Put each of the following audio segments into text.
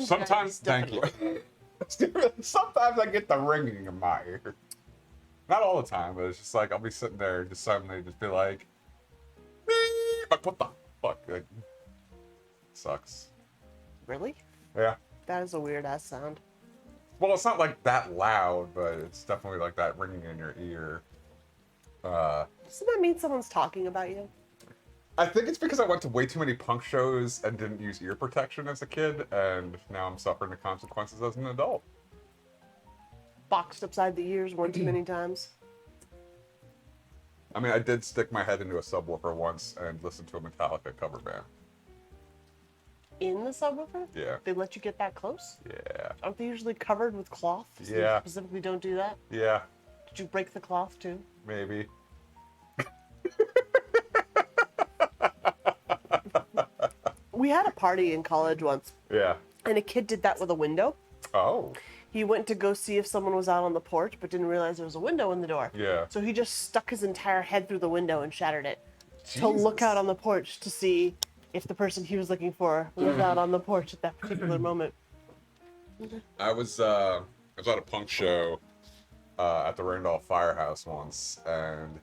Sometimes, thank you. Sometimes I get the ringing in my ear. Not all the time, but it's just like I'll be sitting there and just suddenly just be like, like what the fuck? Like, sucks. Really? Yeah. That is a weird ass sound. Well, it's not like that loud, but it's definitely like that ringing in your ear. Doesn't that mean someone's talking about you? I think it's because I went to way too many punk shows and didn't use ear protection as a kid, and now I'm suffering the consequences as an adult. Boxed upside the ears one too many times. I mean, I did stick my head into a subwoofer once and listen to a Metallica cover band. In the subwoofer? Yeah. They let you get that close? Yeah. Aren't they usually covered with cloth? So Yeah. They specifically don't do that? Yeah. Did you break the cloth too? Maybe. We had a party in college once, Yeah. and a kid did that with a window. Oh. He went to go see if someone was out on the porch, but didn't realize there was a window in the door. Yeah. So he just stuck his entire head through the window and shattered it to Jesus. look out on the porch to see if the person he was looking for was out on the porch at that particular moment. I was at a punk show at the Randolph Firehouse once, and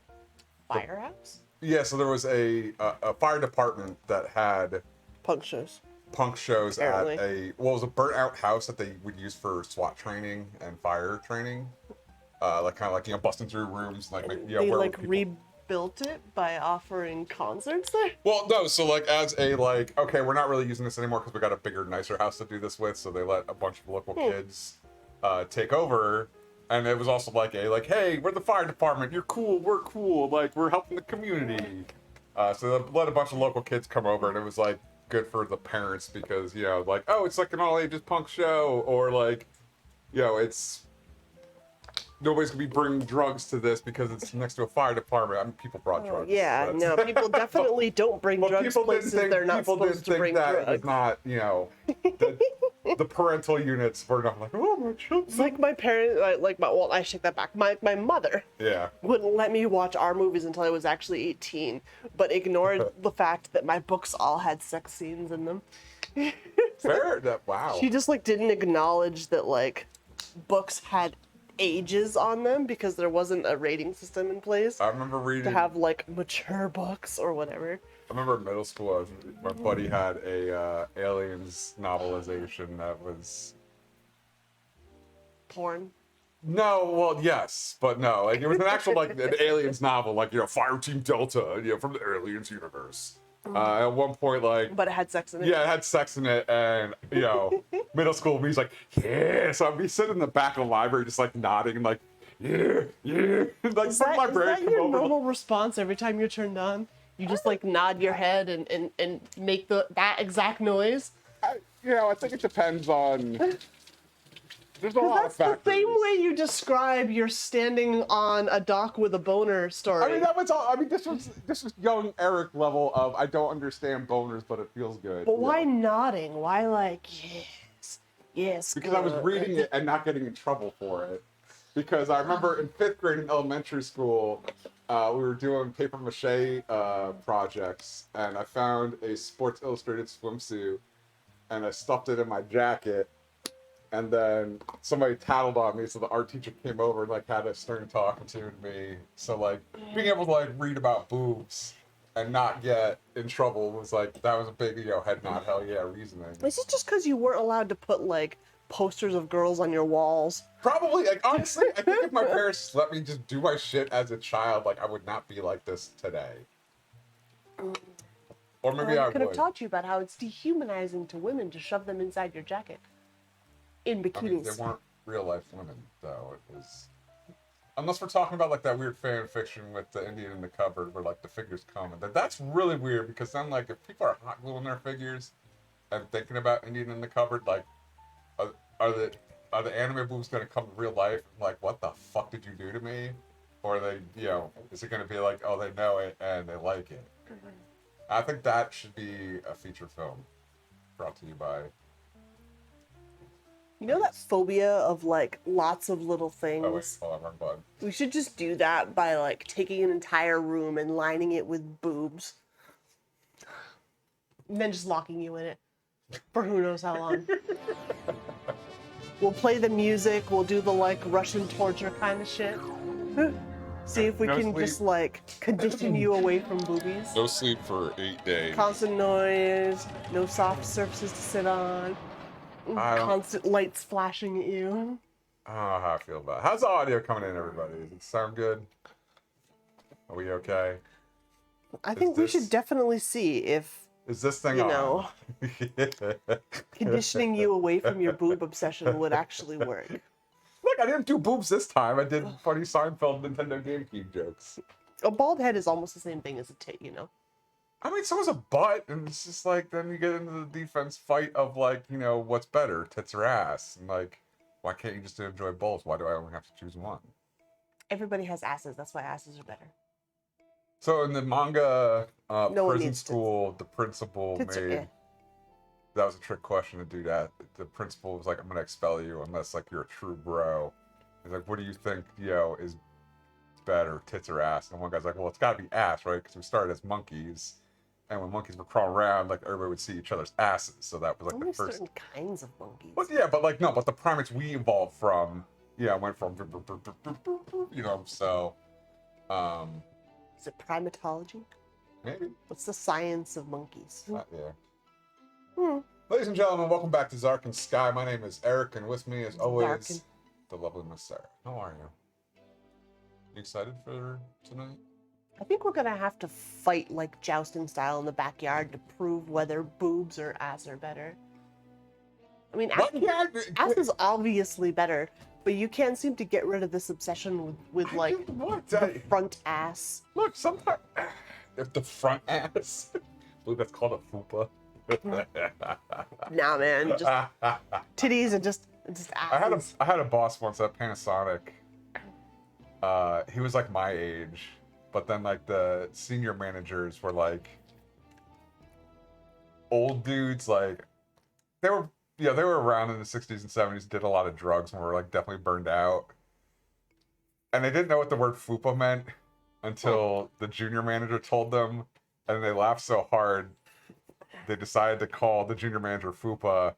Firehouse? yeah, so there was a fire department that had Punk shows. punk shows Apparently. at it was a burnt out house that they would use for SWAT training and fire training, like kind of like busting through rooms, like They where like people... rebuilt it by offering concerts there? Well, no, so like as a like, okay, we're not really using this anymore because we got a bigger, nicer house to do this with, so they let a bunch of local kids take over. And it was also like hey, we're the fire department, you're cool, we're cool, like we're helping the community. So they let a bunch of local kids come over, and it was like good for the parents because like, oh, it's like an all ages punk show, or like it's nobody's gonna be bringing drugs to this because it's next to a fire department. I mean, people brought drugs. Yeah, no, people definitely don't bring drugs places they're not supposed to bring drugs. It's not, the parental units were not like, oh, my children. It's like my parents, well, I take that back. My mother wouldn't let me watch our movies until I was actually 18, but ignored the fact that my books all had sex scenes in them. Fair, wow. She just didn't acknowledge that books had ages on them because there wasn't a rating system in place. I remember reading to have mature books or whatever. I remember in middle school, my buddy had a Aliens novelization that was porn. No, well, yes, but no. Like it was an actual an Aliens novel, Fire Team Delta, from the Aliens universe. At one point, but it had sex in it. Yeah, it had sex in it, and middle school me's like, yeah. So I'd be sitting in the back of the library, just nodding, and yeah. Is that your normal response every time you're turned on? You just nod your head and make that exact noise? I think it depends on. There's a lot of factors. That's the same way you describe your standing on a dock with a boner story. I mean, that was all. I mean, this was young Eric level of I don't understand boners, but it feels good. But why nodding? Why yes? Because I was reading it and not getting in trouble for it. Because I remember in 5th grade in elementary school, we were doing paper mache projects, and I found a Sports Illustrated swimsuit, and I stuffed it in my jacket. And then somebody tattled on me, so the art teacher came over and had a stern talking to me. So being able to read about boobs and not get in trouble was that was a big head nod, hell yeah reasoning. Is it just because you weren't allowed to put posters of girls on your walls? Probably. Honestly, I think if my parents let me just do my shit as a child, I would not be like this today. Or maybe I could have taught you about how it's dehumanizing to women to shove them inside your jacket. In bikinis. I mean, they weren't real life women, though. It was, unless we're talking about that weird fan fiction with the Indian in the cupboard, where the figures come, and that's really weird because then if people are hot gluing their figures and thinking about Indian in the cupboard, are the anime boobs gonna come to real life? What the fuck did you do to me? Or are they, is it gonna be oh, they know it and they like it? Mm-hmm. I think that should be a feature film brought to you by. You know that phobia of lots of little things? Oh wait, hold on, wrong button. We should just do that by taking an entire room and lining it with boobs. And then just locking you in it. For who knows how long. We'll play the music, we'll do the like Russian torture kind of shit. See if we can sleep. Just like condition you away from boobies. No sleep for 8 days. Constant noise, no soft surfaces to sit on, constant lights flashing at you. I don't know how I feel about it. How's the audio coming in, everybody? Does it sound good? Are we okay? I think we should definitely see if... Is this thing on? Conditioning you away from your boob obsession would actually work. Look, I didn't do boobs this time. I did funny Seinfeld Nintendo GameCube jokes. A bald head is almost the same thing as a tit, you know? I mean, so is a butt, and it's just like, then you get into the defense fight of like, you know, what's better, tits or ass? And like, why can't you just enjoy both? Why do I only have to choose one? Everybody has asses. That's why asses are better. So in the manga prison school, the principal made... That was a trick question to do that. The principal was like, I'm going to expel you unless like you're a true bro. He's like, what do you think, you know, is better, tits or ass? And one guy's like, well, it's got to be ass, right? Because we started as monkeys. And when monkeys would crawl around, like everybody would see each other's asses. So that was like only the first... certain kinds of monkeys. But yeah, but like, no, but the primates we evolved from, yeah, went from, you know, so... Is it primatology? Maybe. What's the science of monkeys? Yeah. Ladies and gentlemen, welcome back to Darkened Skye. My name is Eric, and with me, as always, the lovely Miss Sarah. How are you? You excited for tonight? I think we're gonna have to fight like jousting style in the backyard to prove whether boobs or ass are better. I mean, ass is obviously better, but you can't seem to get rid of this obsession with like the front ass. Look, sometimes if the front ass, I believe that's called a fupa. Nah, man, just titties and just asses. I had a boss once at Panasonic. He was like my age, but then like the senior managers were like old dudes. Like they were around in the 60s and 70s, did a lot of drugs, and were like definitely burned out. And they didn't know what the word fupa meant until the junior manager told them, and they laughed so hard they decided to call the junior manager Fupa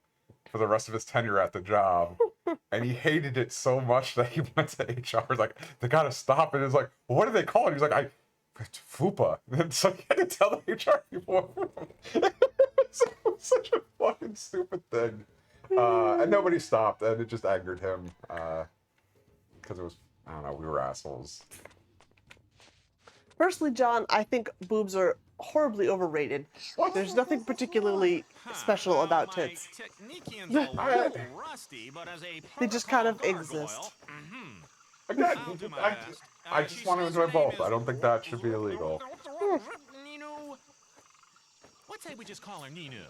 for the rest of his tenure at the job. And he hated it so much that he went to HR. Like, they gotta stop. And it's like, well, what do they call it? He's like, it's Fupa. And so he had to tell the HR people. It's such a fucking stupid thing. And nobody stopped, and it just angered him. Because it was, I don't know, we were assholes. Personally, John, I think boobs are horribly overrated. There's nothing particularly special about tits. They just kind of exist. Again, I just want to enjoy both. I don't think that should be illegal. What say we just call her Ninu?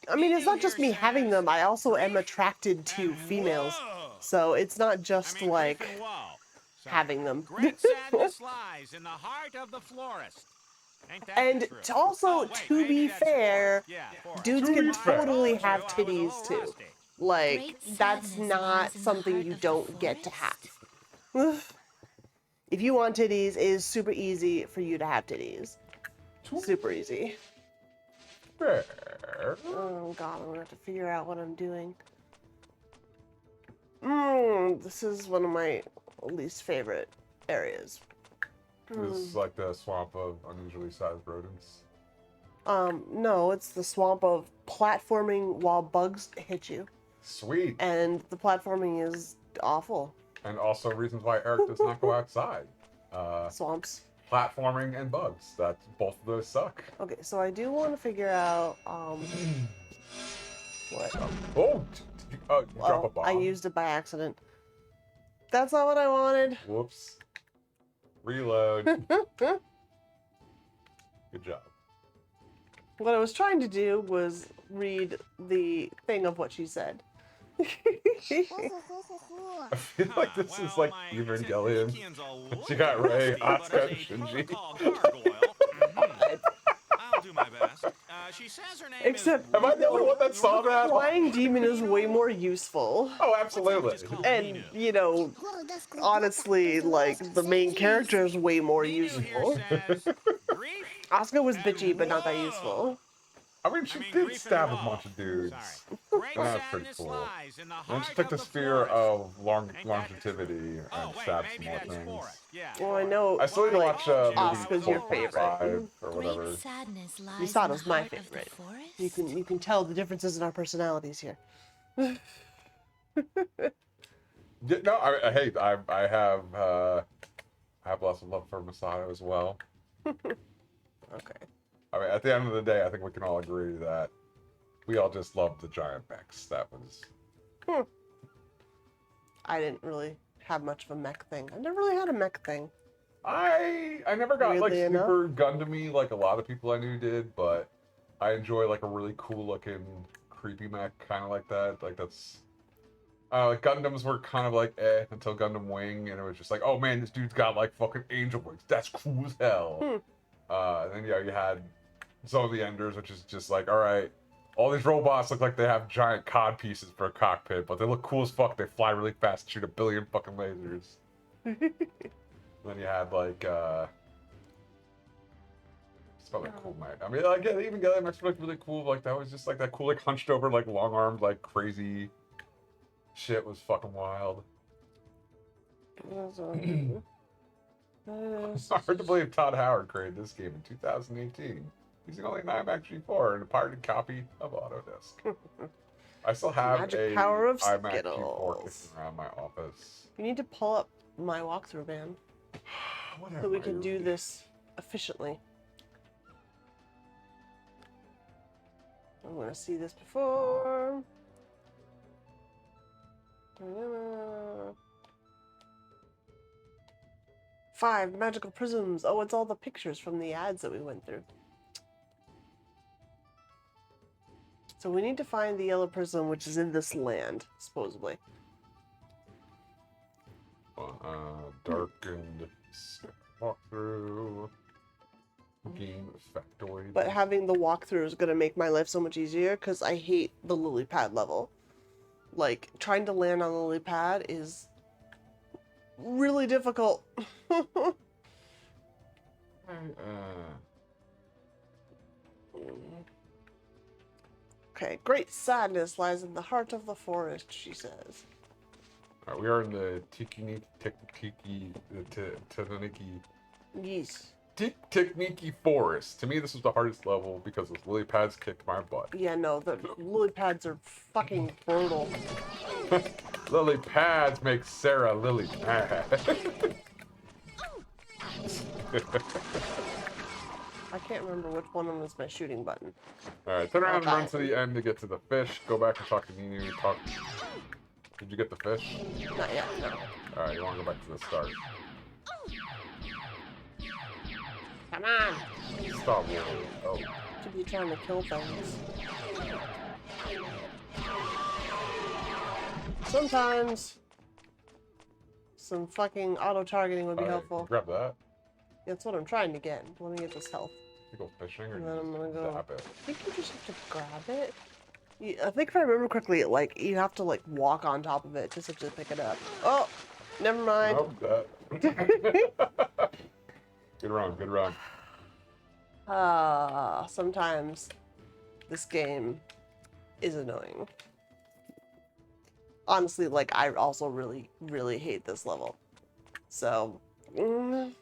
I mean, it's not just me having them. I also am attracted to females. So it's not just like having them. Great sadness lies in the heart of the florist. And also, to be fair, dudes can totally have titties too. Like, that's not something you don't get to have. If you want titties, it is super easy for you to have titties. Super easy. Oh god, I'm gonna have to figure out what I'm doing. This is one of my least favorite areas. This is like the swamp of unusually sized rodents. No, it's the swamp of platforming while bugs hit you. Sweet. And the platforming is awful. And also reasons why Eric does not go outside. Swamps. Platforming and bugs. Both of those suck. Okay, so I do want to figure out, what? Oh, did you drop a bomb? I used it by accident. That's not what I wanted. Whoops. Reload. Good job. What I was trying to do was read the thing of what she said. I feel like this is like Evangelion. She got Rey, Asuka, and Shinji. I'll do my best. She says her name Except, am I the only one that saw that? Flying demon is way more useful. Oh, absolutely. And, you know, honestly, like, the main character is way more useful. grief. Asuka was And bitchy, but not that whoa. useful. I mean, she I mean, did grief stab and a bunch of woe. dudes. Sorry. Great And that's pretty sadness cool. lies in the Then she heart took of the the spear florist. of Ain't that longevity true? and Oh, wait, stabbed some maybe more that's things. forest. Yeah. Well, I know, I still need to Well, I watch told you I Asuka's was your a little favorite. 5 or whatever. Great sadness lies You saw it in was the my heart of the favorite. forest. You can tell the differences in our personalities here. Yeah, no, hey, I have lots of love for Masato as well. Okay. I mean, at the end of the day, I think we can all agree that we all just loved the giant mechs. That was. I didn't really have much of a mech thing. I never really had a mech thing. I never got like Weirdly enough. super Gundam-y like a lot of people I knew did, but I enjoy like a really cool looking creepy mech kind of like that. Like that's. Like Gundams were kind of like until Gundam Wing, and it was just like, oh man, this dude's got like fucking angel wings. That's cool as hell. And then you had some of the Enders, which is just like, all right, all these robots look like they have giant cod pieces for a cockpit, but they look cool as fuck. They fly really fast, shoot 1 billion fucking lasers. Then you had like some other cool mech. I mean, like yeah, even Gundam mechs were like really cool. Like that was just like that cool, like hunched over, like long armed, like crazy. Shit was fucking wild. It's hard to believe Todd Howard created this game in 2018, using only an iMac G4 and a pirated copy of Autodesk. I still have Magic a power of iMac G4 Skittles. kicking around my office. You need to pull up my walkthrough, man, Whatever. so we can do this efficiently. I'm gonna see this before. 5 magical prisms. Oh, it's all the pictures from the ads that we went through. So we need to find the yellow prism, which is in this land, supposedly. Darkened walkthrough. Game factoid. But having the walkthrough is gonna make my life so much easier because I hate the lily pad level. Like, trying to land on the lily pad is really difficult. Okay, great sadness lies in the heart of the forest, she says. Alright, we are in the Yes. Tikniki Forest. To me, this was the hardest level because those lily pads kicked my butt. Yeah, no, the lily pads are fucking brutal. Lily pads make Sarah lily mad. I can't remember which one of them is my shooting button. Alright, turn around and Okay. run to the end to get to the fish. Go back and talk to Ninu. Did you get the fish? Not yet, no. Alright, you want to go back to the start. Come on! Stop rolling. Oh. To be trying to kill things. Sometimes some fucking auto-targeting would be Alright, helpful. grab that. That's what I'm trying to get. Let me get this health. You go fishing or And you then I'm just gonna go. zap it? I think you just have to grab it. I think if I remember correctly, like you have to like walk on top of it to essentially pick it up. Oh, never mind. Nope, that. Good run, good run. Sometimes this game is annoying. Honestly, like I also really, really hate this level. So, can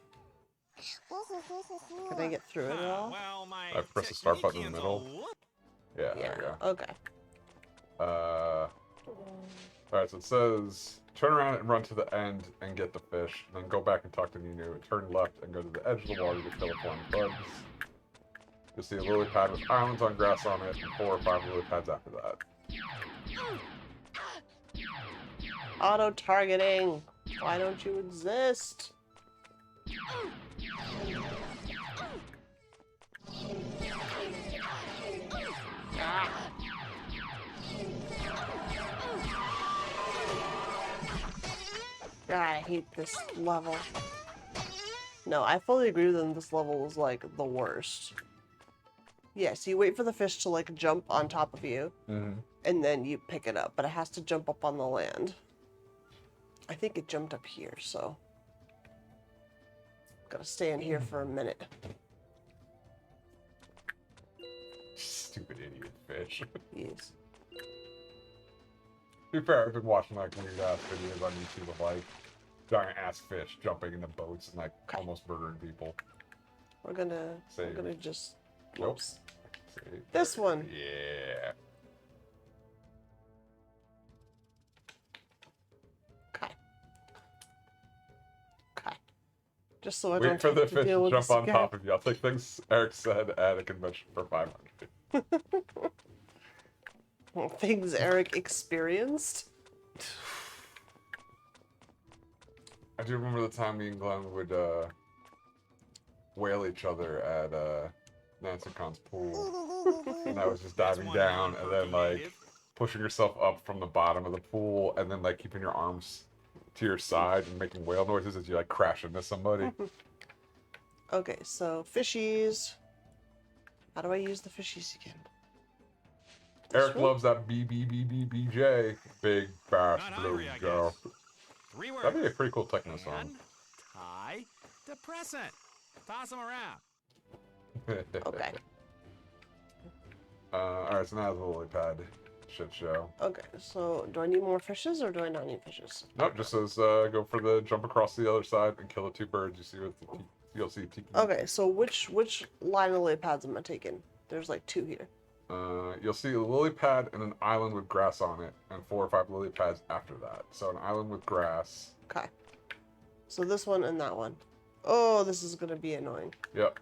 I get through it at all? Well, my I press the start button in the middle. Yeah, Yeah. there you go. Okay. Alright, so it says turn around and run to the end and get the fish, and then go back and talk to Ninu. Turn left and go to the edge of the water to kill a flying bugs. You'll see a lily pad with islands on grass on it, and 4 or 5 lily pads after that. Auto-targeting. Why don't you exist? God, I hate this level. No, I fully agree with them. This level is like the worst. Yes, you wait for the fish to like jump on top of you, and then you pick it up, but it has to jump up on the land. I think it jumped up here, so gotta stay in here for a minute. Stupid idiot fish. Yes. To be fair, I've been watching like weird ass videos on YouTube of like giant ass fish jumping into boats and like almost murdering people. We're gonna Save. just Nope. whoops. Save. This one. Yeah. Okay. Okay. Just so I Wait don't for the have to fish deal to with jump this on again. top of you. I'll take things Eric said at a convention for 500. Things Eric experienced. I do remember the time me and Glenn would whale each other at Nancy Khan's pool. And I was just diving down and then like pushing yourself up from the bottom of the pool and then like keeping your arms to your side and making whale noises as you like crash into somebody. Okay, so fishies. How do I use the fishies again? Eric loves that BBBBBJ. Big bass Not blue hungry, I go. guess. 3 words. That'd be a pretty cool techno song. And tie depressant. Toss them around. Okay. Alright, so now the lily pad shit show. Okay, so do I need more fishes or do I not need fishes? Nope, just says go for the jump across the other side and kill the 2 birds. You see with the you'll see tiki. Okay, so which line of lily pads am I taking? There's like 2 here. You'll see a lily pad and an island with grass on it, and 4 or 5 lily pads after that. So an island with grass. Okay. So this one and that one. Oh, this is gonna be annoying. Yep.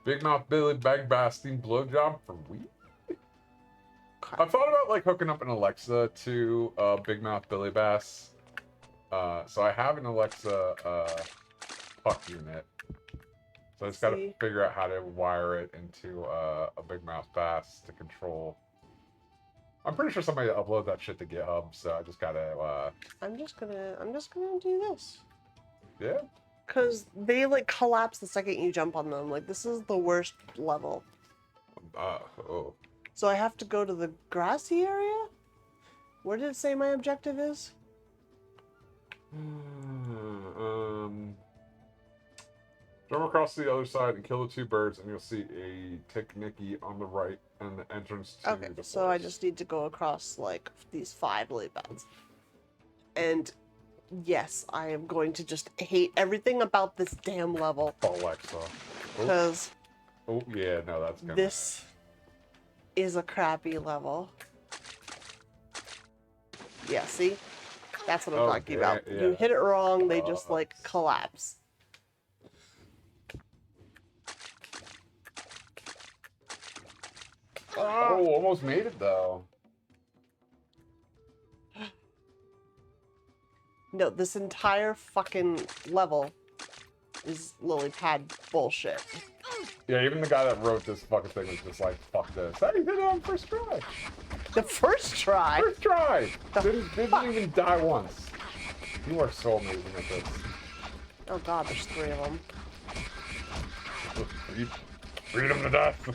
Big Mouth Billy Bag Basting Blowjob for wheat. Okay. I've thought about like hooking up an Alexa to Big Mouth Billy Bass. So I have an Alexa puck unit. So I just gotta figure out how to wire it into a Big Mouth Bass to control. I'm pretty sure somebody uploaded that shit to GitHub, so I just gotta I'm just gonna do this. yeah. Cause they like collapse the second you jump on them. Like this is the worst level. Oh. So I have to go to the grassy area? Where did it say my objective is? Jump across to the other side and kill the 2 birds, and you'll see a Tick-Nicky on the right and the entrance to Okay, the so I forest. just need to go across like these 5 lily pads. And yes, I am going to just hate everything about this damn level. Alexa. Because Oh yeah, no, that's gonna. this is a crappy level. Yeah, see? That's what I'm talking about. yeah. You hit it wrong, they just like collapse. Oh, almost made it though. No, this entire fucking level is lily pad bullshit. Yeah, even the guy that wrote this fucking thing was just like, fuck this. Hey, he did it on first try. The first try? First try! The Didn't even die once. You are so amazing at this. Oh god, there's 3 of them. Freed him to death.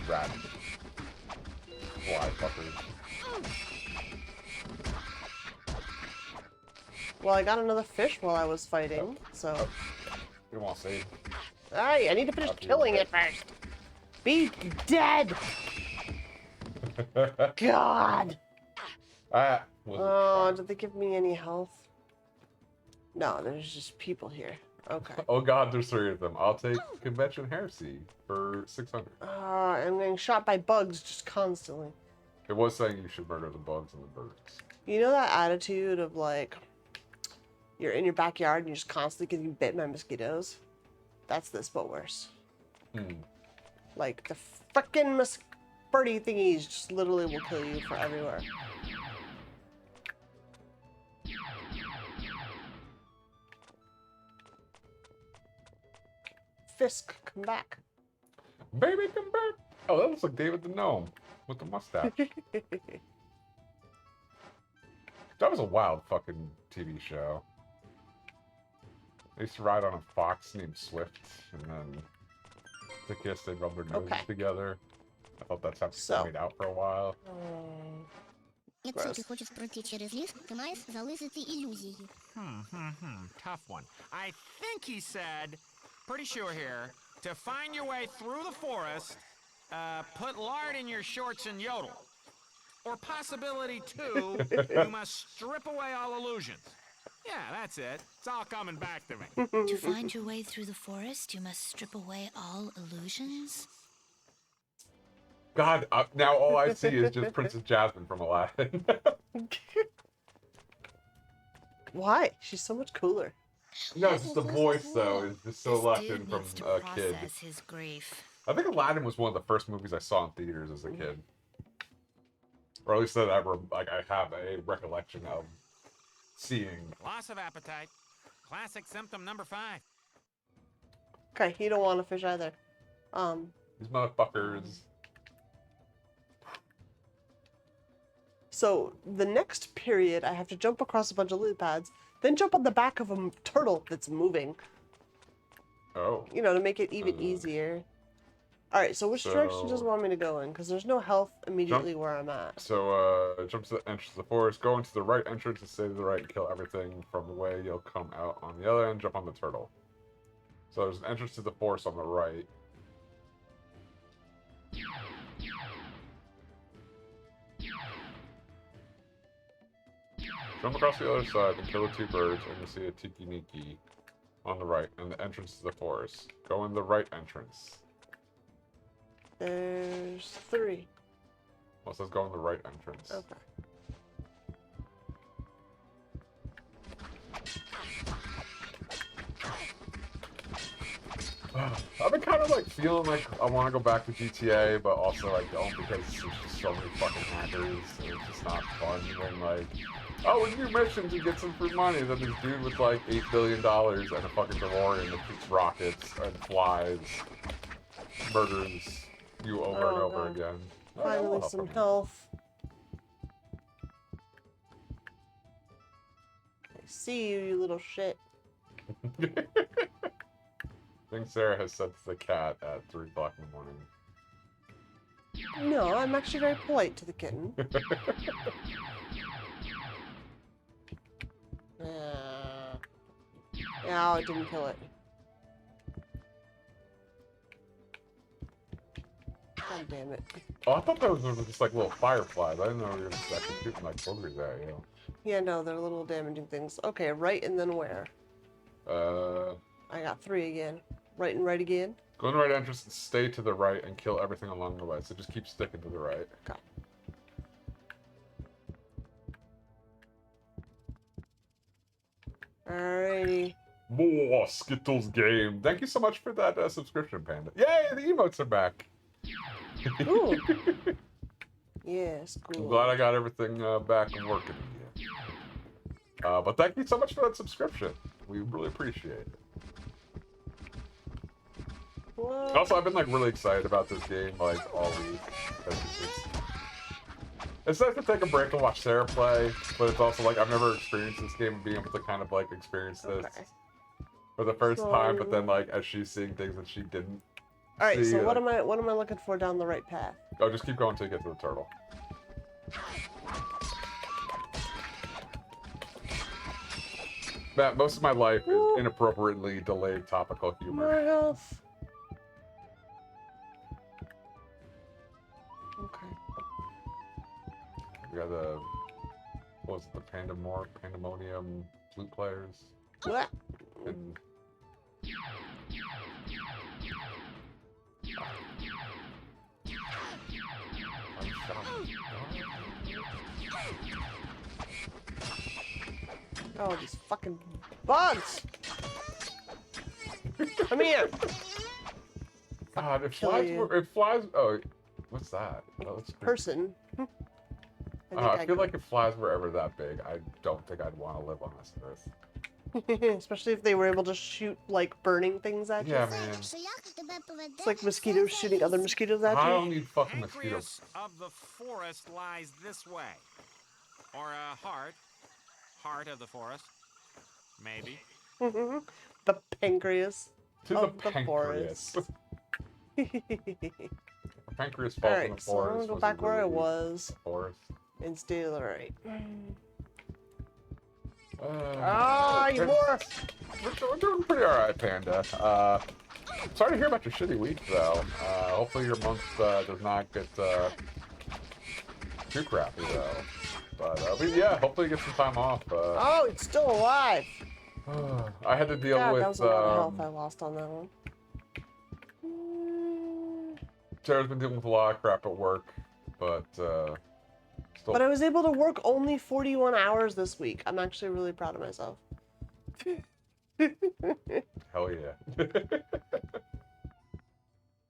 Rat. Fly fuckers. Well, I got another fish while I was fighting, so... You want to save? Alright, I need to finish killing it first. Be dead! God! Oh, did they give me any health? No, there's just people here. Okay. Oh god, there's 3 of them. I'll take convention heresy for 600. I'm getting shot by bugs just constantly. It was saying you should murder the bugs and the birds. You know that attitude of like, you're in your backyard and you're just constantly getting bit by mosquitoes? That's this, but worse. Like, the frickin' birdie thingies just literally will kill you for everywhere. Fisk, come back. Baby, come back! Oh, that looks like David the Gnome with the mustache. That was a wild fucking TV show. They used to ride on a fox named Swift, and then to kiss, they rub their noses together. I thought that's how people made out for a while. Якщо ти хочеш пройти через ліс, ти маєш залишити ілюзії. Tough one. I think he said, pretty sure here, to find your way through the forest, put lard in your shorts and yodel. Or possibility 2, you must strip away all illusions. Yeah, that's it. It's all coming back to me. To find your way through the forest, you must strip away all illusions. God, now all I see is just Princess Jasmine from Aladdin. Why? She's so much cooler. No, it's just the voice, though, is just so This locked dude in from needs to a kid. process his grief. I think Aladdin was one of the first movies I saw in theaters as a kid. Or at least that I have a recollection of seeing. Loss of appetite. Classic symptom number 5. Okay, you don't want to fish either. These motherfuckers. So the next period, I have to jump across a bunch of lily pads, then jump on the back of a turtle that's moving. Oh. You know, to make it even easier. All right, so which direction does it want me to go in? Because there's no health immediately where I'm at. So, jump to the entrance of the forest, go into the right entrance and stay to the right and kill everything from the way. You'll come out on the other end, jump on the turtle. So there's an entrance to the forest on the right. Jump across the other side and kill the 2 birds, and you'll see a Tiki Niki on the right, and the entrance to the forest. Go in the right entrance. There's 3. Well, it says go in the right entrance. Okay. I've been kind of like feeling like I want to go back to GTA, but also I don't because there's just so many fucking hackers. And it's just not fun when like, oh, we do missions and get some free money. Then this dude with like $8 billion and a fucking DeLorean that shoots rockets and flies, murders you over and over God. again. Finally, some health. I see you, you little shit. I think Sarah has said to the cat at 3 o'clock in the morning. No, I'm actually very polite to the kitten. No, it didn't kill it. God damn it. Oh, I thought those were just like little fireflies. I didn't know we were just actually shooting like boogers at you. Yeah, no, they're little damaging things. Okay, right and then where? I got 3 again. Right and right again? Go in the right entrance and stay to the right and kill everything along the way. So just keep sticking to the right. Okay. Alrighty. More Skittles game. Thank you so much for that subscription, Panda. Yay, the emotes are back. Ooh. Yes, cool. I'm glad I got everything back and working again. But thank you so much for that subscription. We really appreciate it. What? Also, I've been like really excited about this game like all week. It's nice to take a break and watch Sarah play, but it's also like I've never experienced this game and being able to kind of like experience this for the first time. But then like as she's seeing things that she didn't. All right. See, So what like, am I looking for down the right path? Oh, just keep going until you get to the turtle. Matt, most of my life is inappropriately delayed topical humor. More health. Okay. We got the, what was it, the Pandemonium flute players? What? And, Oh, these fucking bugs! Come here! God, it Kill flies. you. It flies. Oh, what's that? That looks creepy. Person. I feel like it flies wherever that big. I don't think I'd want to live on this earth. Especially if they were able to shoot, like, burning things at you. Yeah, man. It's like mosquitoes shooting other mosquitoes at I you. don't need fucking mosquitoes. Pancreas of the forest lies this way. Or heart of the forest. Maybe. The pancreas To of the the pancreas. forest. The pancreas falls in the Alright, so I'm forest. gonna go back where I really was forest. and stay to the right. You more. We're doing pretty alright, Panda. Sorry to hear about your shitty week, though. Hopefully your month does not get too crappy, though. But yeah, hopefully you get some time off. Oh, it's still alive. I had to deal God, with. that was a lot of health I lost on that one. Sarah's been dealing with a lot of crap at work, but still. But I was able to work only 41 hours this week. I'm actually really proud of myself. Hell yeah.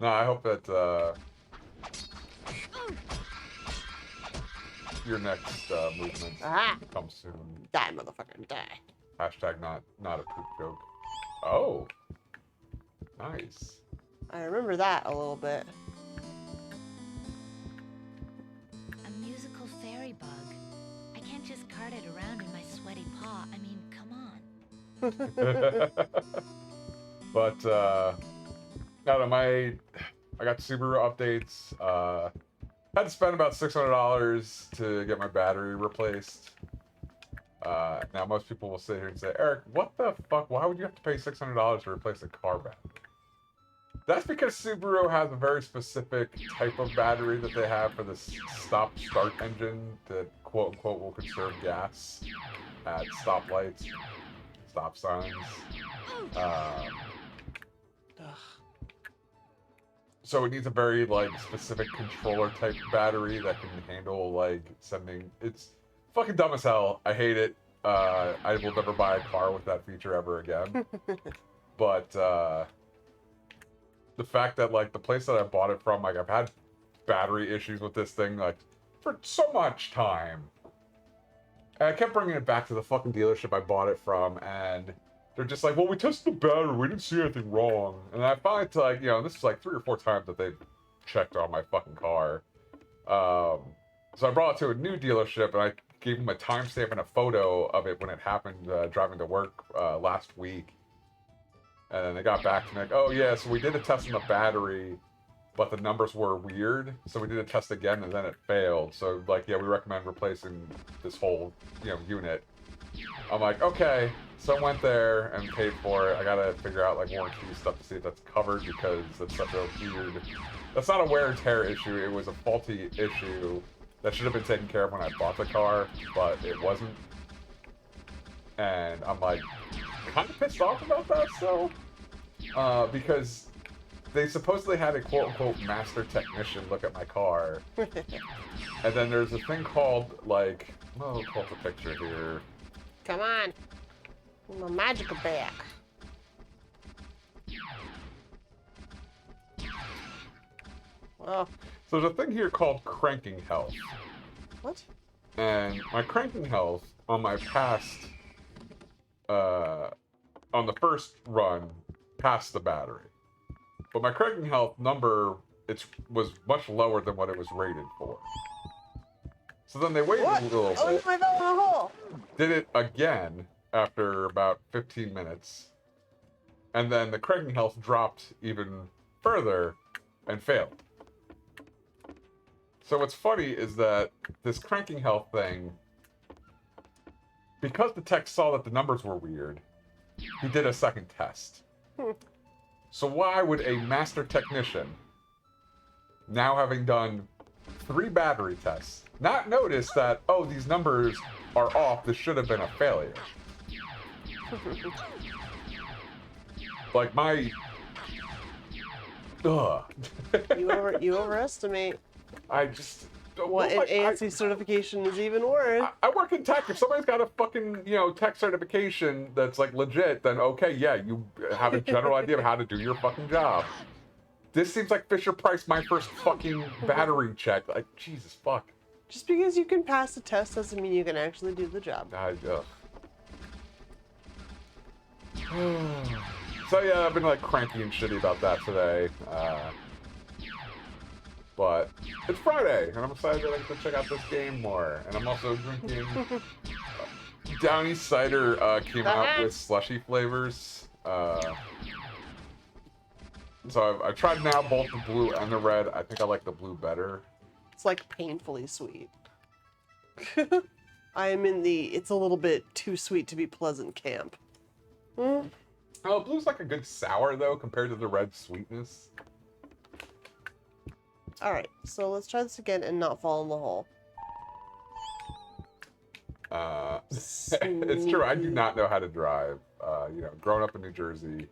No, I hope that your next movement comes soon. Die, motherfucker, die. Hashtag not a poop joke. Oh, nice. I remember that a little bit. A musical fairy bug. I can't just cart it around in my sweaty paw. I mean, come on. But I don't know, I got Subaru updates. Had to spend about $600 to get my battery replaced. Now most people will sit here and say, Eric, what the fuck? Why would you have to pay $600 to replace a car battery? That's because Subaru has a very specific type of battery that they have for the stop-start engine that quote-unquote will conserve gas at stoplights, stop signs. So it needs a very specific controller type battery that can handle sending. It's fucking dumb as hell. I hate it. I will never buy a car with that feature ever again. But the fact that the place that I bought it from, I've had battery issues with this thing for so much time. And I kept bringing it back to the fucking dealership I bought it from, and they're just like, well, we tested the battery, we didn't see anything wrong. And I finally, this is 3 or 4 times that they've checked on my fucking car. So I brought it to a new dealership, and I gave them a timestamp and a photo of it when it happened driving to work last week. And then they got back to me oh yeah, so we did a test on the battery, but the numbers were weird. So we did a test again, and then it failed. So yeah, we recommend replacing this whole unit. I'm like, okay. So I went there and paid for it. I gotta figure out warranty stuff to see if that's covered, because that's such a weird. That's not a wear and tear issue. It was a faulty issue that should have been taken care of when I bought the car, but it wasn't. And I'm kind of pissed off about that still, because they supposedly had a quote-unquote master technician look at my car. And then there's a thing called I'll pull up a picture here. Come on. My magical back. Oh. So there's a thing here called cranking health. What? And my cranking health on my past, on the first run, passed the battery. But my cranking health number, was much lower than what it was rated for. So then they waited a little bit. Oh, I fell in a hole. Did it again after about 15 minutes. And then the cranking health dropped even further and failed. So what's funny is that this cranking health thing, because the tech saw that the numbers were weird, he did a second test. So why would a master technician, now having done 3 battery tests, not notice that, oh, these numbers are off, this should have been a failure? My... Ugh. You overestimate I just... what an ANSI certification is even worth. I work in tech. If somebody's got a fucking, tech certification that's legit, then okay, yeah, you have a general idea of how to do your fucking job. This seems like Fisher-Price, my first fucking battery check. Jesus fuck. Just because you can pass the test doesn't mean you can actually do the job. So yeah, I've been cranky and shitty about that today. But it's Friday, and I'm excited to check out this game more. And I'm also drinking Downy Cider came out with slushy flavors. So I've tried now both the blue and the red. I think I like the blue better. It's painfully sweet. I am in the it's a little bit too sweet to be pleasant camp. Oh, blue's like a good sour though compared to the red sweetness. Alright, so let's try this again and not fall in the hole. It's true. I do not know how to drive. You know, growing up in New Jersey,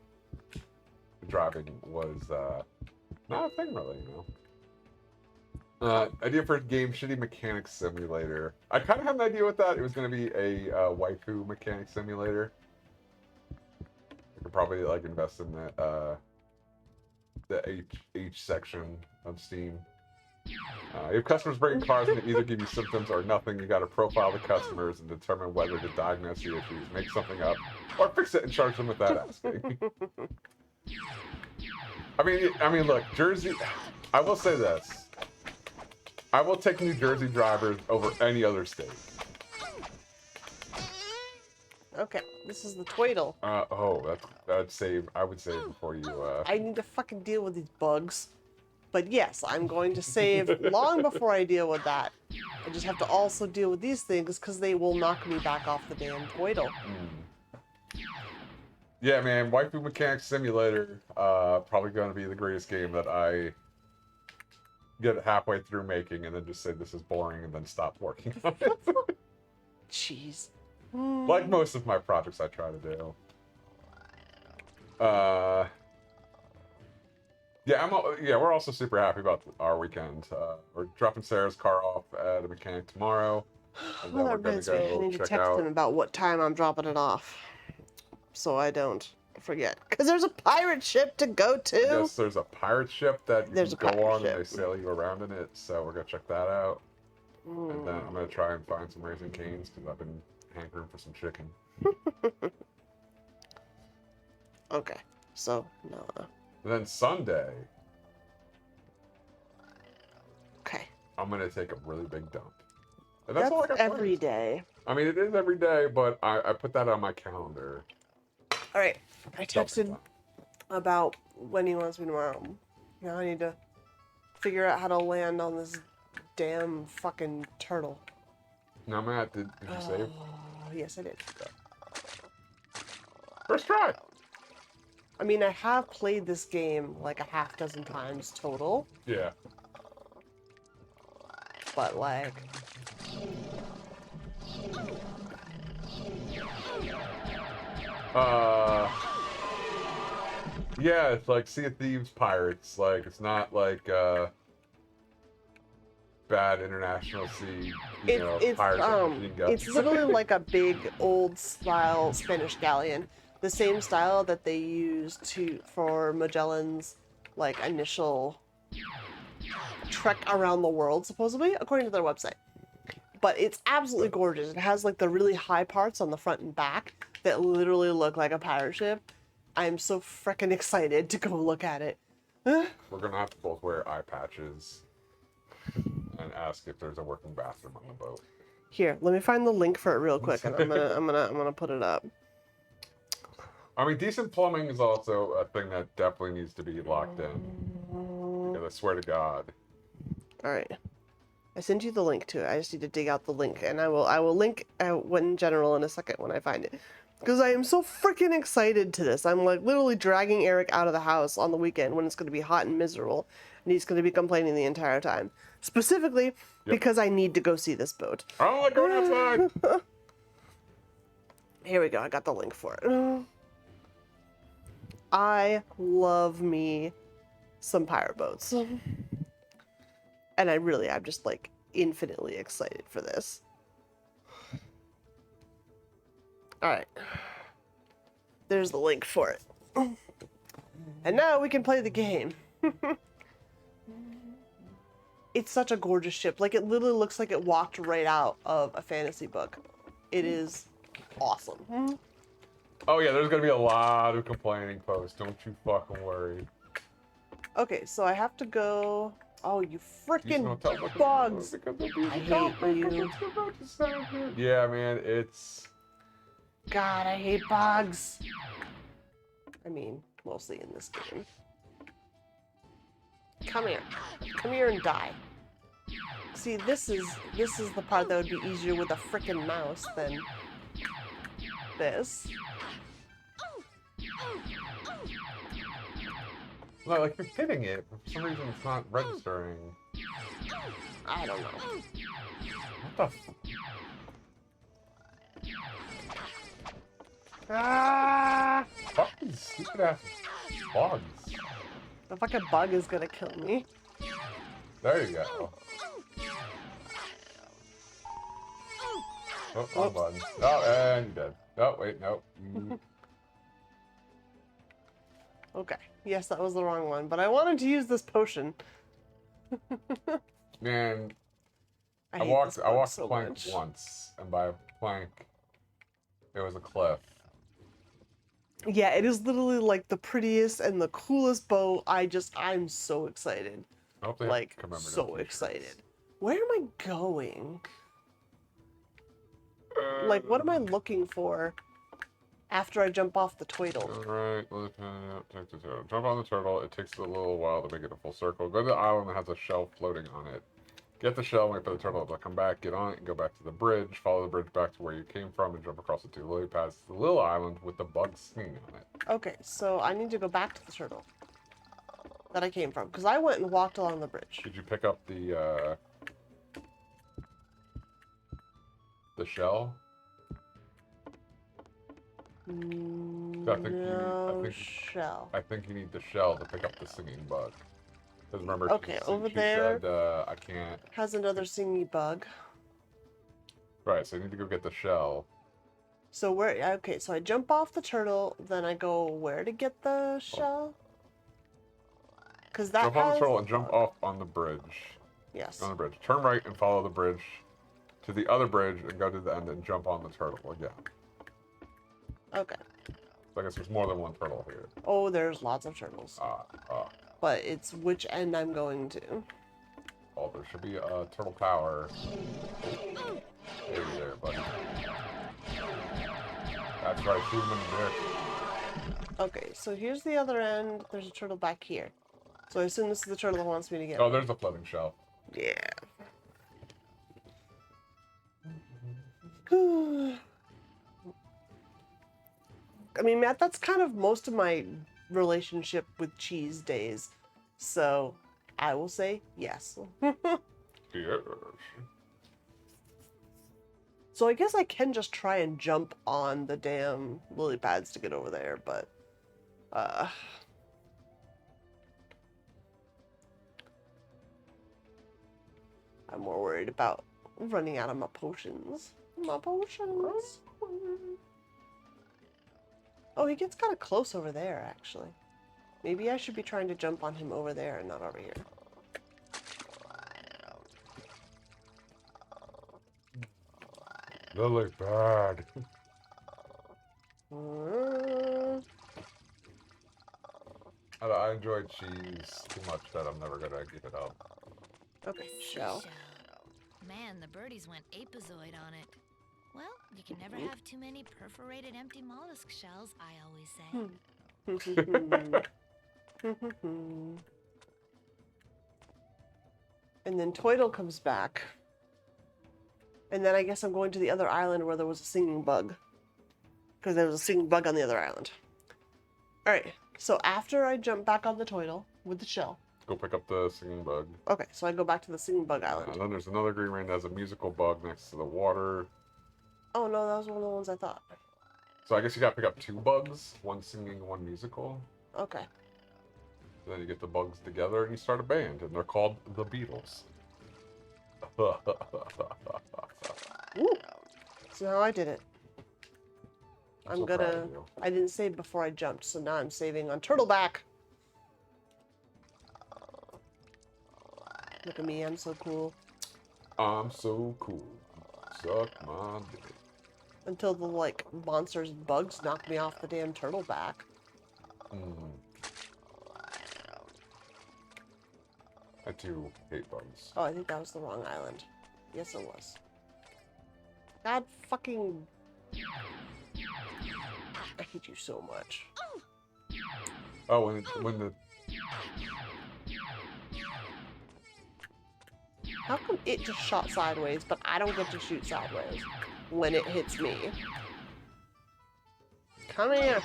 driving was not a thing really. You know. Idea for a game: Shitty Mechanic Simulator. I kind of had an idea with that. It was going to be a waifu mechanic simulator. I could probably like invest in the H section of Steam. If customers bring cars and they either give you symptoms or nothing, you got to profile the customers and determine whether to diagnose the issues, make something up, or fix it and charge them without asking. I mean, look, Jersey. I will say this: I will take New Jersey drivers over any other state. Okay, this is the Twaddle. That'd save. I would save before you. I need to fucking deal with these bugs. But yes, I'm going to save long before I deal with that. I just have to also deal with these things because they will knock me back off the damn Twaddle. Yeah, man, Waifu Mechanic Simulator, probably going to be the greatest game that I get halfway through making and then just say this is boring and then stop working on it. Jeez. Like most of my projects I try to do. Yeah, we're also super happy about our weekend. We're dropping Sarah's car off at a mechanic tomorrow. And then we're going to I go need to check text out... him about what time I'm dropping it off. So I don't forget. Because there's a pirate ship to go to. Yes, there's a pirate ship that you can go on and they sail you around in it. So we're going to check that out. And then I'm going to try and find some Raising Cane's because I've been hankering for some chicken. Okay, so no. And then Sunday, Okay. I'm going to take a really big dump. And that's all I got every planned. day. I mean, it is every day, but I put that on my calendar. All right, I texted about when he wants me tomorrow. Now I need to figure out how to land on this damn fucking turtle. No, Matt, did you save? Yes, I did. First try! I mean, I have played this game like a half dozen times total. Yeah. But like... Yeah, it's like Sea of Thieves Pirates. Like, it's not like, bad international sea, pirates. It's literally like a big old style Spanish galleon. The same style that they used for Magellan's like initial trek around the world, supposedly, according to their website. But it's absolutely gorgeous. It has like the really high parts on the front and back that literally look like a pirate ship. I'm so freaking excited to go look at it. We're gonna have to both wear eye patches and ask if there's a working bathroom on the boat. Here, let me find the link for it real quick, and I'm gonna put it up. I mean, decent plumbing is also a thing that definitely needs to be locked in. Because I swear to God. All right, I sent you the link to it. I just need to dig out the link, and I will link in general in a second when I find it. Because I am so freaking excited to this. I'm like literally dragging Eric out of the house on the weekend when it's going to be hot and miserable, and he's going to be complaining the entire time. Specifically because I need to go see this boat. I don't like going outside. Here we go. I got the link for it. I love me some pirate boats. And I'm just like infinitely excited for this. Alright. There's the link for it. And now we can play the game. It's such a gorgeous ship. Like, it literally looks like it walked right out of a fantasy book. It is awesome. Oh yeah, there's gonna be a lot of complaining posts. Don't you fucking worry. Okay, so I have to go... Oh, you freaking bugs! I hate you. Yeah, man, it's... God, I hate bugs. I mean, mostly in this game. Come here. Come here and die. See, this is the part that would be easier with a frickin' mouse than this. No, like you're hitting it, but for some reason it's not registering. I don't know. What the f- Ah! fucking stupid ass bugs. The fucking bug is gonna kill me. There you go. Oh, wrong button. Oh, and you're dead. Oh, wait, nope. Okay. Yes, that was the wrong one, but I wanted to use this potion. Man, I I hate walked this I bug walked so the plank much. once, and by a plank, it was a cliff. Yeah, it is literally like the prettiest and the coolest boat. I'm so excited. I hope they Like, commemorative so t-shirts. excited. Where am I going? Like, what am I looking for after I jump off the twiddle? Alright, take the turtle. Jump on the turtle. It takes a little while to make it a full circle. Go to the island that has a shell floating on it. Get the shell, wait for the turtle to come back, get on it, and go back to the bridge. Follow the bridge back to where you came from and jump across the 2 lily pads to the little island with the bug singing on it. Okay, so I need to go back to the turtle that I came from, because I went and walked along the bridge. Did you pick up the shell? No shell. I think you need the shell to pick up the singing bug. Because remember, Okay, over there she said, I can't... has another singy bug. Right, so you need to go get the shell. So where? Okay, so I jump off the turtle, then I go where to get the shell? Because that Jump on the has turtle a and jump bug. off on the bridge. Yes. On the bridge. Turn right and follow the bridge to the other bridge and go to the end and jump on the turtle again. Okay. So I guess there's more than one turtle here. Oh, there's lots of turtles. But it's which end I'm going to. Oh, there should be a turtle power. Hey there, buddy. That's right, shoot him in the dick. Okay, so here's the other end. There's a turtle back here. So I assume this is the turtle that wants me to get. Oh, there's a floating shell. Yeah. I mean, Matt, that's kind of most of my relationship with cheese days. So I will say yes. Yes. So I guess I can just try and jump on the damn lily pads to get over there, but I'm more worried about running out of my potions. My potions. Oh, he gets kind of close over there, actually. Maybe I should be trying to jump on him over there and not over here. Lily bad. I enjoyed cheese too much that I'm never gonna give it up. Okay, shell. Man, the birdies went apazoid on it. Well, you can never have too many perforated empty mollusk shells, I always say. And then Toidle comes back. And then I guess I'm going to the other island where there was a singing bug. Because there was a singing bug on the other island. Alright, so after I jump back on the Toidle with the shell. Go pick up the singing bug. Okay, so I go back to the singing bug island. And then there's another green rain that has a musical bug next to the water. Oh no, that was one of the ones I thought. So I guess you gotta pick up 2 bugs, one singing, one musical. Okay. And then you get the bugs together and you start a band, and they're called the Beatles. Ooh. So now I did it. I'm so proud gonna... of you. I didn't save before I jumped, so now I'm saving on Turtleback. Look at me, I'm so cool. I'm so cool. Suck my dick. Until the, like, monsters and bugs knock me off the damn Turtleback. I too hate bugs. Oh, I think that was the wrong island. Yes, it was. God fucking... I hate you so much. Oh, when the How come it just shot sideways, but I don't get to shoot sideways when it hits me? Come here.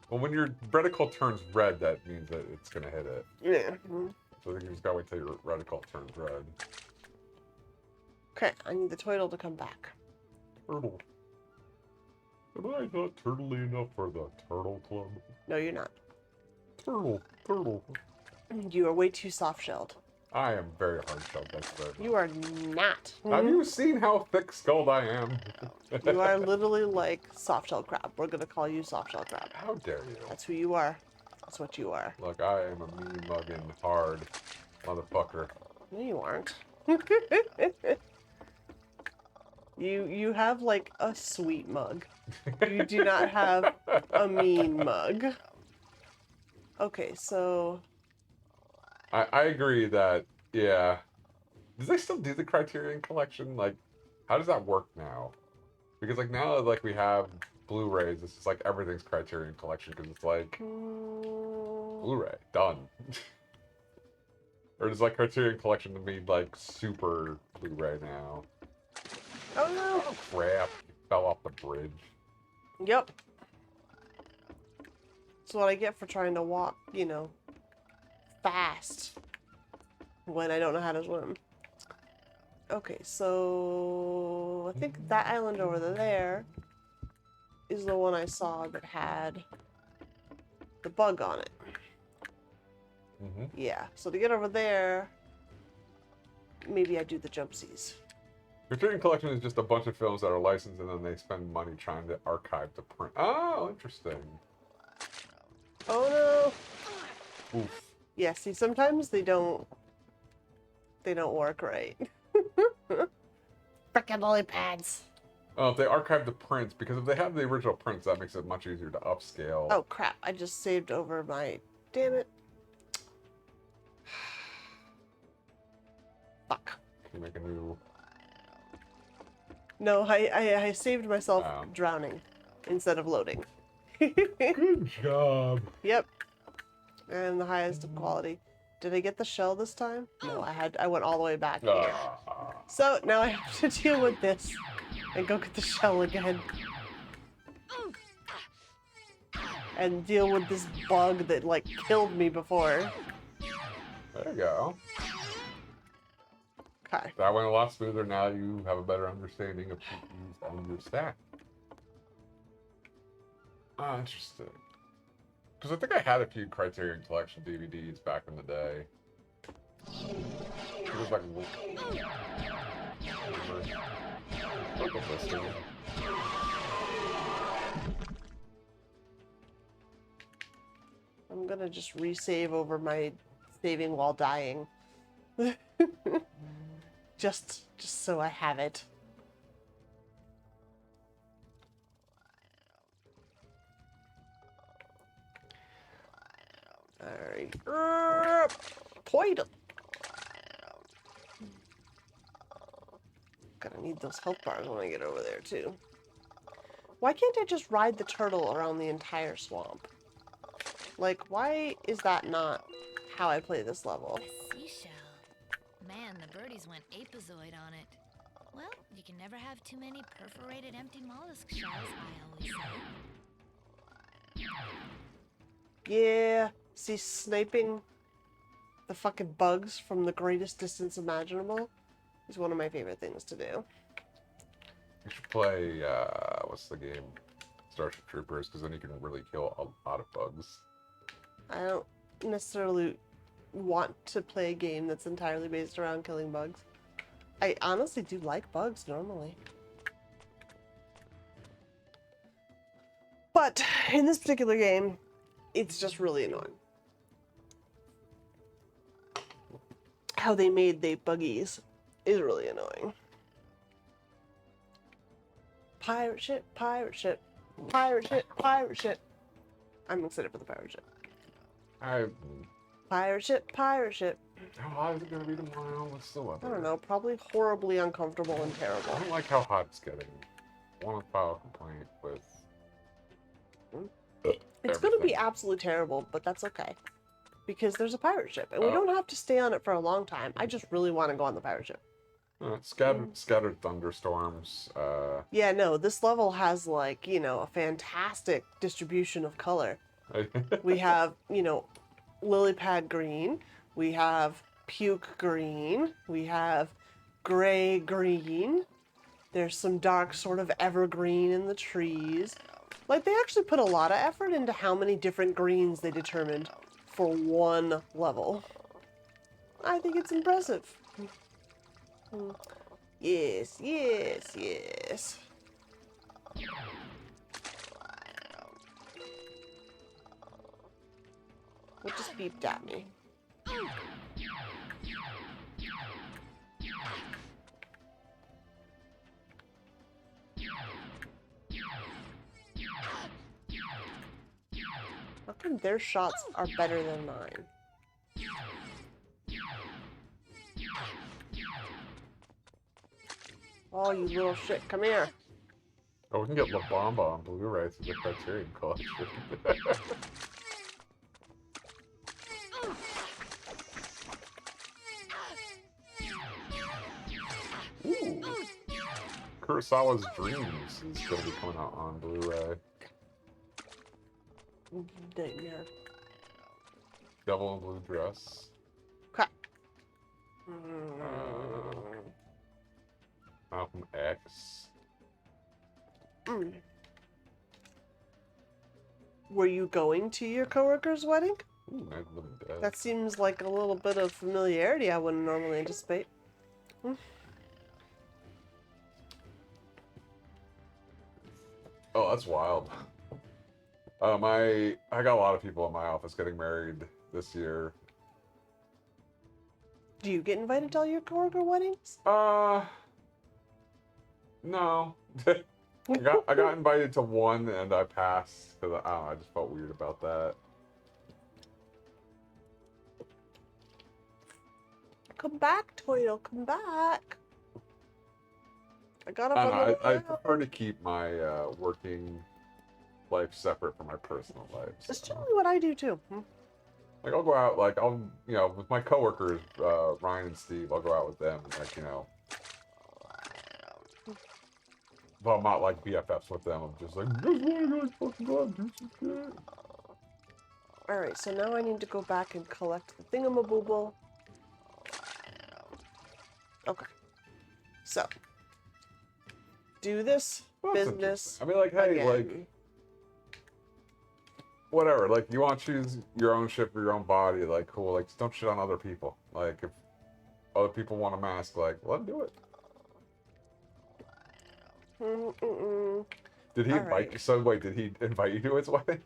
Well, when your reticle turns red, that means that it's gonna hit it. Yeah. So I think you just gotta wait till your reticle turns red. Okay, I need the turtle to come back. Turtle. Am I not turtly enough for the turtle club? No, you're not. Turtle. You are way too soft-shelled. I am very hard-shelled, thanks very much. You are not. Have you seen how thick-skulled I am? You are literally like soft-shell crab. We're gonna call you soft-shell crab. How dare you? That's who you are. That's what you are. Look, I am a mean mugging hard motherfucker. No, you aren't. You have like a sweet mug. You do not have a mean mug. Okay, so I agree that, yeah. Do they still do the Criterion Collection? Like, how does that work now? Because, like, now that, like, we have Blu-rays, it's just like everything's Criterion Collection because it's like, Blu-ray, done. Or does, like, Criterion Collection mean, like, super Blu-ray now? oh no. Oh, crap. You fell off the bridge. Yep. That's what I get for trying to walk, you know, fast when I don't know how to swim. Okay, so I think that island over there is the one I saw that had the bug on it. Mm-hmm. Yeah, so to get over there, maybe I do the jumpsies. Criterion Collection is just a bunch of films that are licensed and then they spend money trying to archive the print. Oh, interesting. Oh no! Oof. Yeah, see, sometimes they don't work right. Frickin' lily pads. Oh, if they archive the prints, because if they have the original prints, that makes it much easier to upscale. Oh crap, I just saved over my... Damn it. Fuck. Can you make a new... No, I saved myself Oh. drowning instead of loading. Good job. Yep. And the highest of quality. Did I get the shell this time? No, I went all the way back here. Ah. So now I have to deal with this and go get the shell again. And deal with this bug that like killed me before. There you go. Okay. That went a lot smoother. Now you have a better understanding of PPs on your stack. Ah, interesting. Because I think I had a few Criterion Collection DVDs back in the day. It was like... Look at this thing. I'm gonna just resave over my saving while dying. just so I have it. Alright. Point. Gonna need those health bars when I get over there too. Why can't I just ride the turtle around the entire swamp? Like, why is that not how I play this level? A seashell. Man, the birdies went apazoid on it. Well, you can never have too many perforated empty mollusk shells, I always say. Yeah, see, sniping the fucking bugs from the greatest distance imaginable is one of my favorite things to do. You should play, what's the game? Starship Troopers, because then you can really kill a lot of bugs. I don't necessarily want to play a game that's entirely based around killing bugs. I honestly do like bugs normally. But in this particular game, it's just really annoying. How they made the buggies is really annoying. Pirate ship, pirate ship, pirate ship, pirate ship. I'm excited for the pirate ship. Pirate ship, pirate ship. How hot is it going to be tomorrow? What's the weather? I don't know, probably horribly uncomfortable and I terrible. don't like how hot it's getting. I want to file a complaint with... It's gonna be everything. absolutely terrible, but that's okay. because there's a pirate ship, and we don't have to stay on it for a long time. I just really want to go on the pirate ship. Scattered thunderstorms. Yeah, no, this level has, like, you know, a fantastic distribution of color. We have, you know, lily pad green. We have puke green. We have gray green. There's some dark sort of evergreen in the trees. Like, they actually put a lot of effort into how many different greens they determined for one level. I think it's impressive. Yes, yes, yes. What just beeped at me? How come their shots are better than mine? Oh, you little shit, come here. Oh, we can get La Bamba on Blu-ray through the Criterion Collection. Ooh. Kurosawa's Dreams is going to be coming out on Blu-ray. Nightmare. Devil in Blue Dress. Okay. Malcolm X. Were you going to your coworker's wedding? Ooh, Night of the Living Dead. That seems like a little bit of familiarity I wouldn't normally anticipate. Oh, that's wild. I got a lot of people in my office getting married this year. Do you get invited to all your coworker weddings? No. I got invited to one and I passed because I just felt weird about that. Come back, Toidle, come back. I got up on the I prefer to keep my working life separate from my personal life. That's So. generally what I do too. Like I'll go out, like I'll, you know, with my coworkers, Ryan and Steve, I'll go out with them, and, like, you know. But I'm not like BFFs with them. I'm just like, just wanna go fucking go out and do some shit. Alright, so now I need to go back and collect the thingamabooble. Okay. So. Do this Well, that's business. interesting. I mean, like, hey, again. like, whatever. Like, you want to choose your own ship or your own body, like, cool. Like, just don't shit on other people. Like, if other people want a mask, like, let them do it. Did he invite you? So wait, did he invite you to his wedding?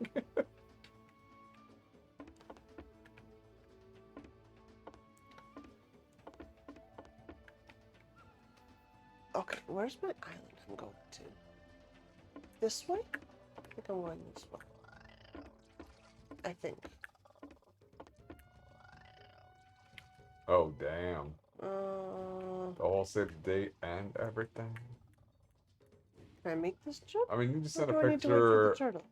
Okay, where's my island I'm going to? This way? I think I'm going this way. I think. Oh, damn. The whole save the date and everything. Can I make this jump? I mean, you just Or send a do I need to wait for the picture turtle?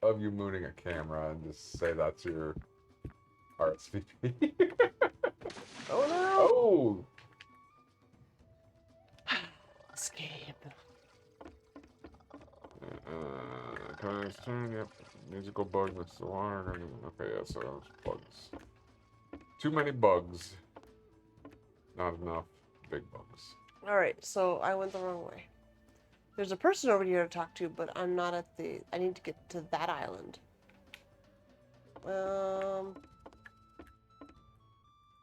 of you mooning a camera and just say that's your RSVP. Oh no! Oh! Escape. Can I turn? Yep. Musical bug mixed the water. Okay, yeah, so those bugs. Too many bugs. Not enough big bugs. Alright, so I went the wrong way. There's a person over here to talk to, but I'm not at the... I need to get to that island.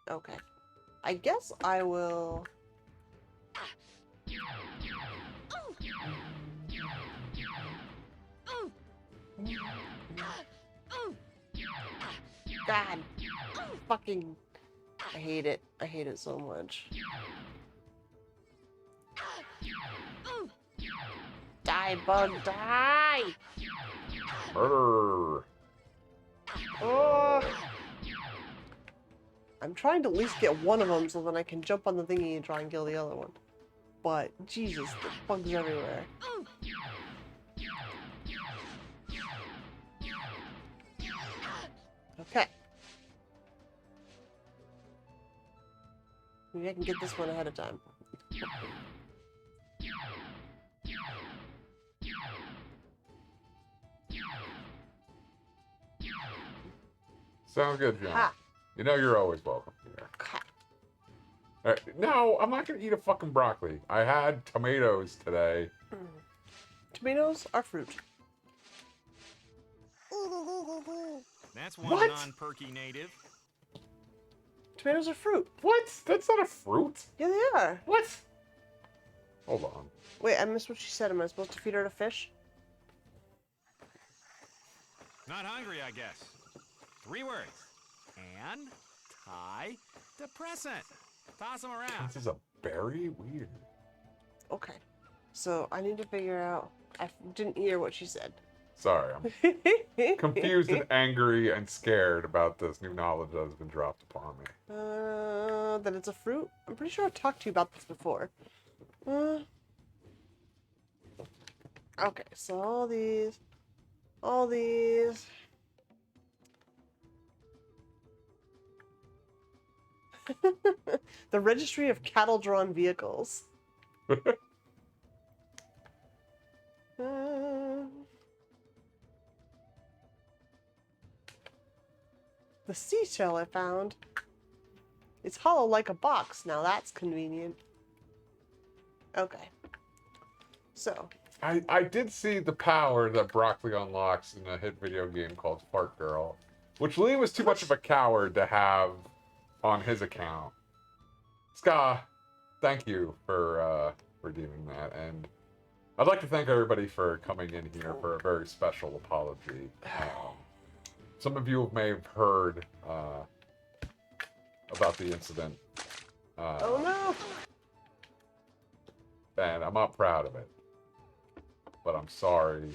Okay. I guess I will... God. Fucking... I hate it. I hate it so much. Die, bug, die! Murder! Oh. I'm trying to at least get one of them so then I can jump on the thingy and try and kill the other one. But, Jesus, the bugs everywhere. Okay. Maybe I can get this one ahead of time. Sounds good, John. Ha. You know you're always welcome here. Okay. All right. No, I'm not gonna eat a fucking broccoli. I had tomatoes today. Tomatoes are fruit. That's one What? non-perky native. Tomatoes are fruit. What? That's not a fruit. Yeah, they are. What? Hold on. Wait, I missed what she said. Am I supposed to feed her to fish? Not hungry, I guess. 3 words. Anti-depressant. Toss them around. This is a berry? Weird. Okay. So I need to figure out. I didn't hear what she said. Sorry, I'm confused and angry and scared about this new knowledge that has been dropped upon me. That it's a fruit? I'm pretty sure I've talked to you about this before. Okay, so all these. The Registry of Cattle-Drawn Vehicles. The seashell I found. It's hollow like a box. Now that's convenient. Okay. So. I did see the power that broccoli unlocks in a hit video game called Fart Girl, which Lee was too much of a coward to have on his account. Skye, thank you for redeeming that, and I'd like to thank everybody for coming in here for a very special apology. Some of you may have heard about the incident. Oh no! And I'm not proud of it. But I'm sorry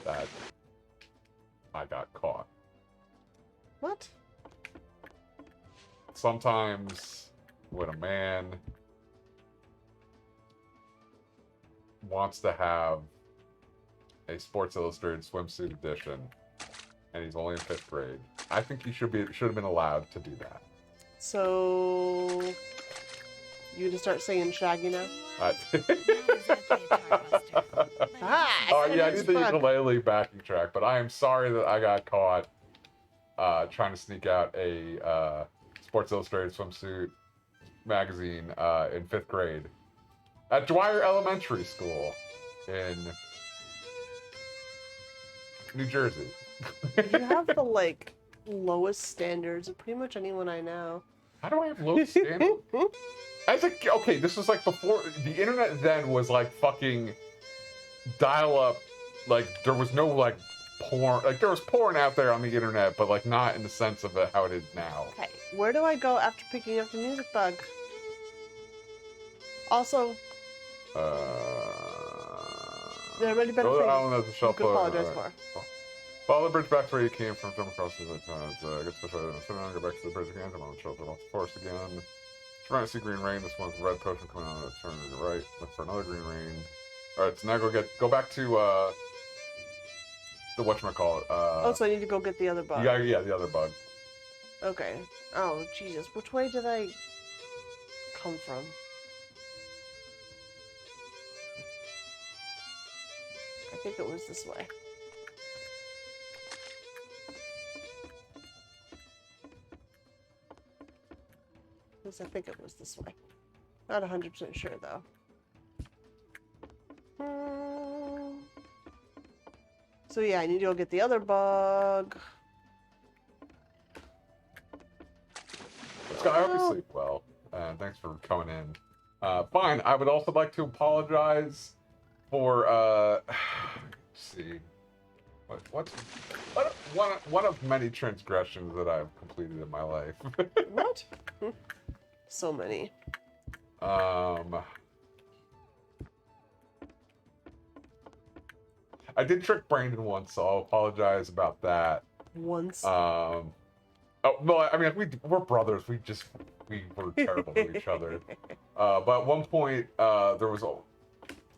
that I got caught. What? Sometimes when a man wants to have a Sports Illustrated swimsuit edition and he's only in 5th grade, I think he should have been allowed to do that. So you gonna start saying Shaggy now? Oh yeah, I need the ukulele backing track, but I am sorry that I got caught trying to sneak out a Sports Illustrated swimsuit magazine in 5th grade at Dwyer Elementary School in New Jersey. You have the like lowest standards of pretty much anyone I know. How do I have low standards? Okay, this was like before the internet. Then was like fucking dial up. Like there was no like porn. Like there was porn out there on the internet, but like not in the sense of how it is now. Okay, where do I go after picking up the music bug? Also, there are many better things you could apologize for. Follow the bridge back to where you came from. Jump across the get special. Sit down, go back to the bridge again. Come on, shelter off the forest again. Trying to see green rain. This one's red potion coming on. Turn to the right. Look for another green rain. All right, so now go back to the whatchamacallit. Oh, so I need to go get the other bug. Yeah, the other bug. Okay. Oh, Jesus. Which way did I come from? I think it was this way. I think it was this way. Not 100% sure, though. So yeah, I need to go get the other bug. Skye, I hope you sleep well. Thanks for coming in. Fine, I would also like to apologize for, let's see. One of many transgressions that I've completed in my life. What? So many. I did trick Brandon once, so I'll apologize about that. Once. Oh, well, I mean, we're brothers. We were terrible to each other. But at one point, there was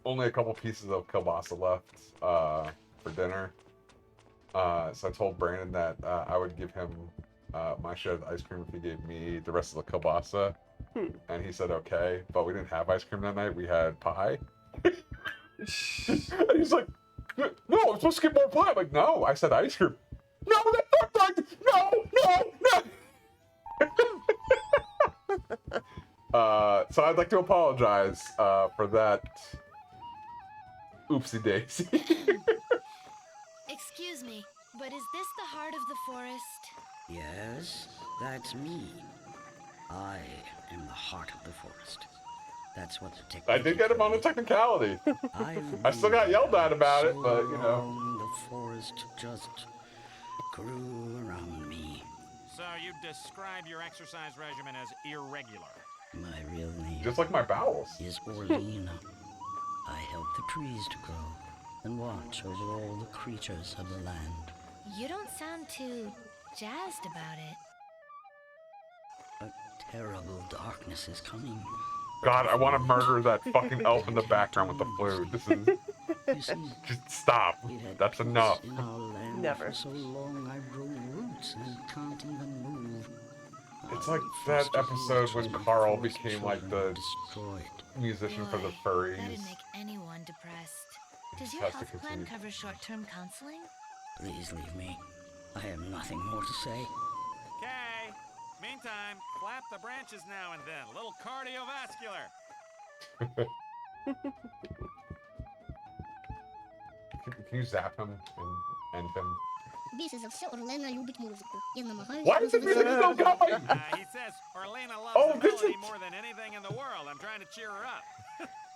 only a couple pieces of kielbasa left for dinner. So I told Brandon that I would give him my share of the ice cream if he gave me the rest of the kielbasa. And he said, okay, but we didn't have ice cream that night. We had pie. And he's like, no, I'm supposed to get more pie. I'm like, no, I said ice cream. No, that's not right. No. So I'd like to apologize for that oopsie daisy. Excuse me, but is this the heart of the forest? Yes, that's me. I am the heart of the forest. That's what the I did get him on the technicality. I still got yelled at about it, but you know. The forest just grew around me. So you describe your exercise regimen as irregular. My real name Just like my bowels. is Orlina. I help the trees to grow and watch over all the creatures of the land. You don't sound too jazzed about it. A terrible darkness is coming. God, I want to murder that fucking elf in the background with the flute. This is... You see, Just stop. we've had That's peace enough. in our land Never. for so long I've grown roots and can't even move. It's I like that fostered episode watches when my Carl forest became like children the destroyed. musician for the Boy, furries. that'd make anyone depressed. Does your has to health plan continue. cover short-term counseling? Please leave me. I have nothing more to say. Okay. Meantime, flap the branches now and then. A little cardiovascular. Can you zap him and end him? Why is the music still going? He says Orlena loves Oh, the this melody is- more than anything in the world. I'm trying to cheer her up.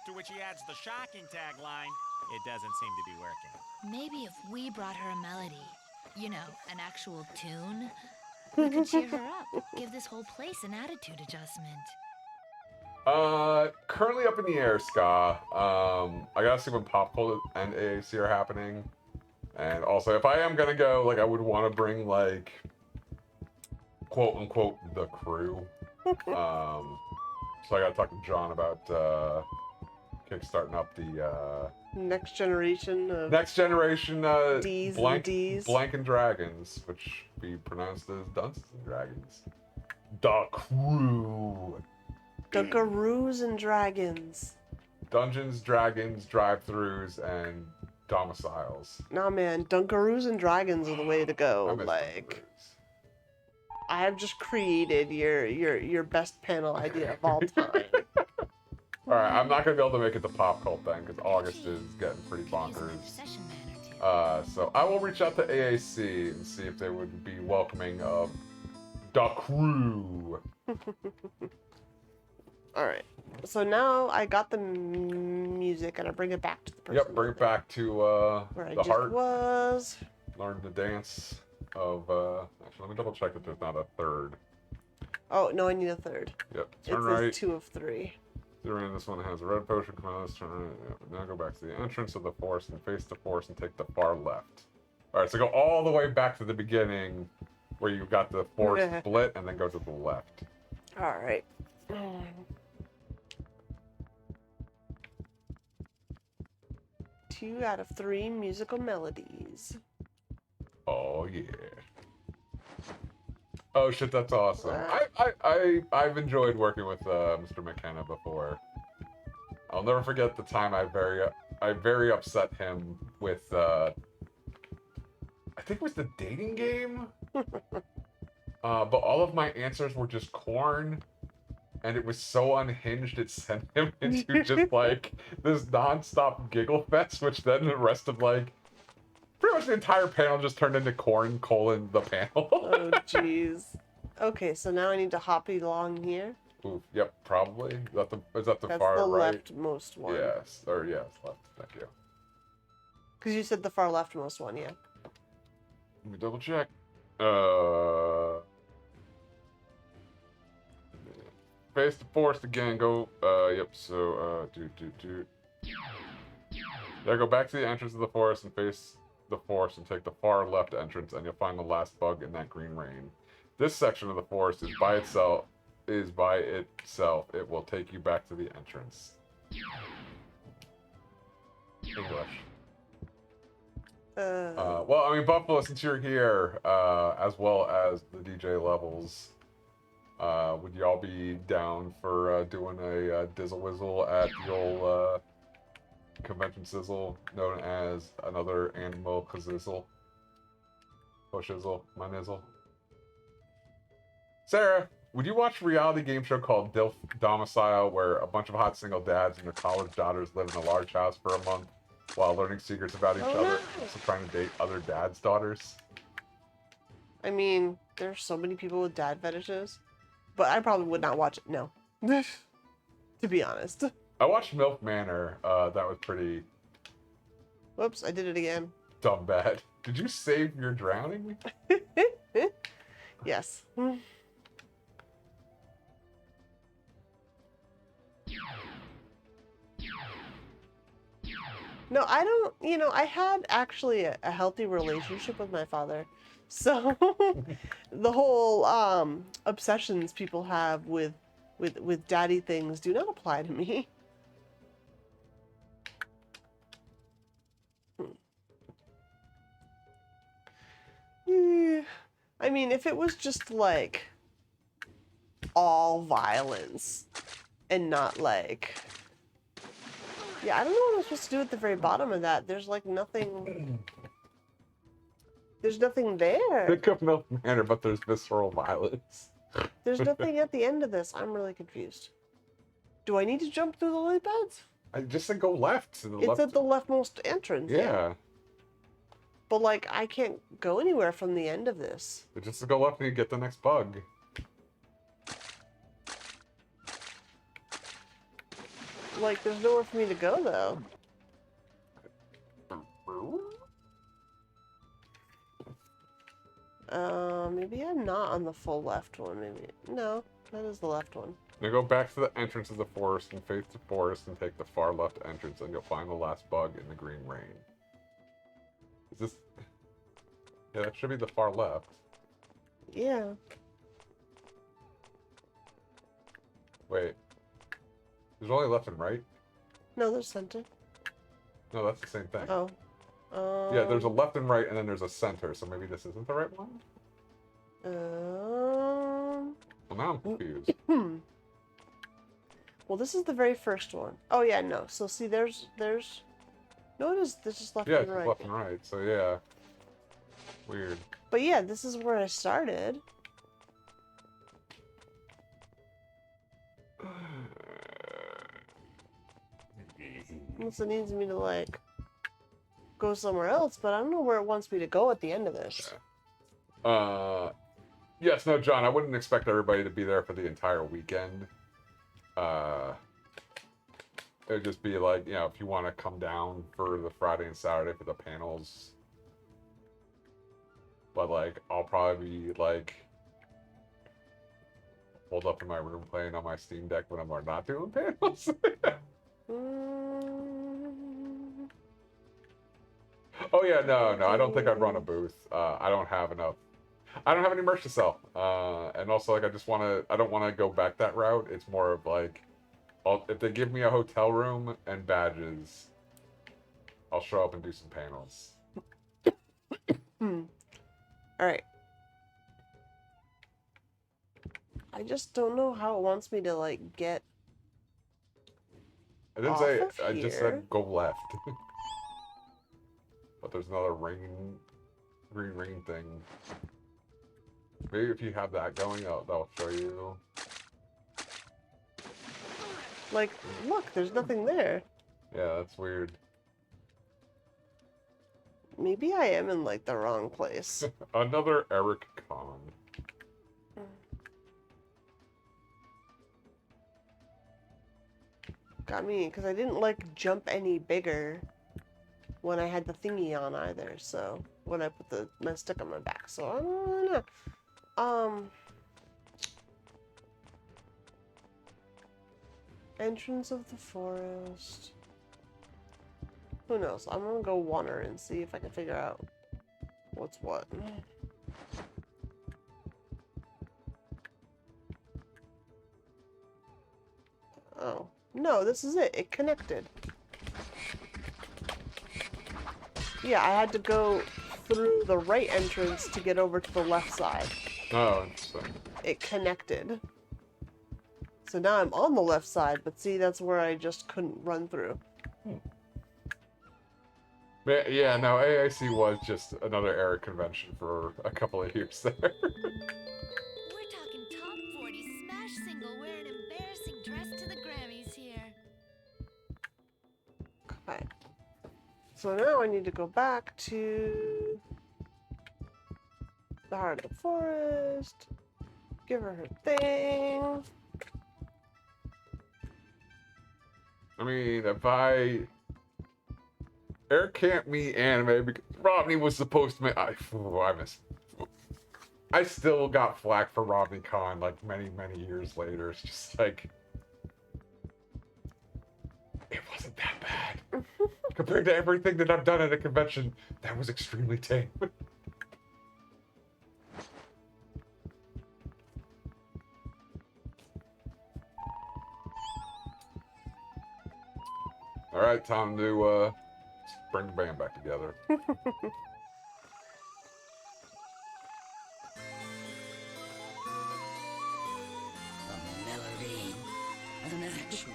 To which he adds the shocking tagline, it doesn't seem to be working. Maybe if we brought her a melody, you know, an actual tune, we could cheer her up, give this whole place an attitude adjustment. Currently up in the air, Skye. I gotta see when Pop Cult and AAC are happening. And also, if I am gonna go, like, I would want to bring, like, quote unquote, the crew. So I gotta talk to John about, kickstarting up the, Next generation of next generation, D's Blank, and D's. Blank and Dragons, which we pronounced as Dunces and Dragons. The crew. Dunkaroos and Dragons. Dungeons, Dragons, drive-thrus, and domiciles. Nah, man, Dunkaroos and Dragons are the way to I go. miss Like, Dunkaroos. I have just created your best panel idea of all time. Alright, I'm not gonna be able to make it to Pop Cult then, because August is getting pretty Could use another bonkers. session man or two. So I will reach out to AAC and see if they would be welcoming of the crew. All right. So now I got the music and I bring it back to the person. Yep, bring it back to where I the just heart. was. Learn the dance of. Actually, let me double check that there's not a third. Oh no, I need a third. Yep, It turn says right. 2 of 3. This one has a red potion. Come on, let's turn right. Yep. Now go back to the entrance of the forest and face the forest and take the far left. Alright, so go all the way back to the beginning where you got the forest split and then go to the left. All right. 2 out of 3 musical melodies. Oh yeah. Oh shit, that's awesome. I've enjoyed working with Mr. McKenna before. I'll never forget the time I very upset him with I think it was the dating game. But all of my answers were just corn. And it was so unhinged it sent him into just like this non-stop giggle fest, which then the rest of like pretty much the entire panel just turned into corn : the panel. Oh jeez. Okay, so now I need to hop along here. Oof, yep, probably. Is that the That's far the right? leftmost one. Yes, or yes, left. Thank you. Because you said the far leftmost one, yeah. Let me double check. Face the forest again. Go. Yep. So. Yeah. Go back to the entrance of the forest and face the forest and take the far left entrance, and you'll find the last bug in that green rain. This section of the forest is by itself. It will take you back to the entrance. English. Well, I mean, Buffalo, since you're here, as well as the DJ levels, Would y'all be down for doing a dizzle whizzle at the old convention sizzle known as another animal kazizzle? Oh shizzle, my nizzle. Sarah, would you watch a reality game show called Dilf Domicile where a bunch of hot single dads and their college daughters live in a large house for a month while learning secrets about each other, also trying to date other dads' daughters? I mean, there's so many people with dad fetishes, but I probably would not watch it. No, to be honest. I watched MILF Manor. That was pretty Whoops, I did it again. dumb bad. Did you save your drowning? Yes. No, I don't, I had actually a healthy relationship with my father. So the whole obsessions people have with daddy things do not apply to me. I mean, if it was just like all violence and not like, yeah, I don't know what I'm supposed to do at the very bottom of that. There's like nothing. There's nothing there. Think of MILF Manor, but there's visceral violence. There's nothing at the end of this. I'm really confused. Do I need to jump through the lily pads? I just said go left. To the It's left. at the leftmost entrance. Yeah. But like, I can't go anywhere from the end of this. Just go left and you get the next bug. Like, there's nowhere for me to go though. Maybe I'm not on the full left one. Maybe no, that is the left one. Now go back to the entrance of the forest and face the forest and take the far left entrance, and you'll find the last bug in the green rain. Is this? Yeah, that should be the far left. Yeah. Wait. There's only left and right? No, there's center. No, that's the same thing. Oh. Yeah, there's a left and right, and then there's a center, so maybe this isn't the right one? Well, now I'm confused. Well, this is the very first one. Oh, yeah, no. So, see, there's... No, it is. This is left Yeah, and it's right. left and right, so yeah. Weird. But yeah, this is where I started. Unless it needs me to, like, go somewhere else, but I don't know where it wants me to go at the end of this. Yes, no, John, I wouldn't expect everybody to be there for the entire weekend. It would just be like, if you want to come down for the Friday and Saturday for the panels. But, like, I'll probably be, like, holed up in my room playing on my Steam Deck when I'm not doing panels. Oh, yeah, no, I don't think I'd run a booth. I don't have enough. I don't have any merch to sell. And also, like, I don't want to go back that route. It's more of, like, if they give me a hotel room and badges, I'll show up and do some panels. Alright. I just don't know how it wants me to, like, get I didn't off say, of I just here. said go left. But there's another green ring thing. Maybe if you have that going, that'll show you. Like, look, there's nothing there. Yeah, that's weird. Maybe I am in, like, the wrong place. Another Eric Con. Got me, because I didn't, like, jump any bigger when I had the thingy on either, so... When I put my stick on my back, so I don't know. Entrance of the forest. Who knows? I'm gonna go wander and see if I can figure out what's what. Oh. No, this is it. It connected. Yeah, I had to go through the right entrance to get over to the left side. Oh, interesting. it connected. So now I'm on the left side, but see, that's where I just couldn't run through. Yeah, no, AIC was just another era convention for a couple of years there. We're talking top 40 smash single wearing embarrassing dress to the Grammys here. Okay. So now I need to go back to the heart of the forest. Give her her thing. I mean, if Eric can't meet anime because Rodney was supposed to make. I still got flack for Rodney Con like many years later. It's just like it wasn't that bad compared to everything that I've done at a convention. That was extremely tame. All right, time to bring the band back together. A melody. An actual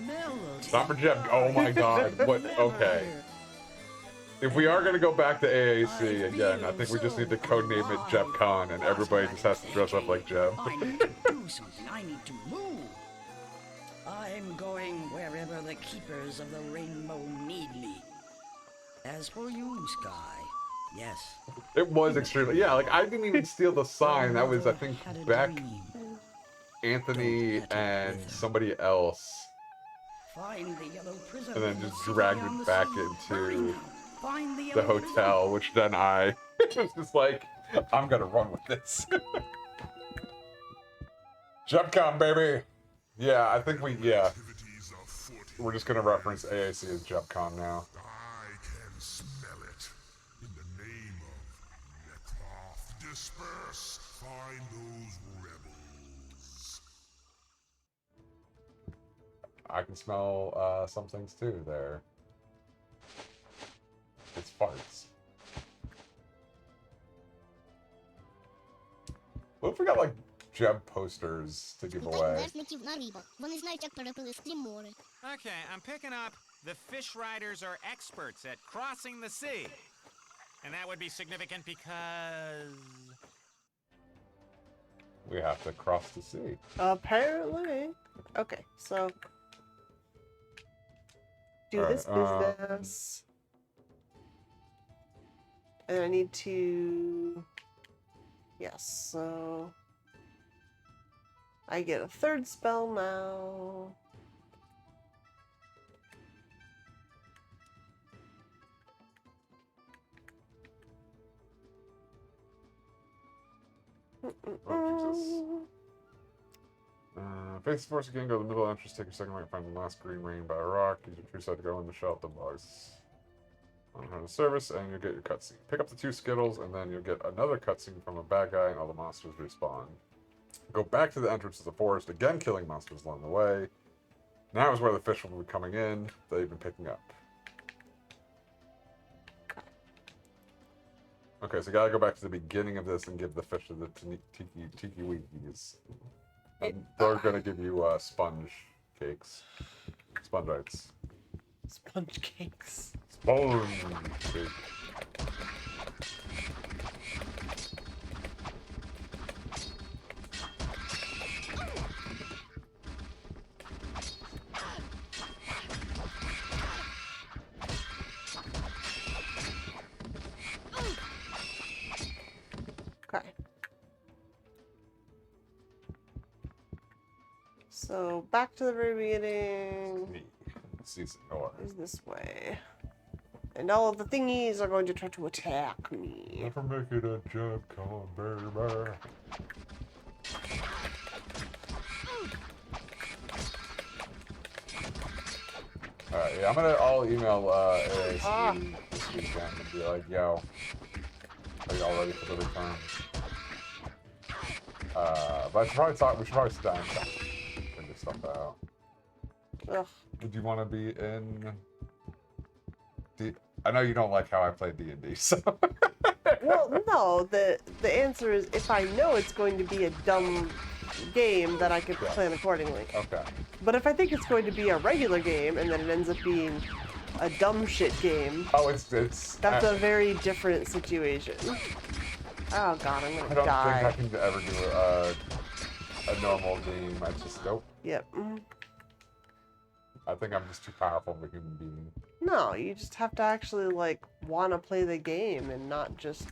melody. Stop for Jeb. Oh my god. What? Okay. If we are going to go back to AAC again, I think we just need to codename it Jeb Con and everybody just has to dress up like Jeb. I need to do something. I need to move. I'm going wherever the keepers of the rainbow need me. As for you, Skye, yes. It was extremely, yeah, like I didn't even steal the sign. That was, I think, Had a Beck, dream. Anthony, and somebody else. Find the yellow prism And then in the just city dragged beyond it the back sea. Hurry into now. Find the the yellow prism. hotel, which then I was just like, I'm gonna run with this. JebCon, baby! Yeah, I think we're just gonna reference AAC as JebCon now. I can smell it. In the name of Necroft, disperse. Find those rebels. I can smell some things too there. It's farts. What if we got like Jeb posters to give away? Okay, I'm picking up the fish riders are experts at crossing the sea. And that would be significant because... We have to cross the sea. Apparently. Okay, so do All this right, business. And I need to... Yes, so... I get a third spell now. Oh, Jesus. Face the force again, go to the middle entrance, take your second right, find the last green ring by a rock, use your true side to go in the shelter box. On the service, and you'll get your cutscene. Pick up the 2 Skittles, and then you'll get another cutscene from a bad guy, and all the monsters respawn. Go back to the entrance of the forest, again killing monsters along the way. Now is where the fish will be coming in, that you've been picking up. Okay, so you gotta go back to the beginning of this and give the fish to the tiki weekies. And they're gonna give you sponge cakes. Spongites. Sponge cakes. Sponge cake. Okay. So back to the very beginning Season or is this way. And all of the thingies are going to try to attack me. never make it a job, come on, baby. Alright, yeah, I'll email AAC this weekend and be like, yo, are you all ready for the return? But we should probably sit down and figure stuff out. Ugh. Would you want to be in I know you don't like how I play D&D, so Well, no. The answer is if I know it's going to be a dumb game, then I can plan accordingly. Okay. But if I think it's going to be a regular game and then it ends up being a dumb shit game, Oh, it's. that's a very different situation. Oh god, I'm gonna I don't die. think I can ever do a normal game. I just nope. Yep. I think I'm just too powerful of a human being. No, you just have to actually like want to play the game and not just,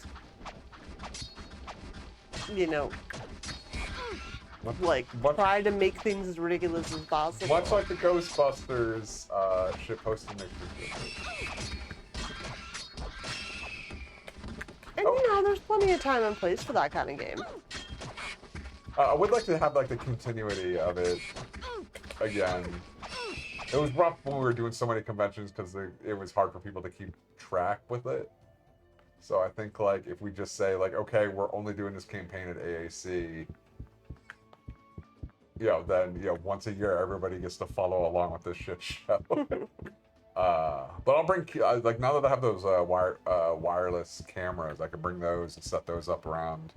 you know, like try to make things as ridiculous as possible. Much like the Ghostbusters shit posting mixtures. And you know, there's plenty of time and place for that kind of game. I would like to have like the continuity of it again. It was rough when we were doing so many conventions because it was hard for people to keep track with it. So I think like if we just say like, okay, we're only doing this campaign at AAC, you know, then once a year everybody gets to follow along with this shit show. But I'll bring like now that I have those wireless cameras, I can bring those and set those up around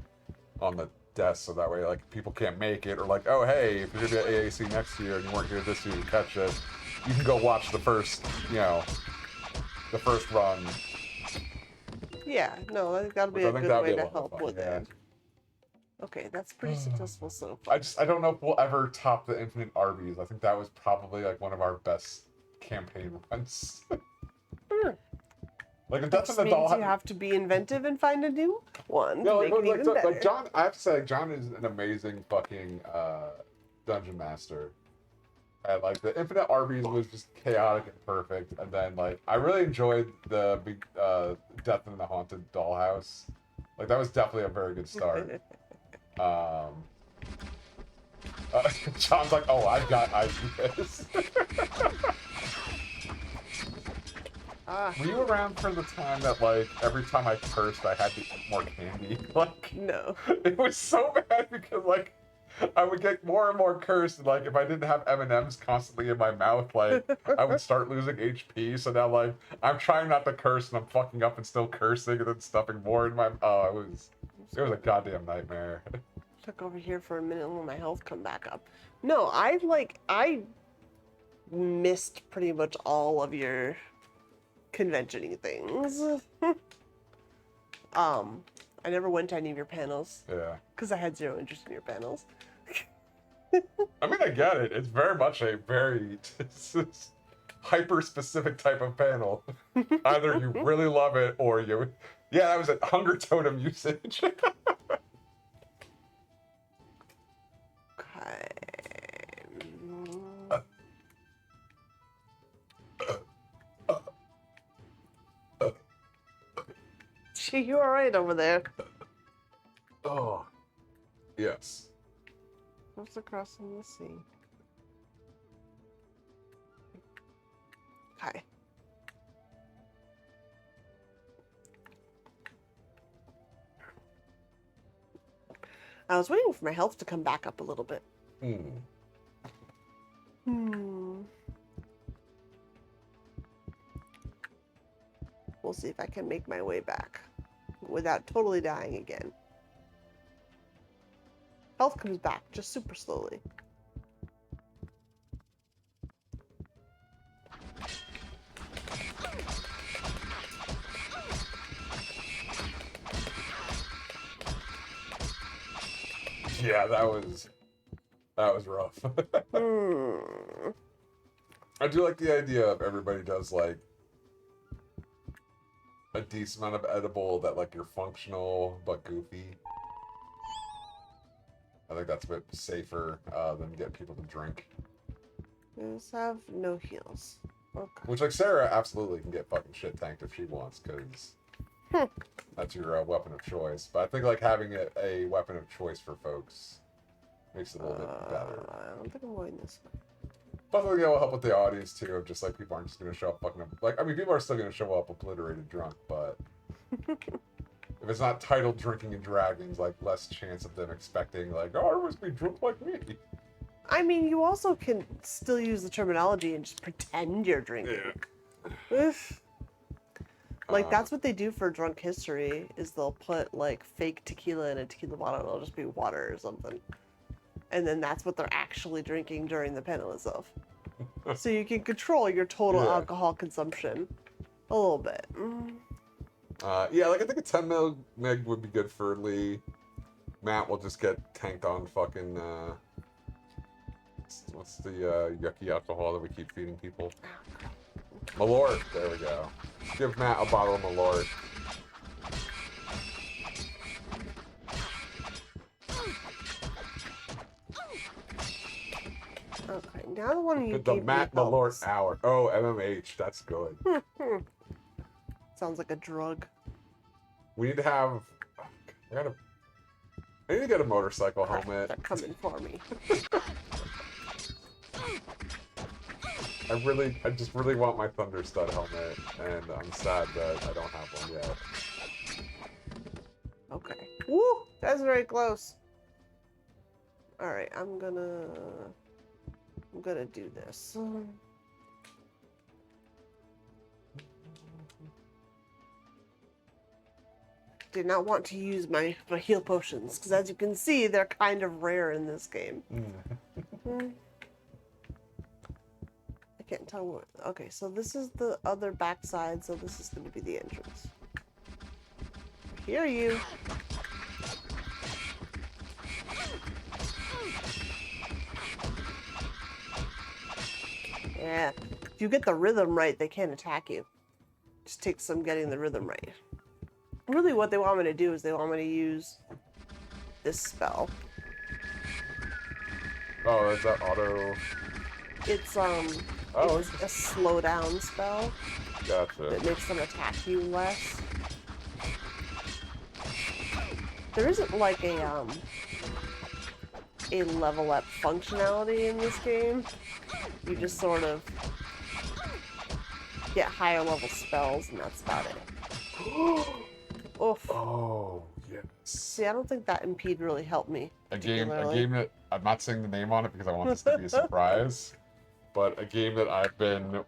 on the desk so that way like people can't make it, or like, oh hey, if you're gonna be at AAC next year and you weren't here this year to catch it, you can go watch the first run. Yeah, no, that's gotta be Which a I think good that'd way be a to lot of help fun, with yeah. it. Okay, that's pretty successful so far. I don't know if we'll ever top the Infinite Arby's. I think that was probably like one of our best campaign runs. Like the Death in Just the means Doll. you have to be inventive and find a new one to No, make it even better. like John, I have to say, like, John is an amazing fucking dungeon master. And like the Infinite Arby's was just chaotic and perfect. And then like I really enjoyed the big Death in the Haunted Dollhouse. Like that was definitely a very good start. John's like, oh, I do this. Were you around for the time that like every time I cursed I had to eat more candy? Like No. it was so bad because like I would get more and more cursed, and like if I didn't have M&Ms constantly in my mouth, like I would start losing HP. So now like I'm trying not to curse and I'm fucking up and still cursing and then stuffing more in my it was a goddamn nightmare. Took over here for a minute and let my health come back up. No, I missed pretty much all of your convention-y things. I never went to any of your panels. Yeah. Because I had zero interest in your panels. I mean, I get it. It's very much a very hyper-specific type of panel. Either you really love it or you... Yeah, that was a hunger totem usage. Okay. Gee, you alright over there? Oh. Yes. What's across in the sea? Okay. I was waiting for my health to come back up a little bit. We'll see if I can make my way back without totally dying again. Health comes back, just super slowly. Yeah, that was rough. I do like the idea of everybody does like a decent amount of edible that like you're functional but goofy. I think that's a bit safer than getting people to drink. Just have no heals. Okay. Which like Sarah absolutely can get fucking shit tanked if she wants, because that's your weapon of choice. But I think like having a weapon of choice for folks makes it a little bit better. I don't think I'm going this way. But I think it'll help with the audience too, of just like people aren't just gonna show up fucking like, I mean, people are still gonna show up obliterated drunk, but if it's not titled Drinking and Dragons, like less chance of them expecting like, oh, everyone's gonna be drunk like me. I mean, you also can still use the terminology and just pretend you're drinking. Yeah. Like, that's what they do for Drunk History, is they'll put, like, fake tequila in a tequila bottle, and it'll just be water or something. And then that's what they're actually drinking during the panel itself. So you can control your total alcohol consumption a little bit. Yeah, like I think a 10 meg would be good for Lee. Matt will just get tanked on fucking, what's the yucky alcohol that we keep feeding people? Malort, there we go. Give Matt a bottle of Malort. Okay, now the one you The gave Matt me Malort helps. hour. Oh, MMH, that's good. Sounds like a drug. We need to have, I need to get a motorcycle Crap, helmet. they're coming for me. I just really want my Thunder Stud helmet, and I'm sad that I don't have one yet. Okay. Woo! That's very close. Alright, I'm gonna do this. Did not want to use my heal potions, because as you can see, they're kind of rare in this game. I can't tell what... Okay, so this is the other backside, so this is going to be the entrance. I hear you. Yeah. If you get the rhythm right, they can't attack you. Just takes some getting the rhythm right. Really what they want me to do is they want me to use this spell. Oh, is that auto? It's Oh, it's a slow down spell gotcha. that makes them attack you less. There isn't like a level up functionality in this game. You just sort of get higher level spells and that's about it. Oof. Oh, yes. See, I don't think that impede really helped me. A game particularly. that I'm not saying the name on it because I want this to be a surprise, but a game that I've been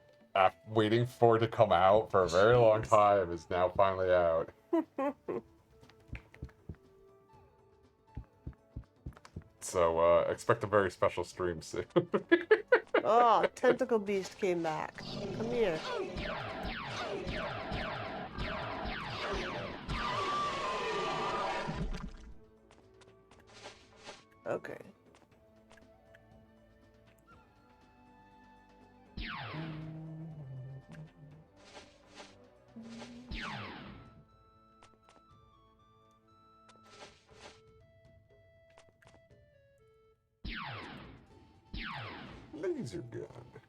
waiting for to come out for a very long time is now finally out. So expect a very special stream soon. Oh, Tentacle Beast came back. Come here. Okay. Laser gun.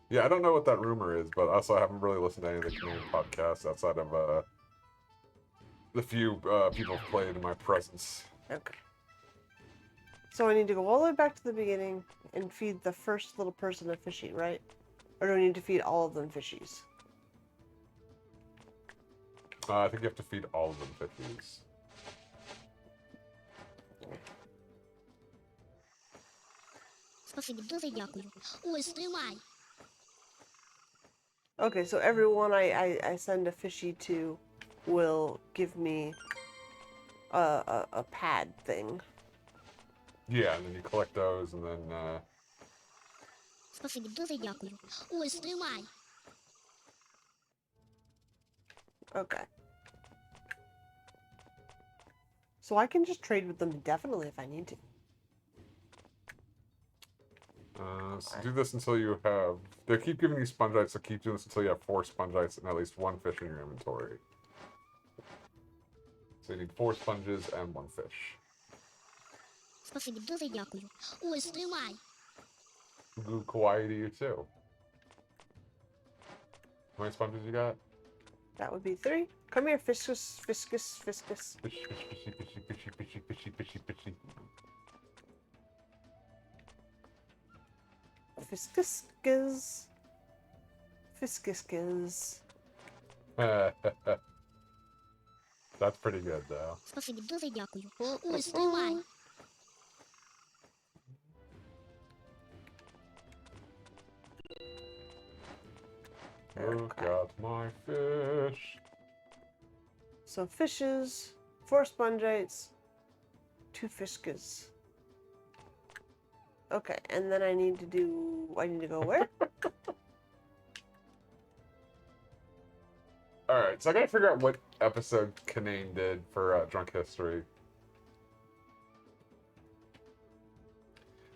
Yeah, I don't know what that rumor is, but also I haven't really listened to any of the Canadian podcasts outside of the few people who've played in my presence. Okay. So I need to go all the way back to the beginning and feed the first little person a fishy, right? Or do I need to feed all of them fishies? I think you have to feed all of them fishies. Okay, so everyone I send a fishy to will give me a pad thing. Yeah, and then you collect those, and then Okay. So I can just trade with them indefinitely if I need to. so do this until you have... They keep giving you spongites, so keep doing this until you have 4 spongites and at least 1 fish in your inventory. So you need 4 sponges and 1 fish. Goo kawaii to you too. How many sponges you got? That would be 3. Come here, fiscus, fiscus, fiscus. Fishy, fishy, fishy, fishy, fishy, fishy, fishy, fishy. Fiscus, giz. Fiscus, giz. That's pretty good, though. Look at my fish. So fishes, 4 spongites, 2 fishkas. Okay, and then I need to go where? Alright, so I gotta figure out what episode Kanane did for Drunk History.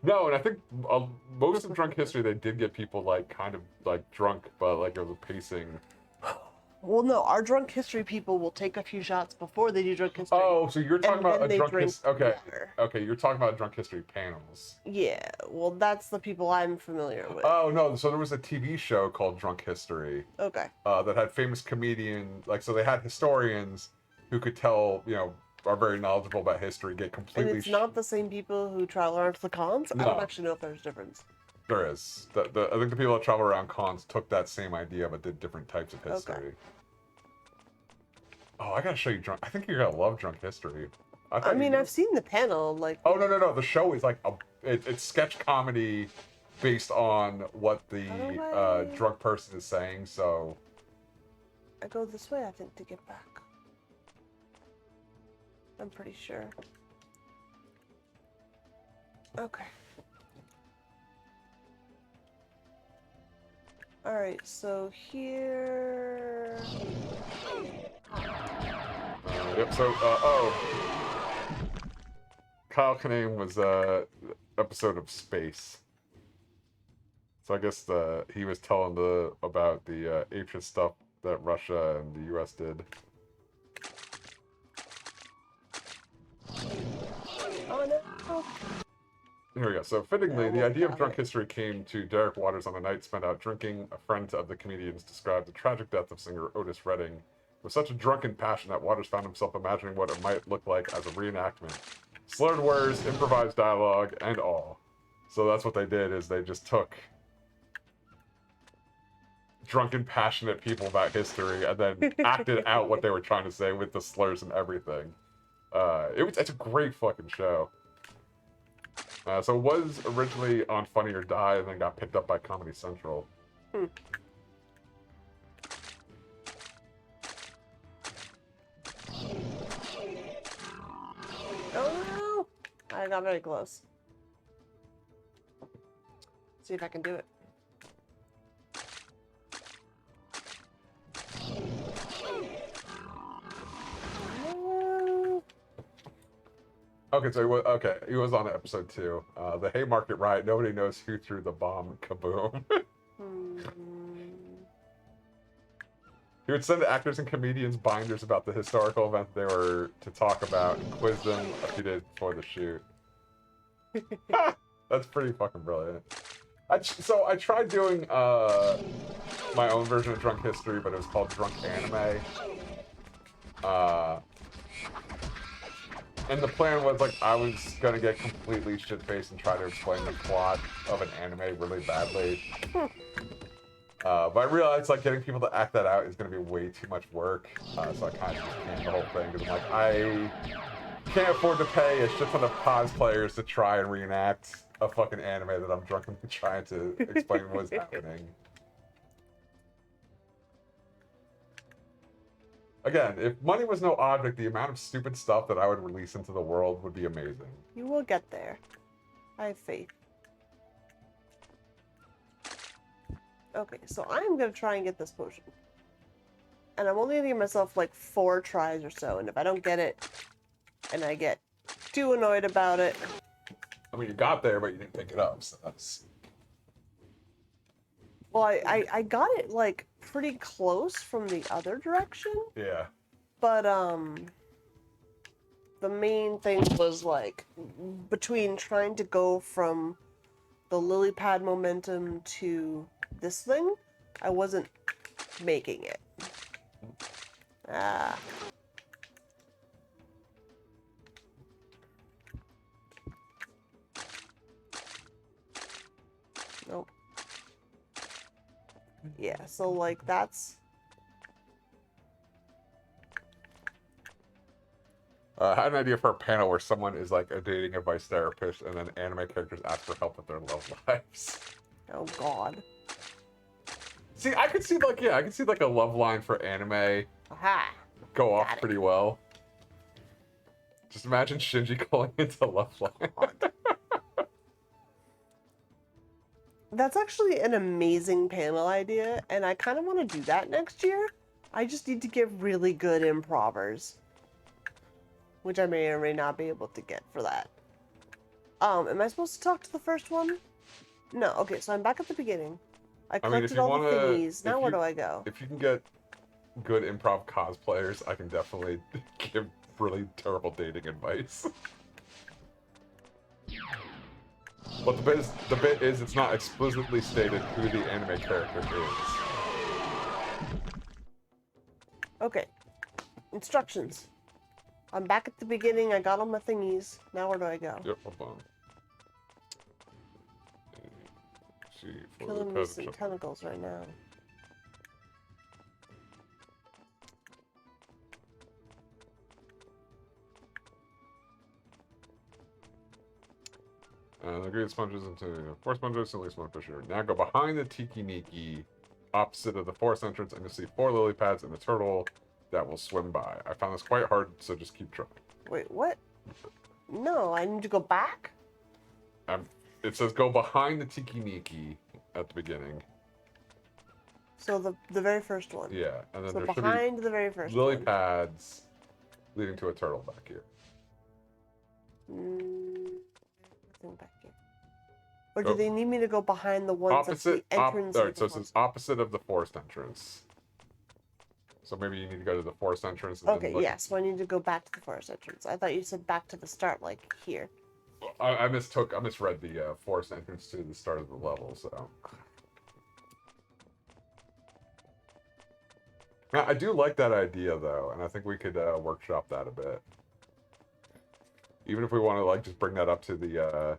No, and I think most of Drunk History, they did get people, like, kind of, like, drunk, but, like, it was a pacing. Well, no, our drunk history people will take a few shots before they do drunk history. Oh, so you're talking about a drunk history. Okay. Water. Okay, you're talking about drunk history panels. Yeah, well, that's the people I'm familiar with. Oh, no, so there was a TV show called Drunk History. Okay. That had famous comedians, like, so they had historians who could tell, you know, are very knowledgeable about history, get completely... And it's not the same people who travel around to the cons? No. I don't actually know if there's a difference. There is. I think the people that travel around cons took that same idea, but did different types of history. Okay. Oh, I gotta show you Drunk... I think you're gonna love Drunk History. I mean, I've seen the panel, like... Oh, no. The show is like it's sketch comedy based on what the drunk person is saying, so... I go this way, I think, to get back. I'm pretty sure. Okay. Alright, so here... Yep, so, Kyle Kinane was, episode of Space. So I guess, he was telling about the, apeshit stuff that Russia and the US did. Oh, no. Here we go. So, fittingly, the idea of drunk history came to Derek Waters on a night spent out drinking. A friend of the comedians described the tragic death of singer Otis Redding with such a drunken passion that Waters found himself imagining what it might look like as a reenactment. Slurred words, improvised dialogue, and all. So that's what they did, is they just took drunken, passionate people about history and then acted out what they were trying to say with the slurs and everything. It's a great fucking show. So it was originally on Funny or Die and then got picked up by Comedy Central. Oh, no. I got very close. See if I can do it. Okay, so he was on episode 2. The Haymarket riot. Nobody knows who threw the bomb. Kaboom. He would send actors and comedians binders about the historical event they were to talk about and quiz them a few days before the shoot. That's pretty fucking brilliant. So I tried doing my own version of Drunk History, but it was called Drunk Anime. And the plan was, like, I was gonna get completely shit-faced and try to explain the plot of an anime really badly. But I realized, like, getting people to act that out is gonna be way too much work. So I kind of just canned the whole thing, because I'm like, I can't afford to pay a shit ton of cosplayers to try and reenact a fucking anime that I'm drunkenly trying to explain what's happening. Again, if money was no object, the amount of stupid stuff that I would release into the world would be amazing. You will get there. I have faith. Okay, so I'm gonna try and get this potion. And I'm only gonna give myself like 4 tries or so, and if I don't get it, and I get too annoyed about it... I mean, you got there, but you didn't pick it up, so that's... Well, I got it, like, pretty close from the other direction. Yeah. But, the main thing was, like, between trying to go from the lily pad momentum to this thing, I wasn't making it. Ah. Nope. Yeah, so, like, that's... I had an idea for a panel where someone is, like, a dating advice therapist, and then anime characters ask for help with their love lives. Oh, God. See, I could see, like, a love line for anime. Aha! go off Got it. pretty well. Just imagine Shinji calling into Love Line. That's actually an amazing panel idea, and I kind of want to do that next year. I just need to get really good improvers, which I may or may not be able to get for that. Am I supposed to talk to the first one? No. Okay, so I'm back at the beginning. I collected all the thingies. Now where do I go? If you can get good improv cosplayers, I can definitely give really terrible dating advice. But the bit is it's not explicitly stated who the anime character is. Okay. Instructions. I'm back at the beginning. I got all my thingies. Now where do I go? Yep, hold on. See, Killing me some tentacles right now. The green sponges into four sponges and least one fisher. Now go behind the Tiki Niki, opposite of the forest entrance, and you'll see 4 lily pads and a turtle that will swim by. I found this quite hard, so just keep trying. Wait, what? No, I need to go back? It says go behind the Tiki Niki at the beginning. So the very first one. Yeah, and then So there should behind be the very first lily one. pads leading to a turtle back here. Nothing back here. Or do they need me to go behind the ones at the entrance? Alright, so it says opposite of the forest entrance. So maybe you need to go to the forest entrance. And Okay, yes. So I need to go back to the forest entrance. I thought you said back to the start, like here. I misread the forest entrance to the start of the level, so. Now, I do like that idea, though, and I think we could workshop that a bit. Even if we want to, like, just bring that up to the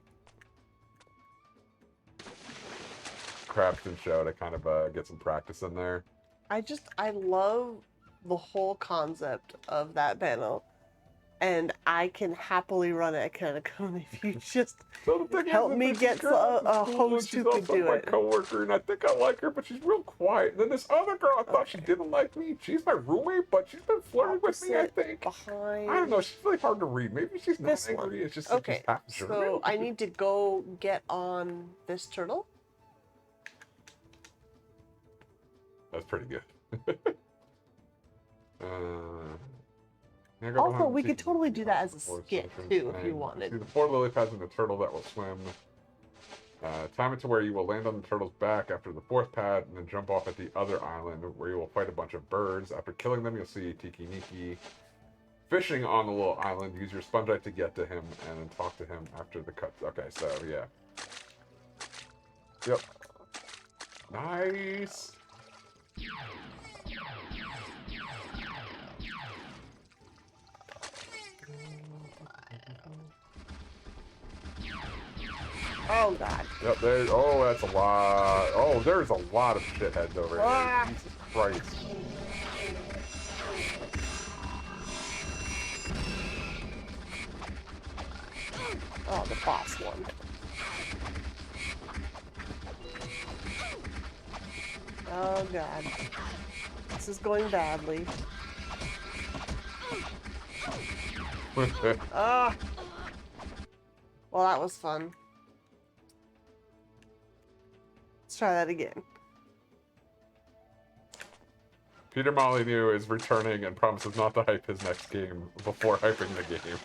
Crafton show to kind of get some practice in there. I love the whole concept of that panel. And I can happily run it at Kanacon if you just help me get a host who could do She's also my it. coworker, and I think I like her, but she's real quiet. And then this other girl, I thought she didn't like me. She's my roommate, but she's been flirting with me, I think. Behind. I don't know. She's really hard to read. Maybe she's not This angry. one. It's just Okay, she's half German. so I need to go get on this turtle. That's pretty good. Also, we could totally do that as a skit, too, if you wanted. See the 4 lily pads and the turtle that will swim. Time it to where you will land on the turtle's back after the 4th pad, and then jump off at the other island, where you will fight a bunch of birds. After killing them, you'll see Tiki Niki fishing on the little island. Use your sponge to get to him, and then talk to him after the cut. Okay, so, yeah. Yep. Nice! Oh, God. Yep, there's. Oh, that's a lot. Oh, there's a lot of shitheads over here. Jesus Christ. Oh, the boss one. Oh, God. This is going badly. Ah. Well, that was fun. Let's try that again. Peter Molyneux is returning and promises not to hype his next game before hyping the game.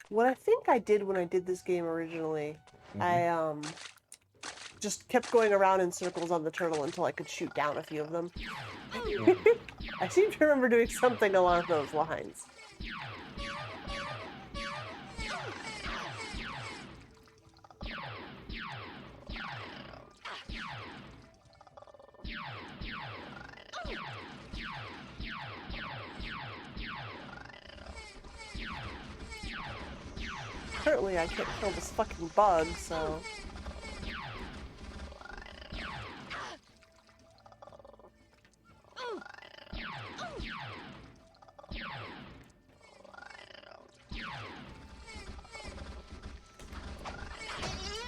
What I think I did when I did this game originally, I just kept going around in circles on the turtle until I could shoot down a few of them. I seem to remember doing something along those lines. Apparently I can't kill this fucking bug, so...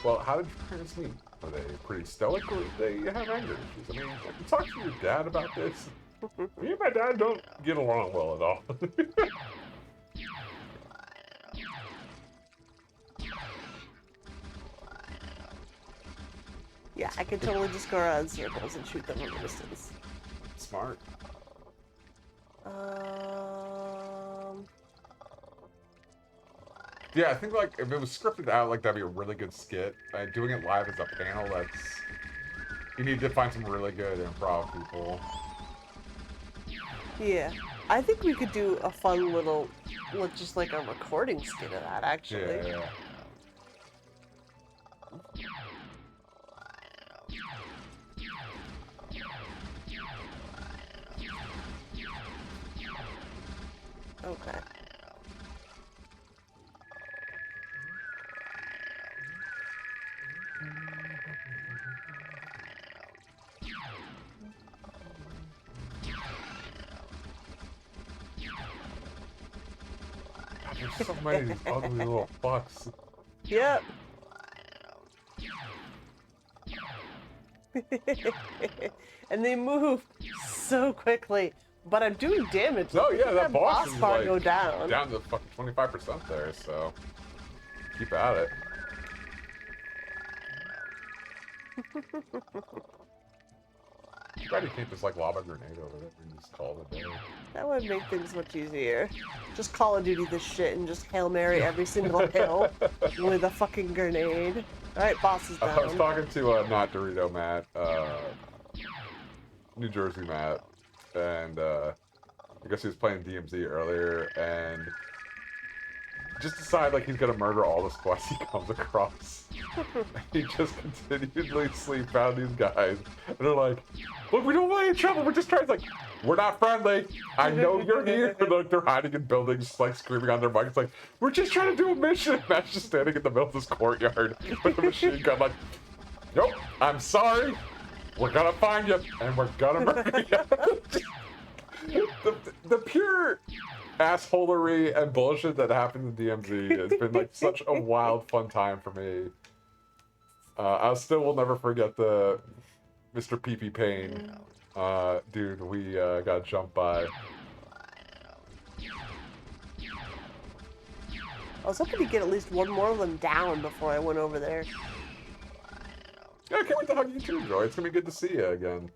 Well, how did your parents meet? Are they pretty stoic, or do they have anger issues? I mean, have you talked to your dad about this? Me and my dad don't get along well at all. Yeah, I could totally just go around in circles and shoot them from a distance. Smart. Yeah, I think like if it was scripted out, like that'd be a really good skit. Doing it live as a panel, that's you need to find some really good improv people. Yeah, I think we could do a fun little, just like a recording skit of that, actually. Yeah. Okay. God, there's so many of these ugly little fucks. Yep. And they move so quickly, but I'm doing damage. No, yeah, that boss is bar like go down. down to fucking 25% there, so keep at it. Too bad you can't just like lob a grenade over there and just call it a day. That would make things much easier. Just Call of Duty this shit and just Hail Mary every single hill with a fucking grenade. Alright, boss is down. I was talking to not Dorito Matt, New Jersey Matt, and I guess he was playing DMZ earlier, and just decided like he's gonna murder all the squads he comes across. He just continuously found these guys, and they're like, "Look, we don't want any trouble. We're just trying." It's like, "We're not friendly. I know you're here." Like they're hiding in buildings, like screaming on their mics, it's like, "We're just trying to do a mission." And Matt's just standing in the middle of this courtyard with a machine gun, like, "Nope, I'm sorry. We're gonna find you, and we're gonna murder you." The pure assholery and bullshit that happened in DMZ has been like such a wild, fun time for me. I still will never forget the Mr. PP Payne dude we got jumped by. I was hoping to get at least one more of them down before I went over there. Yeah, I can't wait to hug you too, Joy. It's gonna be good to see you again.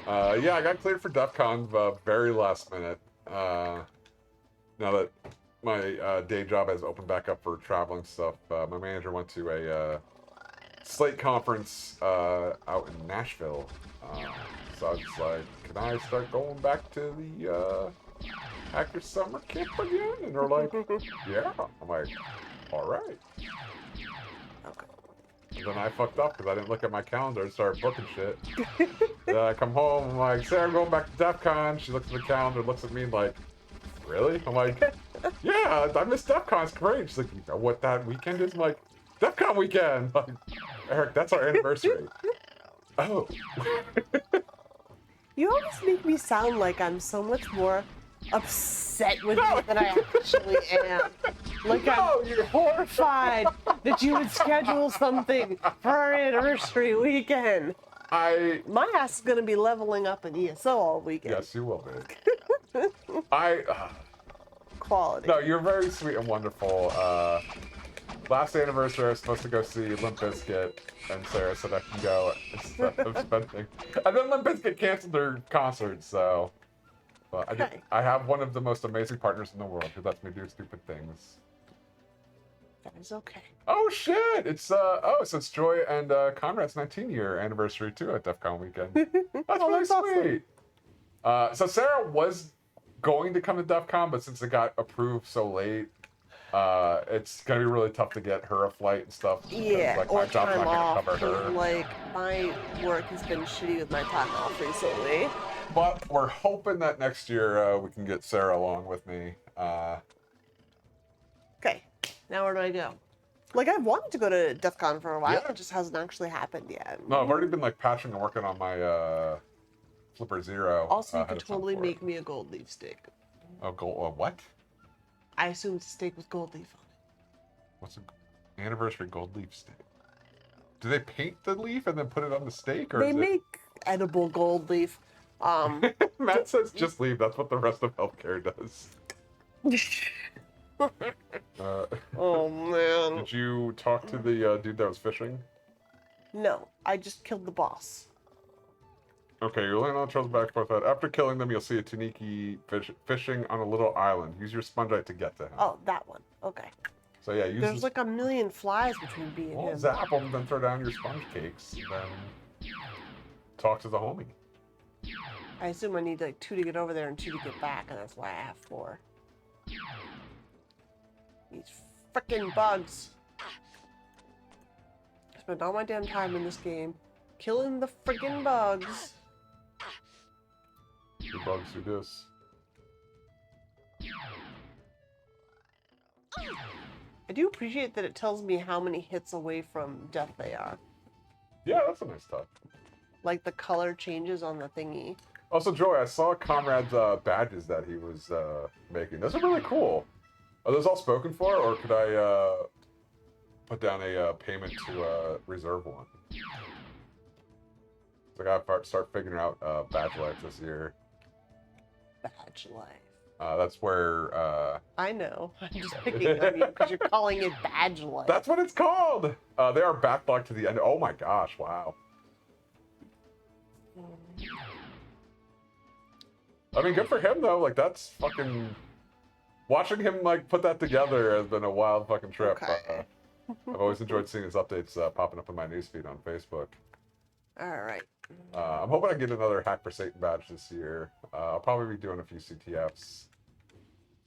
Yeah, I got cleared for DEF CON very last minute. Now that my day job has opened back up for traveling stuff, my manager went to a Slate conference out in Nashville. So I was like, "Can I start going back to the Actors Summer Camp again?" And they're like, "Yeah." I'm like, "All right." Okay. And then I fucked up because I didn't look at my calendar and started booking shit. Then I come home, I'm like, "Sarah, I'm going back to DEF CON." She looks at the calendar, looks at me like, "Really?" I'm like, "Yeah, I missed DEF CON. It's great." She's like, "You know what that weekend is?" I'm like, "DEF CON weekend." Like, Eric, that's our anniversary. Oh. You always make me sound like I'm so much more upset with you than I actually am. Like I'm horrified that you would schedule something for our anniversary weekend. My ass is gonna be leveling up in ESO all weekend. Yes, you will be. Quality. No, you're very sweet and wonderful. Last anniversary, I was supposed to go see Limp Bizkit, and Sarah said I can go instead of spending. And then Limp Bizkit canceled their concert, so. But I have one of the most amazing partners in the world who lets me do stupid things. That is okay. Oh shit! It's so it's Joy and Conrad's 19-year anniversary too at DEF CON weekend. That's really sweet. Awesome. So Sarah was going to come to DEF CON, but since it got approved so late, it's gonna be really tough to get her a flight and stuff. Yeah, like, or my job's time not gonna off. cover her. Like my work has been shitty with my time off recently. But we're hoping that next year we can get Sarah along with me. Okay, now where do I go? Like, I've wanted to go to DEF CON for a while. Yeah. It just hasn't actually happened yet. No, I've already been like patching and working on my Flipper Zero. Also, you could totally make me a gold leaf steak. Oh, gold? What? I assume it's a steak with gold leaf on it. What's an anniversary gold leaf steak? do they paint the leaf and then put it on the stake, or They is make edible gold leaf. it... Matt says just leave. That's what the rest of healthcare does. Oh man. Did you talk to the dude that was fishing? No, I just killed the boss. Okay, you're laying on the trails back and forth. After killing them, you'll see a Taniki fishing on a little island. Use your spongite to get to him. Oh, that one. Okay. So yeah, use There's this... like a million flies between B and Well, him. zap them, then throw down your sponge cakes, and then talk to the homie. I assume I need like 2 to get over there and 2 to get back, and that's why I have 4. These frickin' bugs. I spent all my damn time in this game killing the frickin' bugs. The bugs do this. I do appreciate that it tells me how many hits away from death they are. Yeah, that's a nice touch. Like the color changes on the thingy. Also, Joy, I saw Conrad's badges that he was making. Those are really cool. Are those all spoken for, or could I put down a payment to reserve one? So I gotta start figuring out badge life this year. Badge life. That's where... I know. I'm just picking on you because you're calling it badge life. That's what it's called! They are backlogged to the end. Oh my gosh, wow. I mean, good for him, though. Like, that's fucking... Watching him, like, put that together has been a wild fucking trip. Okay. I've always enjoyed seeing his updates popping up in my newsfeed on Facebook. Alright. I'm hoping I get another Hack for Satan badge this year. I'll probably be doing a few CTFs.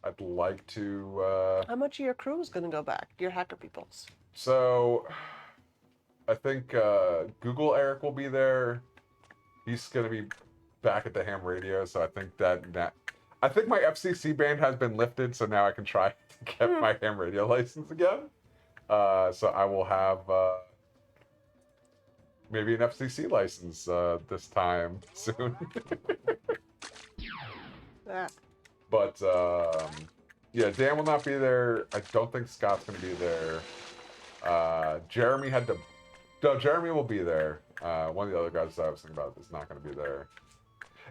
I'd like to... How much of your crew is going to go back? Your hacker peoples? So, I think Google Eric will be there. He's going to be back at the ham radio, so I think I think my FCC ban has been lifted, so now I can try to get my ham radio license again. So I will have maybe an FCC license this time soon. Ah. But yeah, Dan will not be there. I don't think Scott's going to be there. Jeremy had to... No, Jeremy will be there. One of the other guys that I was thinking about is not going to be there.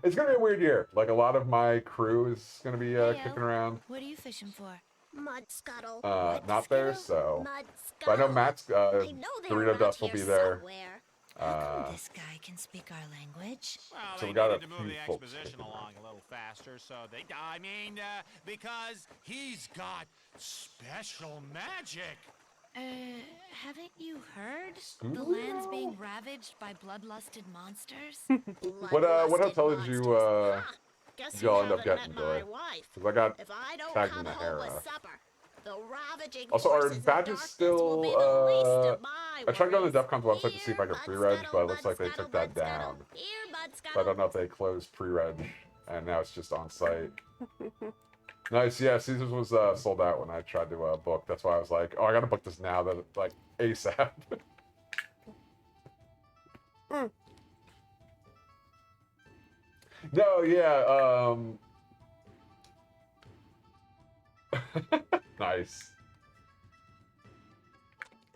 It's going to be a weird year. Like, a lot of my crew is going to be kicking around. What are you fishing for? Mud scuttle. Not there, so... Mud But I know scuttle. Matt's... I know they're Dorito around Dust will here be there. somewhere. This guy can speak our language. Well, So they we got needed a to few move the folks exposition kicking along a little faster, so they... I mean, because he's got special magic. Haven't you heard? Scooby-Doo? The land's being ravaged by bloodlusted monsters. What hotel did you, Guess y'all you end up haven't getting, met my Joy? wife. Because I got If I don't tagged in come the home Hera. with supper, the ravaging Also, are forces of badges darkness still, will be the least of my I tried going to worries. DEFCON's website to see if I could Here, pre-reg, Mud but it looks Scuttle, like they Mud took that Scuttle, down. Here, Mud So I Scuttle. don't know if they closed pre-reg, and now it's just on site. Nice, yeah, Caesars was sold out when I tried to book. That's why I was like, oh, I gotta book this now, that like, ASAP. No, yeah, nice.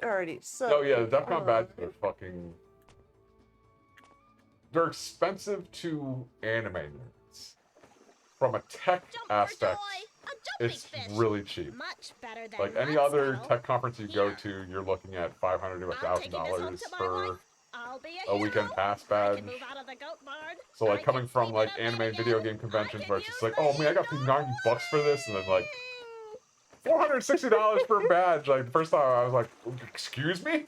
Alrighty, so... Oh yeah, the DEFCON badges are fucking... They're expensive to anime nerds. From a tech Jump for aspect, joy, a jumping it's fish. really cheap. Much better than Like any Mud other Scuttle. tech conference you go Here. to, you're looking at $500 to I'm taking this home $1,000 to my for wife. I'll be a weekend hero. pass I badge. can move out of the goat barn. So like I coming can from sleep like in a anime bed video again. game conventions I where can it's just use like, oh man, I got paid $90 for this, and then like $460 for a badge. Like the first time I was like, excuse me?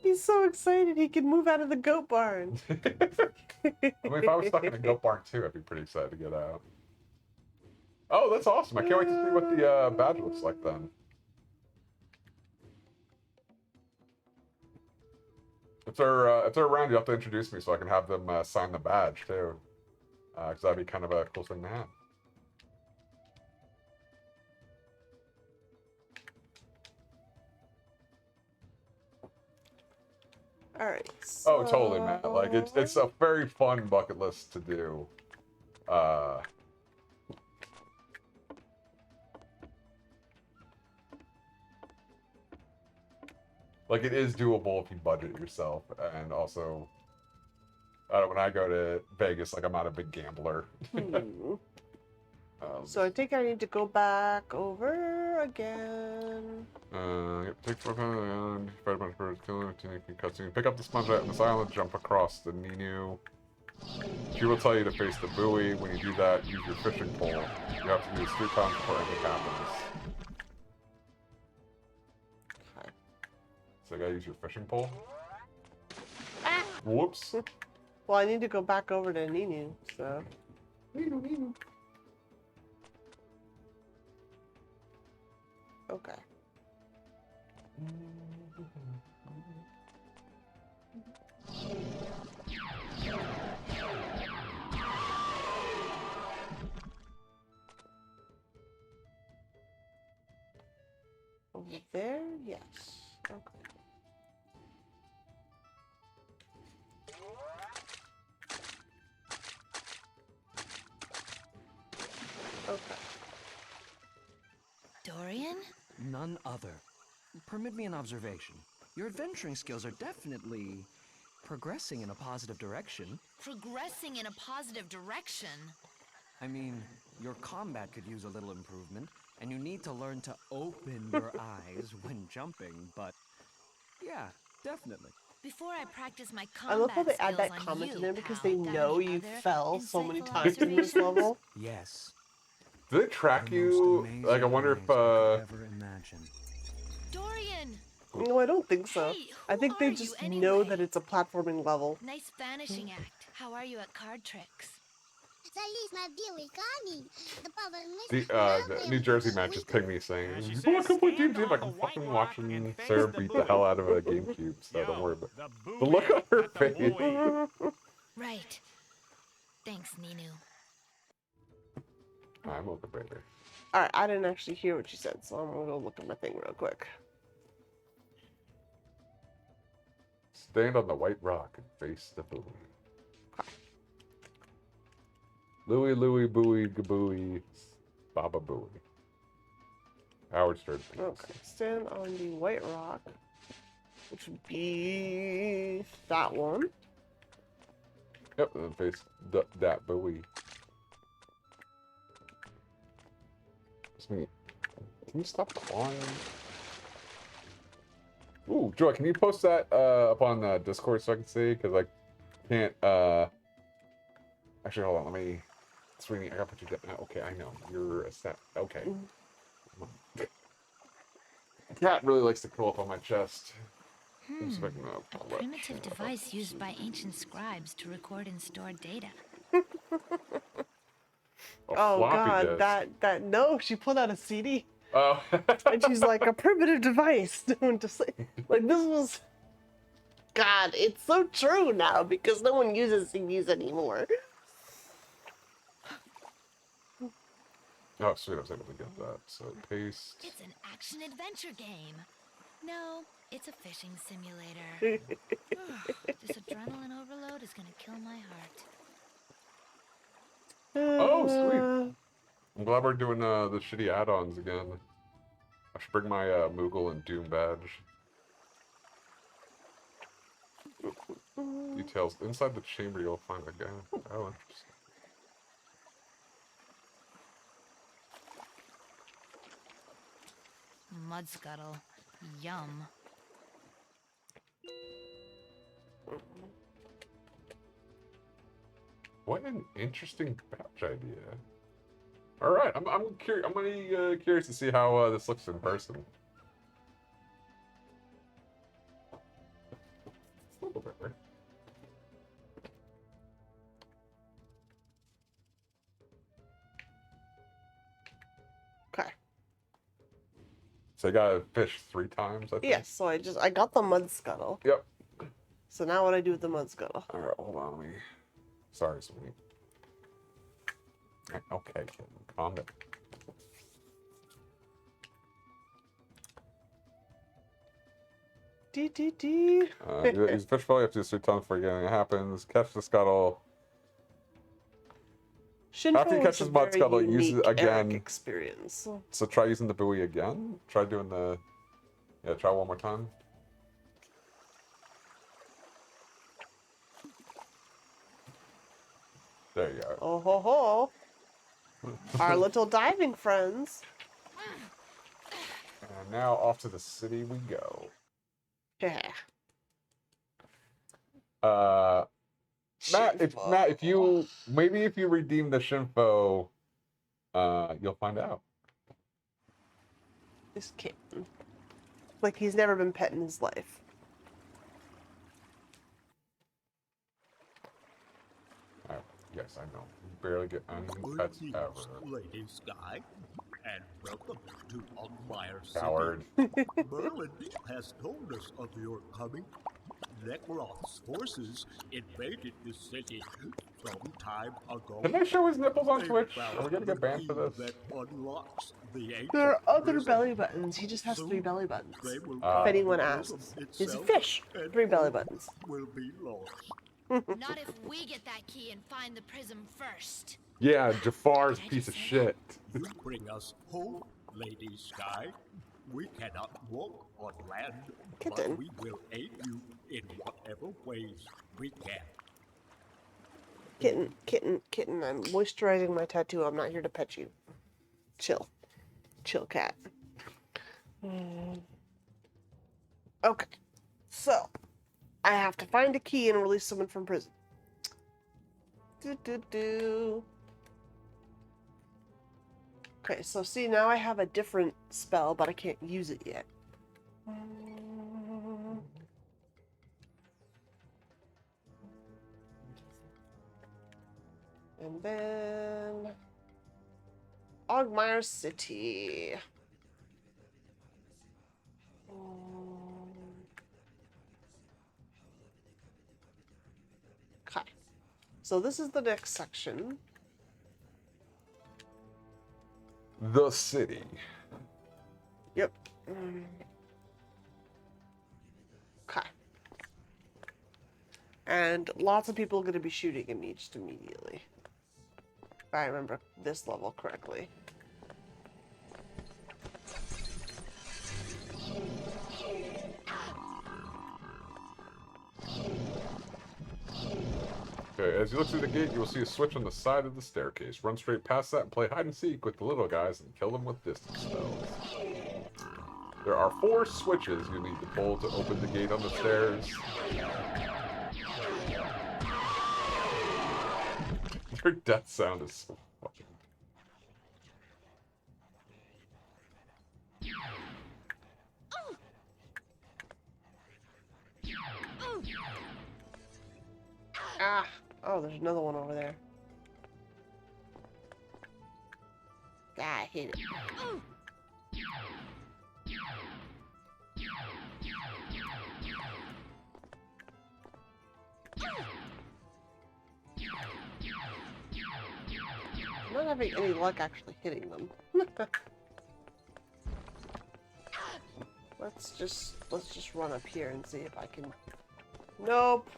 He's so excited he can move out of the goat barn. I mean, if I was stuck in a goat barn too, I'd be pretty excited to get out. Oh, that's awesome. I can't wait to see what the badge looks like then. If they're around, you have to introduce me so I can have them sign the badge too. Because that'd be kind of a cool thing to have. Alright, Oh, totally, Matt. Like it's a very fun bucket list to do. Like, it is doable if you budget yourself, and also, when I go to Vegas, like, I'm not a big gambler. So I think I need to go back over again. Take 5 island, fight a bunch of birds, kill them, cutscene. Pick up the sponge on this island, jump across the Ninu. She will tell you to face the buoy. When you do that, use your fishing pole. You have to do this 3 times before anything happens. Okay. So I gotta use your fishing pole? Whoops. Well, I need to go back over to Ninu, so. Okay. Over there? Yes. Okay. Okay. Dorian? None other. Permit me an observation. Your adventuring skills are definitely progressing in a positive direction. Progressing in a positive direction? I mean, your combat could use a little improvement, and you need to learn to open your eyes when jumping, but yeah, definitely. Before I practice my I combat love how they add skills that on comment you, in there because pal. they Got know any you other fell so many insightful times in this observations? level. Yes. Do they track The most you? amazing Like, I wonder eyes if, I could ever imagine. Dorian! No, I don't think so. Hey, I who think they are you just know anyway? that it's a platforming level. Nice vanishing act. How are you at card tricks? The New Jersey man just pinged me saying, She "Oh, I says can't play stand GameCube. on I'm the white fucking rock watching and face Sarah the beat the buoy." hell out of a GameCube, so don't worry about it." The look on her face. Right. Thanks, Ninu. I'm over, baby. Alright, I didn't actually hear what you said, so I'm gonna go look at my thing real quick. Stand on the white rock and face the buoy. Louie, Louie, Booey, Gabooey, Baba Booey. Howard Stern. Okay, stand on the white rock, which would be that one. Yep, and then face that buoy. Can you stop clawing? Ooh, Joy, can you post that up on Discord so I can see? Because I can't. Actually, hold on. Let me. Sweeney, I gotta put you down. Okay, I know. You're a set. Okay. Cat really likes to curl up on my chest. I'm expecting A primitive device used by ancient scribes to record and store data. Oh god, that no, she pulled out a CD. Oh. And she's like, a primitive device. Like, this was. God, it's so true now because no one uses CDs anymore. Oh, sweet, I was able to get that. So, paste. It's an action-adventure game. No, it's a fishing simulator. This adrenaline overload is gonna kill my heart. Oh, sweet. I'm glad we're doing the shitty add-ons again. I should bring my Moogle and Doom badge. Details. Inside the chamber, you'll find a guy. Oh, interesting. Mud scuttle. Yum. What an interesting batch idea. All right, I'm curious. I'm really curious to see how this looks in person. A little bit, right? Okay. So you gotta fish 3 times, I think? Yes, so I got the mud scuttle. Yep. So now what do I do with the mud scuttle? All right, hold on, let me... Sorry, sweetie. Okay, kid, calm down. Use fish ball, you have to do 3 times before getting it happens. Catch the scuttle. After you catch this mud scuttle, use it again. Experience. So try using the buoy again. Try doing the... Yeah, try one more time. There you go. Oh ho ho. Our little diving friends. And now off to the city we go. Yeah. Matt, if you redeem the Shinfo, you'll find out. This kitten. Like he's never been pet in his life. Yes, I know. You barely get any pets ever. Lady Skye, and welcome to Ogmire City. Coward. Merlin has told us of your coming. Nekroth's forces invaded the city some time ago. Can I show his nipples on Twitch? Are we gonna get banned for this? That unlocks the ancient There are other prison. belly buttons. He just has 3 belly buttons. They will If anyone the asks. prison He's a itself, fish. and 3 belly all buttons. Will be lost. Not if we get that key and find the prism first. Yeah, Jafar's piece of shit. You bring us home, Lady Skye. We cannot walk on land, Kitten. but we will aid you in whatever ways we can. Kitten, kitten, kitten. I'm moisturizing my tattoo. I'm not here to pet you. Chill. Chill, cat. Okay. So, I have to find a key and release someone from prison. Okay, so see, now I have a different spell, but I can't use it yet. And then... Ogmire City. Okay. So this is the next section. The city. Yep. Okay. And lots of people are going to be shooting at me just immediately. If I remember this level correctly. Okay, as you look through the gate, you will see a switch on the side of the staircase. Run straight past that and play hide and seek with the little guys and kill them with distance spells. There are 4 switches you need to pull to open the gate on the stairs. Your death sound is so fucking... Ah! Oh, there's another one over there. Ah, I hate it. I'm not having any luck actually hitting them. Let's just run up here and see if I can. Nope.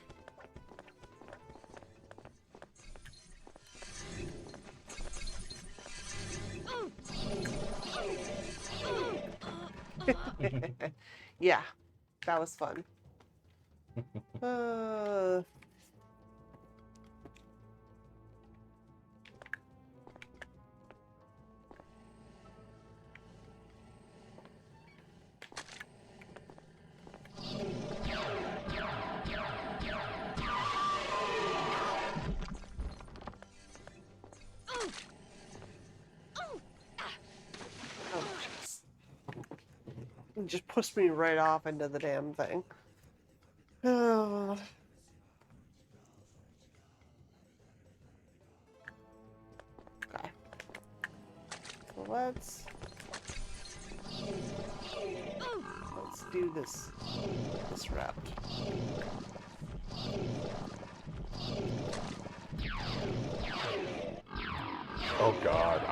Yeah, that was fun. It just pushed me right off into the damn thing. Okay. So let's do this route. Oh god.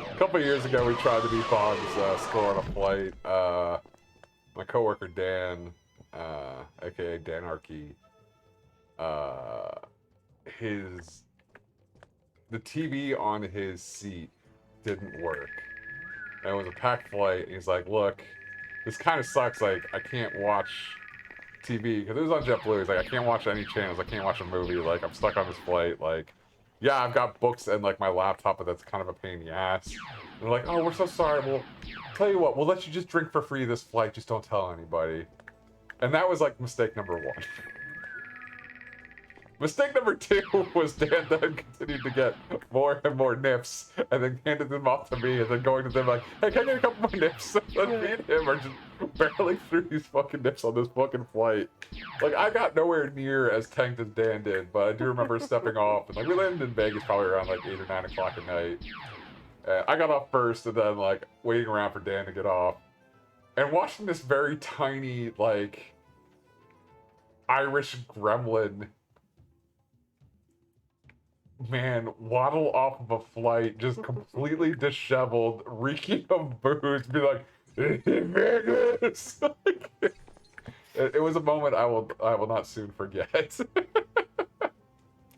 A couple of years ago, we tried to be Fog's score on a flight. My coworker Dan, aka Danarchy, the TV on his seat didn't work. And it was a packed flight. And he's like, "Look, this kind of sucks. Like, I can't watch TV because it was on JetBlue. He's like, I can't watch any channels. I can't watch a movie. Like, I'm stuck on this flight. Like, yeah, I've got books and like my laptop, but that's kind of a pain in the ass. And they're like, oh, we're so sorry. Well, tell you what, we'll let you just drink for free this flight. Just don't tell anybody. And that was like mistake number 1. Mistake number 2 was Dan then continued to get more and more nips, and then handed them off to me, and then going to them like, hey, can I get a couple more nips? And then me and him are just barely through these fucking nips on this fucking flight. Like, I got nowhere near as tanked as Dan did, but I do remember stepping off, and like, we landed in Vegas probably around like 8 or 9 o'clock at night. I got off first, and then like, waiting around for Dan to get off, and watching this very tiny, like, Irish gremlin man waddle off of a flight just completely disheveled, reeking of booze, be like, Vegas! It was a moment I will not soon forget.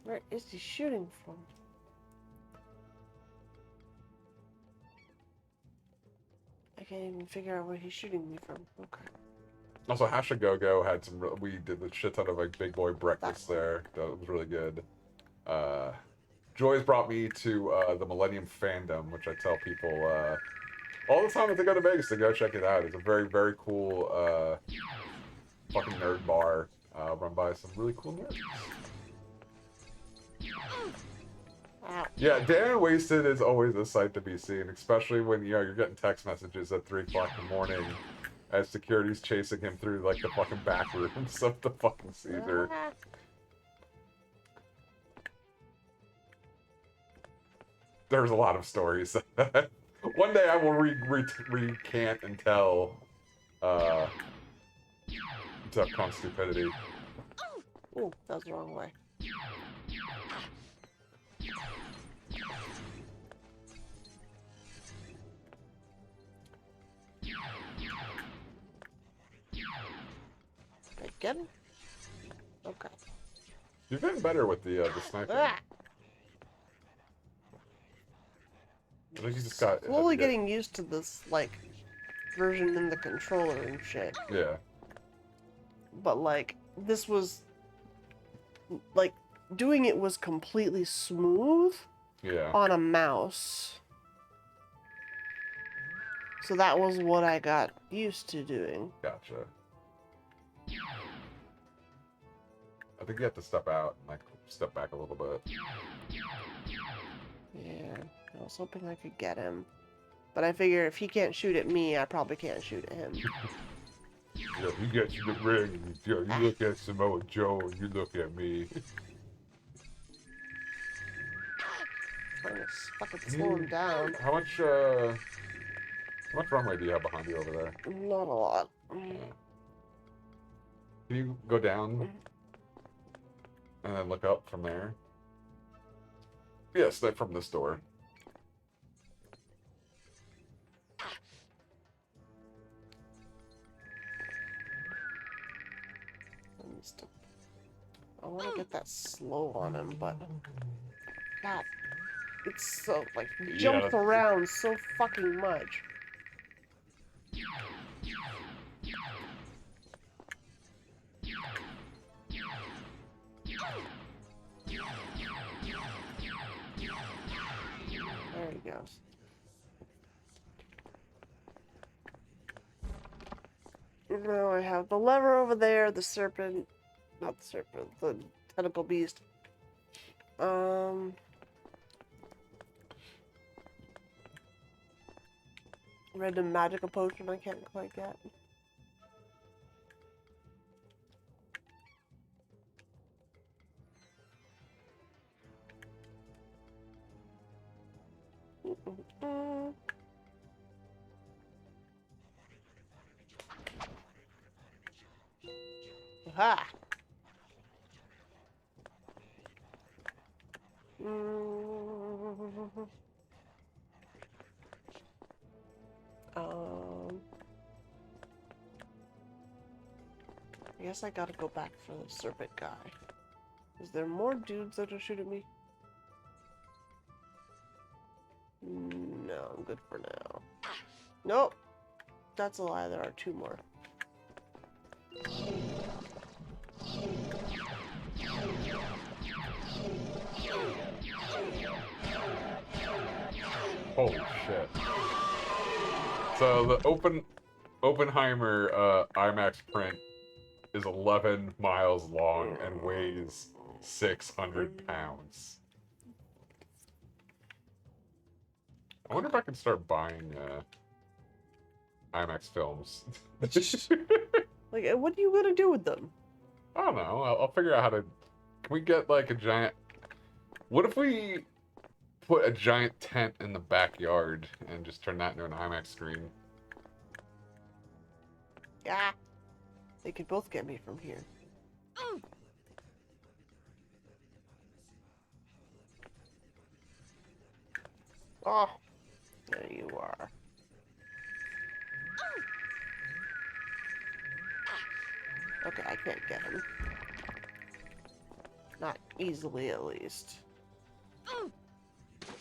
Where is he shooting from? I can't even figure out where he's shooting me from. Okay. Also, Hashigogo had some. We did a shit ton of like big boy breakfast there. That was really good. Joy's brought me to the Millennium Fandom, which I tell people all the time if they go to Vegas to go check it out. It's a very, very cool fucking nerd bar run by some really cool nerds. Yeah, Dan Wasted is always a sight to be seen, especially when you're getting text messages at 3 o'clock in the morning as security's chasing him through like the fucking back rooms of the fucking Caesar. There's a lot of stories. One day I will recant and tell Duckcon stupidity. Oh, that was the wrong way. Did I get him? Okay. You've been better with the sniping. I think you just got slowly getting used to this like version in the controller and shit. Yeah. But like this was like doing it was completely smooth. Yeah. On a mouse. So that was what I got used to doing. Gotcha. I think you have to step out and like step back a little bit. Yeah. I was hoping I could get him. But I figure if he can't shoot at me, I probably can't shoot at him. Yeah, he gets you the ring. You look at Samoa Joe and you look at me. Trying to fucking slow him down. How much runway do you have behind you over there? Not a lot. Can you go down and then look up from there? Yes, from this door. I want to get that slow on him, but God, it's so like jumps around so fucking much. There he goes. Now I have the lever over there, the serpent, not the serpent, the tentacle beast. Random magical potion I can't quite get. Aha! I guess I gotta go back for the serpent guy. Is there more dudes that are shooting me? No, I'm good for now. Nope! That's a lie, there are 2 more. Holy shit. So the Oppenheimer IMAX print is 11 miles long and weighs 600 pounds. I wonder if I can start buying IMAX films. Like, what are you gonna do with them? I don't know. I'll figure out how to... Can we get, like, a giant... What if we put a giant tent in the backyard and just turn that into an IMAX screen? Yeah. They could both get me from here. Oh, there you are. Okay, I can't get him. Not easily, at least.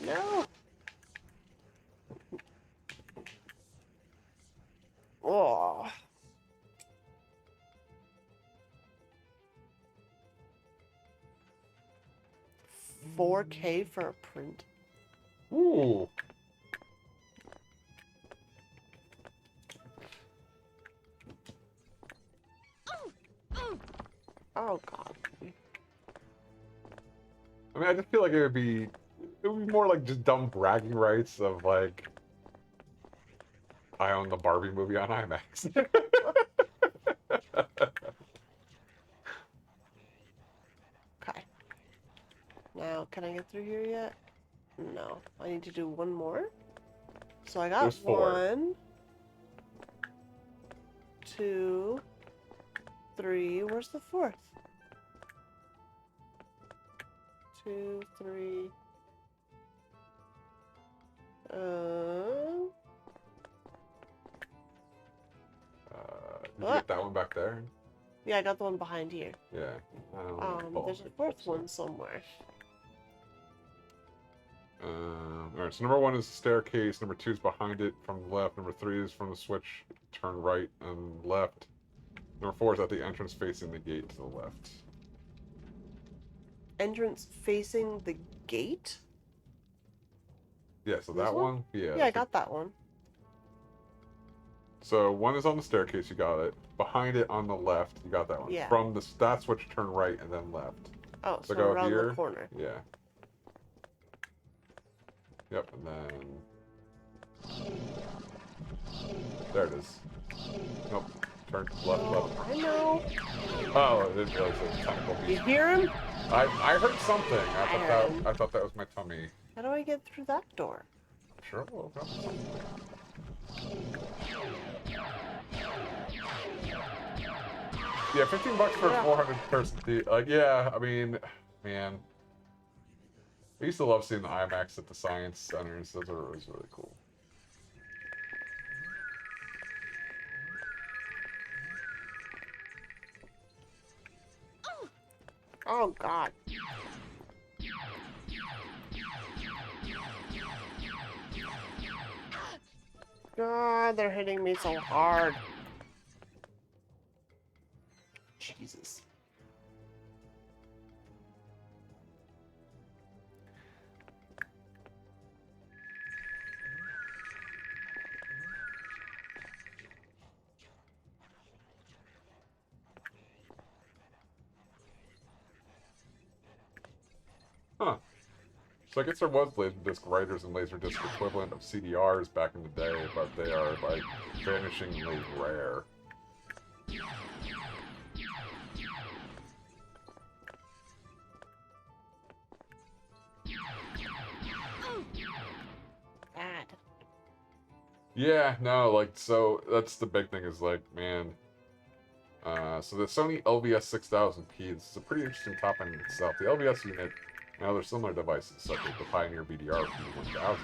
No! Oh. $4K for a print? Ooh. Oh god. I mean, I just feel like it would be more like just dumb bragging rights of like, I own the Barbie movie on IMAX. Okay. Now, can I get through here yet? No. I need to do one more. So I got There's 4. 1, 2, 3. Where's the 4th? 2, 3. Did you get that one back there? Yeah, I got the one behind here. Yeah. There's a 4th one somewhere. Alright, so number 1 is the staircase, number 2 is behind it from the left, number 3 is from the switch, turn right and left. Number 4 is at the entrance facing the gate to the left. Entrance facing the gate? Yeah, so This that one? one? Yeah. Yeah, I got that one. So 1 is on the staircase, you got it. Behind it on the left, you got that one. Yeah. From the that switch, turn right and then left. Oh, so go around here. the corner. Yeah. Yep, and then... There it is. Nope. Turn left. I know. Oh, I didn't realize it was tentacle You beast. hear him? I heard something. heard him. I thought that was my tummy. How do I get through that door? Sure, we'll open up. Yeah, $15 for a 400 person theater. Like, yeah, I mean, man. I used to love seeing the IMAX at the Science Centers. Those were always really cool. Oh, God. God, they're hitting me so hard. Jesus. Huh. So I guess there was Laserdisc writers and Laserdisc equivalent of CDRs back in the day, but they are, like, vanishingly rare. Bad. Yeah, no, like, so that's the big thing is, like, man. So the Sony LVS 6000P, this is a pretty interesting topic in itself. The LVS unit and other similar devices, such as the Pioneer BDR P1000,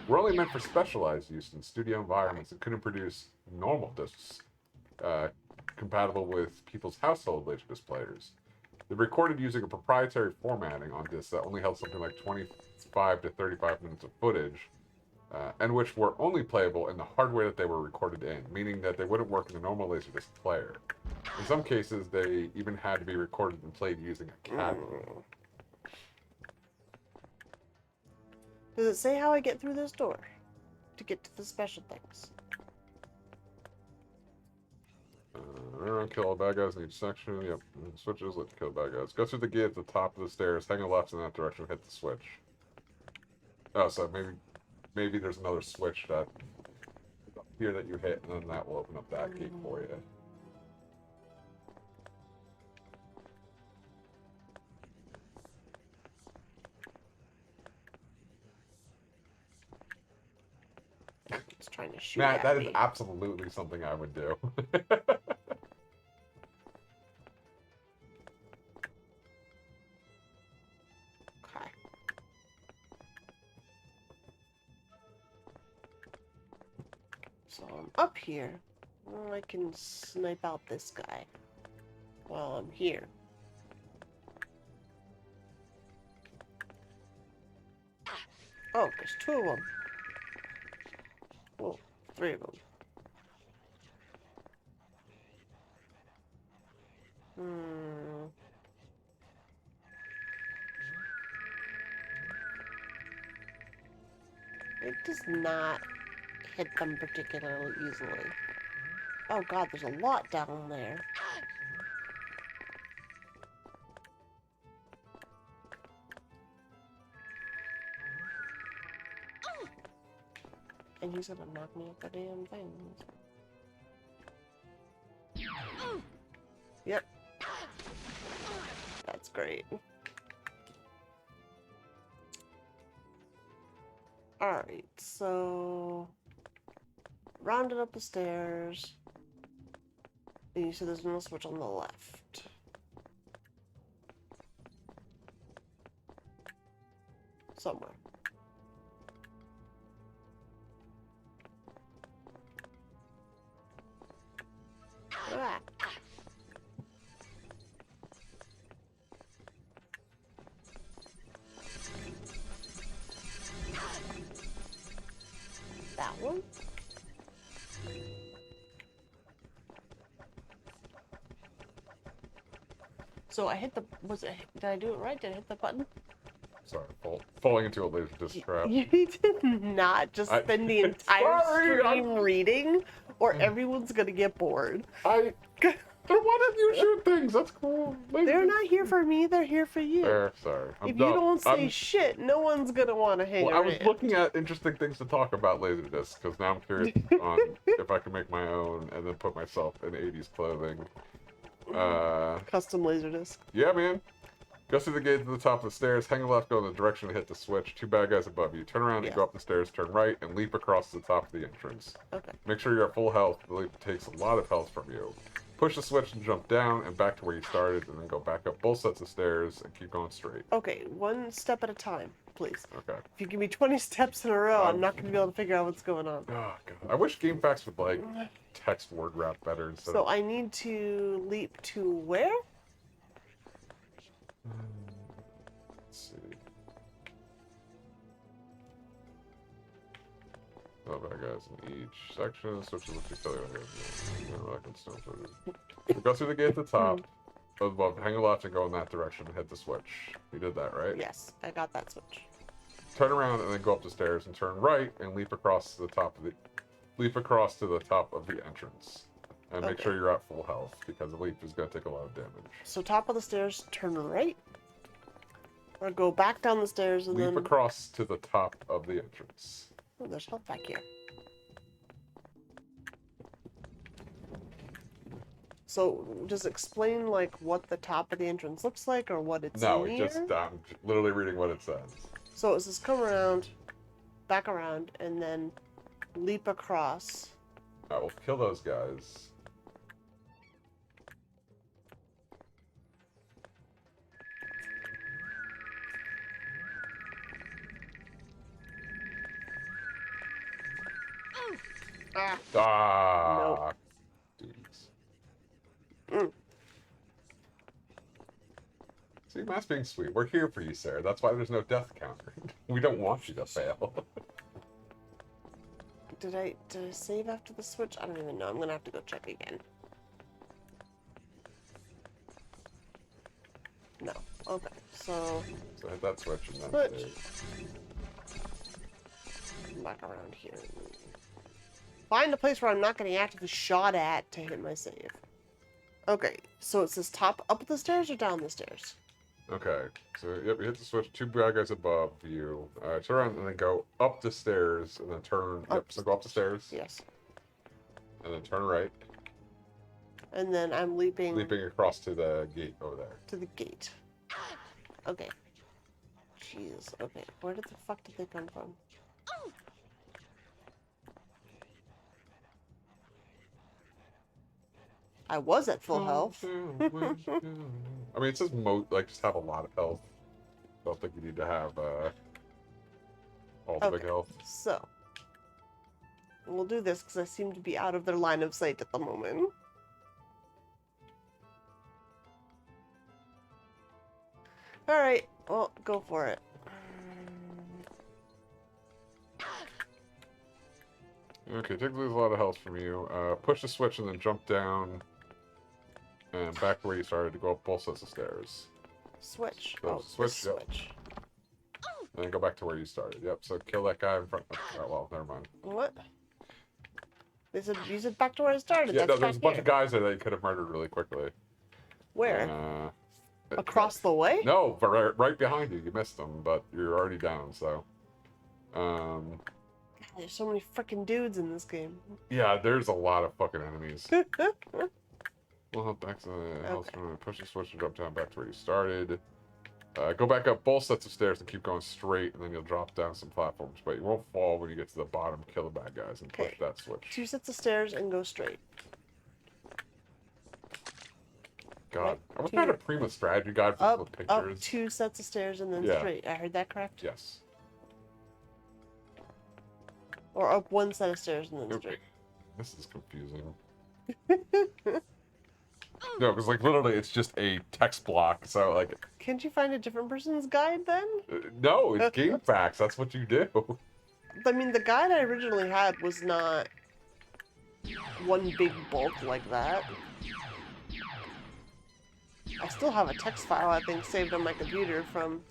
were only meant for specialized use in studio environments and couldn't produce normal discs compatible with people's household Laserdisc players. They recorded using a proprietary formatting on discs that only held something like 25 to 35 minutes of footage, and which were only playable in the hardware that they were recorded in, meaning that they wouldn't work in a normal Laserdisc player. In some cases, they even had to be recorded and played using a cabinet. Does it say how I get through this door? To get to the special things. Everyone kill all bad guys in each section. Yep. Switches, let you kill bad guys. Go through the gate at the top of the stairs, hang a left in that direction, hit the switch. Oh, so maybe there's another switch that here that you hit, and then that will open up that gate for you. It's trying to shoot Matt, at that me. is absolutely something I would do. Okay. So I'm up here. Well, I can snipe out this guy while I'm here. Oh, there's 2 of them. Well, 3 of them. It does not hit them particularly easily. Oh god, there's a lot down there. And he's gonna knock me off the damn things. Yep. That's great. Alright, so... rounded up the stairs. And you said there's no switch on the left. Somewhere. Ah. That one? So I hit the, did I do it right? Did I hit the button? Sorry, falling into a laser disc trap. You need to not just spend the entire stream reading, or everyone's gonna get bored. They're wanting you to shoot things. That's cool. They're not here for me. They're here for you. Sorry. If you don't say shit, no one's gonna want to hang around. I was looking at interesting things to talk about Laserdisc, because now I'm curious on if I can make my own and then put myself in 80s clothing. Custom Laserdisc. Yeah, man. Go through the gate to the top of the stairs, hang a left, go in the direction to hit the switch. 2 bad guys above you. Turn around and go up the stairs, turn right, and leap across the top of the entrance. Okay. Make sure you're at full health. The leap takes a lot of health from you. Push the switch and jump down and back to where you started, and then go back up both sets of stairs and keep going straight. Okay, 1 step at a time, please. Okay. If you give me 20 steps in a row, I'm not going to be able to figure out what's going on. Oh, God. I wish GameFAQs would, like, text word wrap better instead So of... I need to leap to where? Let's see. Oh, bad guys in each section. Switch to the 2 Go through the gate at the top. Above, hang a left and go in that direction and hit the switch. You did that, right? Yes, I got that switch. Turn around and then go up the stairs and turn right and leap across to the top of the entrance. And make sure you're at full health, because the leap is going to take a lot of damage. So top of the stairs, turn right. Or go back down the stairs and leap then... across to the top of the entrance. Oh, there's health back here. So, just explain, like, what the top of the entrance looks like, or what it's No, near? I'm literally reading what it says. So it says come around, back around, and then leap across. I will kill those guys. Nope. Dudes. See, Matt's being sweet. We're here for you, Sarah. That's why there's no death counter. We don't want you to fail. Did I save after the switch? I don't even know. I'm gonna have to go check again. No. Okay. So hit that switch and then switch. Come back around here. Find a place where I'm not getting actively shot at to hit my save. Okay, so it says top up the stairs or down the stairs? Okay, so yep, you hit the switch. 2 bad guys above you. Turn around and then go up the stairs and then turn. Yep, so go up the stairs. Yes. And then turn right. And then I'm leaping. Leaping across to the gate over there. To the gate. Okay. Jeez. Okay. Where did the fuck did they come from? I was at full health. I mean, it says just have a lot of health. I don't think you need to have all the big health. So we'll do this because I seem to be out of their line of sight at the moment. All right. Well, go for it. Okay, take a lot of health from you. Push the switch and then jump down. And back to where you started to go up both sets of stairs. Switch. So switch, yep. Switch. And then go back to where you started. Yep, so kill that guy in front. Oh, well, never mind. What? You said back to where I started. Yeah, That's no, there's a bunch of guys there that you could have murdered really quickly. Where? Across the way? No, but right behind you. You missed them, but you're already down, so. God, there's so many freaking dudes in this game. Yeah, there's a lot of fucking enemies. We'll help back to the health room. Push the switch and jump down back to where you started. Go back up both sets of stairs and keep going straight, and then you'll drop down some platforms. But you won't fall when you get to the bottom. Kill the bad guys and push that switch. 2 sets of stairs and go straight. God, I was trying to prima strategy guide for the pictures. Up 2 sets of stairs and then straight. I heard that correct? Yes. Or up 1 set of stairs and then straight. This is confusing. No, because literally it's just a text block. So can't you find a different person's guide then? No, it's game facts. That's what you do. I mean, the guide I originally had was not one big bulk like that. I still have a text file, I think, saved on my computer from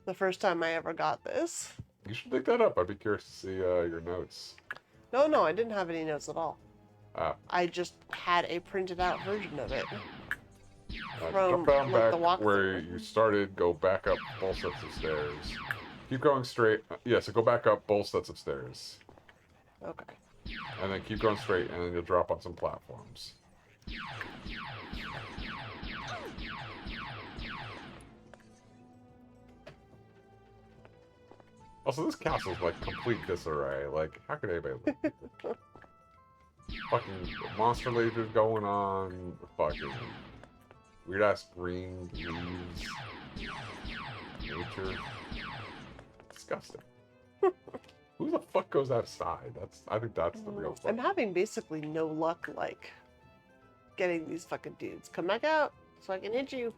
the first time I ever got this. You should pick that up. I'd be curious to see your notes. No, I didn't have any notes at all. I just had a printed out version of it. From jump down back the walkthrough. where you started, go back up both sets of stairs. Keep going straight. So go back up both sets of stairs. Okay. And then keep going straight, and then you'll drop on some platforms. Also, this castle's complete disarray. How could anybody live here? Fucking monster lasers going on. Fucking weird ass green leaves. Nature. Disgusting. Who the fuck goes outside? I think that's the real fuck. I'm having basically no luck, getting these fucking dudes. Come back out so I can hit you.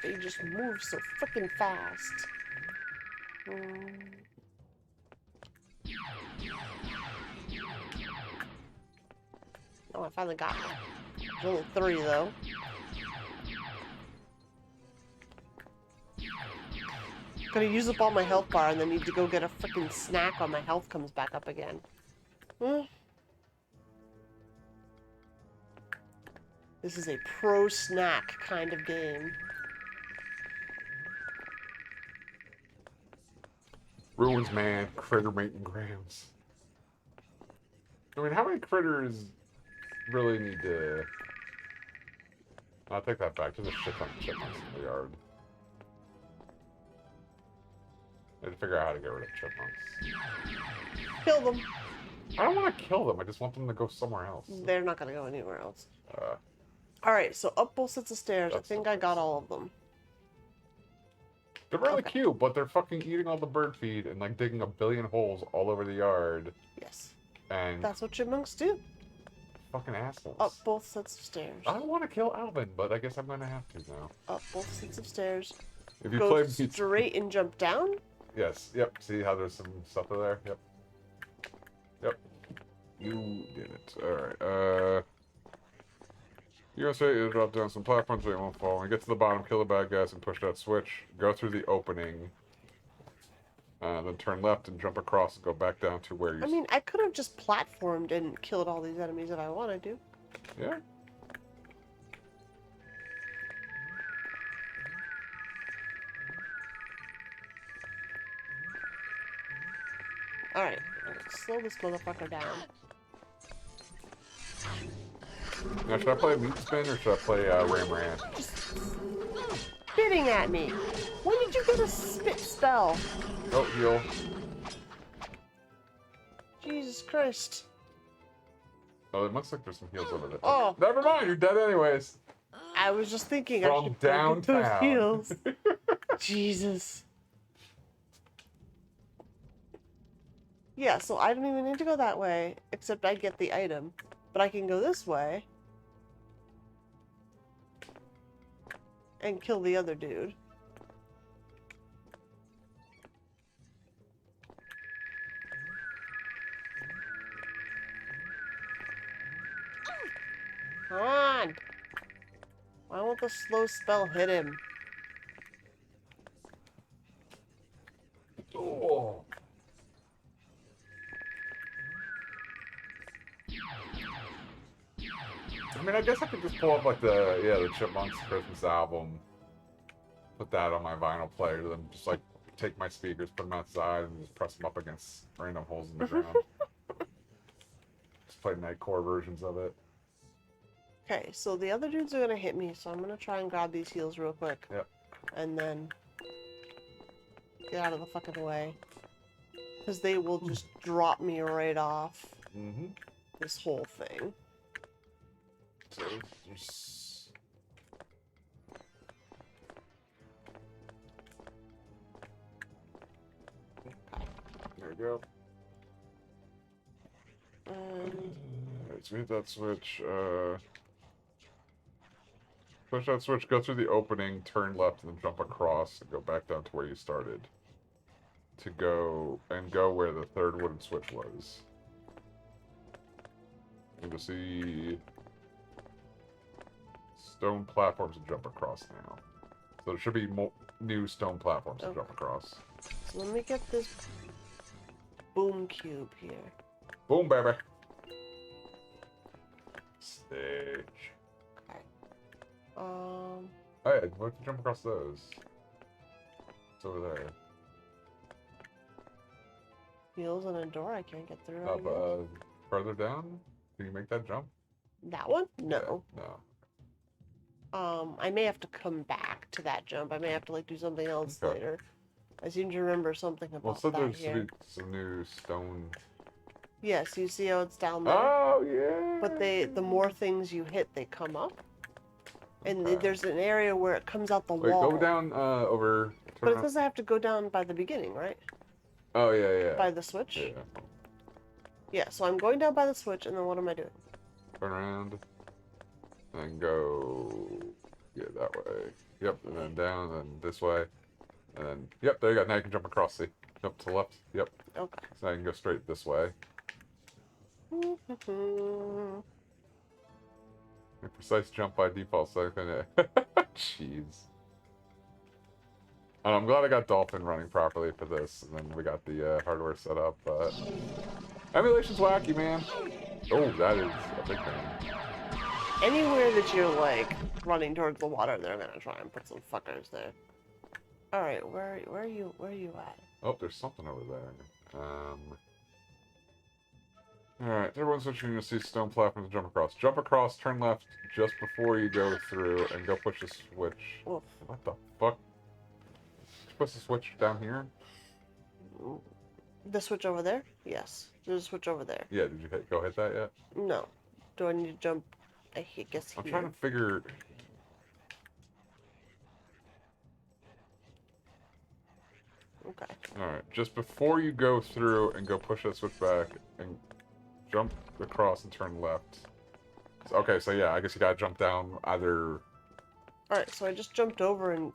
They just move so freaking fast. Oh, I finally got one. There's only 3 though. Gonna use up all my health bar and then need to go get a freaking snack while my health comes back up again. This is a pro snack kind of game. Ruins man, critter mating grounds. I mean, how many critters really need to... I'll take that back. There's a shit ton of chipmunks in the yard. I need to figure out how to get rid of chipmunks. Kill them. I don't want to kill them. I just want them to go somewhere else. They're not going to go anywhere else. Alright, so up both sets of stairs. I think I got all of them. They're really cute, but they're fucking eating all the bird feed and digging a billion holes all over the yard. Yes. And that's what chipmunks do. Fucking assholes. Up both sets of stairs. I don't want to kill Alvin, but I guess I'm gonna have to now. Up both sets of stairs. If you go play straight and jump down? Yes. Yep. See how there's some stuff there? Yep. Yep. You did it. Alright. You go straight, you drop down some platforms so you won't fall. When you get to the bottom, kill the bad guys and push that switch. Go through the opening. Then turn left and jump across and go back down to where you... I mean, I could have just platformed and killed all these enemies if I wanted to. Yeah. Alright, slow this motherfucker down. Now, should I play Meat Spin or should I play Ram Ran? Spitting at me! When did you get a spit spell? Oh, heal. Jesus Christ. Oh, it looks like there's some heals over there. Oh. Never mind, you're dead anyways. I was just thinking I From should go get those downtown. heals. Jesus. Yeah, so I don't even need to go that way, except I get the item. But I can go this way and kill the other dude. Come on! Why won't the slow spell hit him? Oh. I mean, I guess I could just pull up like the Chipmunks Christmas album, put that on my vinyl player, then just like take my speakers, put them outside, and just press them up against random holes in the ground. Just play nightcore versions of it. Okay, so the other dudes are gonna hit me, so I'm gonna try and grab these heals real quick. Yep. And then get out of the fucking way. Because they will just drop me right off this whole thing. So there's... There we go. And Alright, so we hit that switch. Push that switch, go through the opening, turn left, and then jump across and go back down to where you started. To go where the third wooden switch was. And you'll see stone platforms to jump across now. So there should be new stone platforms to jump across. so let me get this boom cube here. Boom, baby. Stage. Okay. Oh yeah, why don't you jump across those? It's over there. Heals and a door I can't get through. I Up, guess. further down? Can you make that jump? That one? No. Yeah, no. I may have to come back to that jump. I may have to like do something else Okay. later. I seem to remember something about Well, so that there's here. some new stone. Yes, you see how it's down there. Oh yeah. But the more things you hit, they come up. And Okay. there's an area where it comes out the Wait, wall. go down over. But Turn it says I have to go down by the beginning, right? Oh yeah, yeah. By the switch? Yeah. Yeah, so I'm going down by the switch, and then what am I doing? Turn around. And go. Yeah, that way. Yep, and then down, and this way. And then, yep, there you go. Now you can jump across. See? Jump to the left. Yep. Okay. So now you can go straight this way. A precise jump by default, so I can. Jeez. And I'm glad I got Dolphin running properly for this, and then we got the hardware set up, but... Emulation's wacky, man! Oh, that is a big thing. Anywhere that you're, like, running towards the water, they're gonna try and put some fuckers there. Alright, where are you at? Oh, there's something over there. Alright, everyone's switching to see stone platforms and jump across. Jump across, turn left just before you go through, and go push the switch. Oof. What the fuck? Push the switch down here? The switch over there? Yes. There's a switch over there. Yeah, did you go hit that yet? No. Do I need to jump? I guess I'm here. trying to figure... Okay. Alright, just before you go through and go push that switch back and jump across and turn left. Okay, so yeah, I guess you gotta jump down either... Alright, so I just jumped over and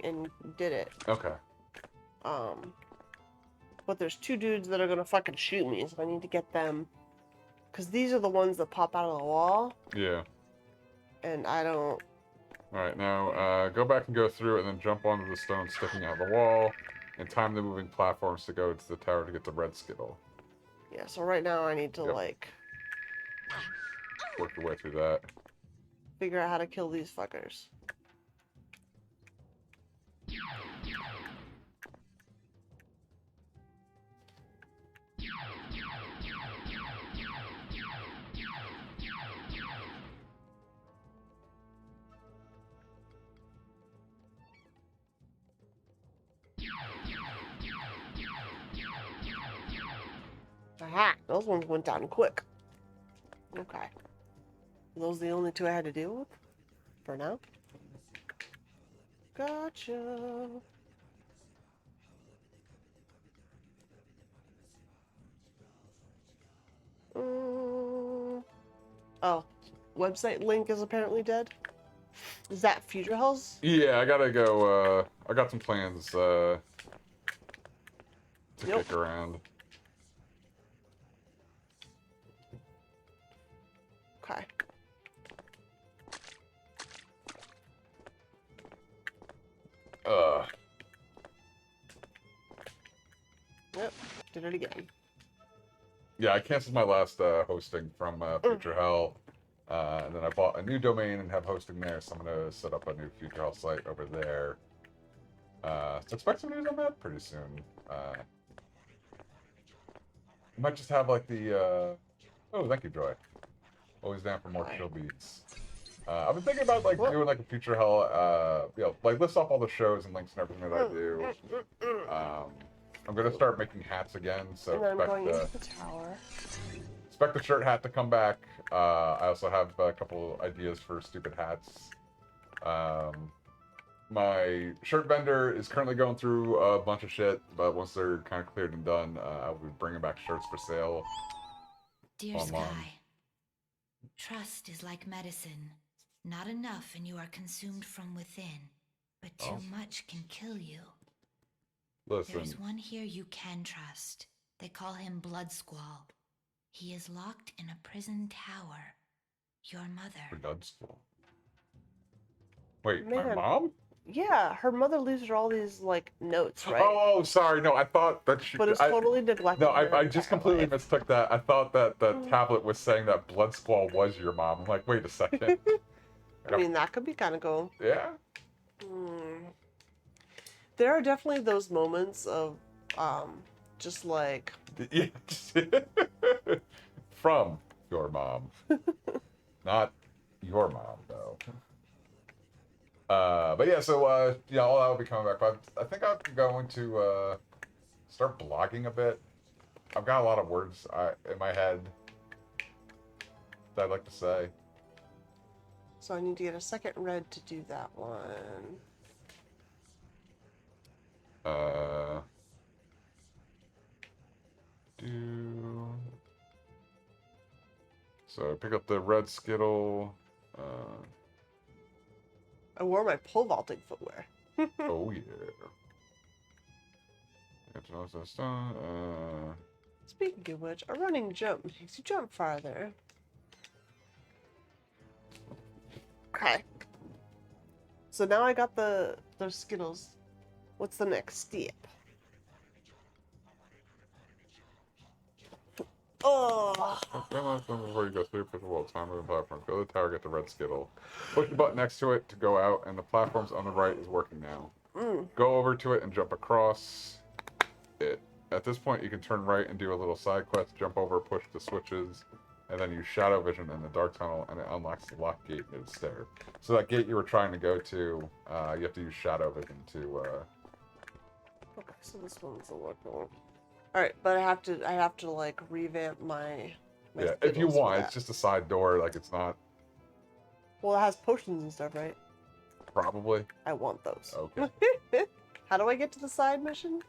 did it. Okay. But there's two dudes that are gonna fucking shoot me, so I need to get them. Because these are the ones that pop out of the wall, Yeah. and I don't... Alright, now go back and go through and then jump onto the stone sticking out of the wall. and time the moving platforms to go to the tower to get the red Skittle. Yeah, so right now I need to, like... Work your way through that. Figure out how to kill these fuckers. Aha! Those ones went down quick. Okay. Are those the only two I had to deal with? For now? Gotcha. Oh. Website link is apparently dead? Is that Future Hell's? Yeah, I gotta go, I got some plans, to kick around. Okay. Yep, did it again. Yeah, I canceled my last hosting from Future Hell, and then I bought a new domain and have hosting there, so I'm gonna set up a new Future Hell site over there. So expect some news on that pretty soon. I might just have like the oh, thank you, Joy. Always down for more chill beats. I've been thinking about like doing like a Future Hell, you know, like list off all the shows and links and everything that I do. I'm gonna start making hats again, so and then I'm going into the tower. Expect the shirt hat to come back. I also have a couple ideas for stupid hats. My shirt vendor is currently going through a bunch of shit, but once they're kind of cleared and done, I'll be bringing back shirts for sale. Dear online. Skye, trust is like medicine. Not enough and you are consumed from within, but too much can kill you. Listen. There is one here you can trust. They call him Blood Squall. He is locked in a prison tower. Your mother. Blood Squall. Wait, Man. my mom? Yeah, her mother leaves her all these, like, notes, right? Oh, sorry. No, I thought that she... But it's totally neglected. No, I just completely mistook that. I thought that the tablet was saying that Blood Squall was your mom. I'm like, wait a second. I mean, that could be kind of cool. Yeah? There are definitely those moments of, just like... Yeah. From your mom. Not your mom, though. But yeah, so, yeah, all that will be coming back. But I think I'm going to, start blogging a bit. I've got a lot of words in my head that I'd like to say. So I need to get a second red to do that one. So pick up the red Skittle. I wore my pole vaulting footwear. Oh yeah. Speaking of which, a running jump makes you jump farther. Okay. So now I got those Skittles. What's the next step? Oh. Before you go through, push the wall, time moving platform. Go to the tower, get the red Skittle. Push the button next to it to go out, and the platforms on the right is working now. Go over to it and jump across it. At this point, you can turn right and do a little side quest, jump over, push the switches, and then use shadow vision in the dark tunnel, and it unlocks the locked gate near the stair. So that gate you were trying to go to, you have to use shadow vision to. Okay, so this one's a look. All right, but I have to like revamp my Yeah, if you Skittles for want, that. it's just a side door. Like it's not. Well, it has potions and stuff, right? Probably. I want those. Okay. How do I get to the side mission?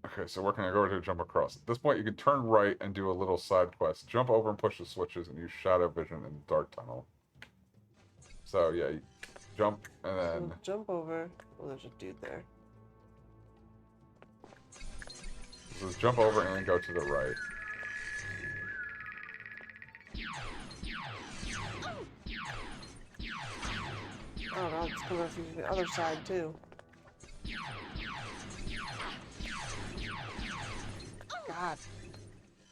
Okay, so where can I go to jump across? At this point, you can turn right and do a little side quest. Jump over and push the switches and use shadow vision in the dark tunnel. So, yeah, you jump and then... So jump over. Oh, there's a dude there. So just jump over and then go to the right. Oh, that's coming from the other side, too. God.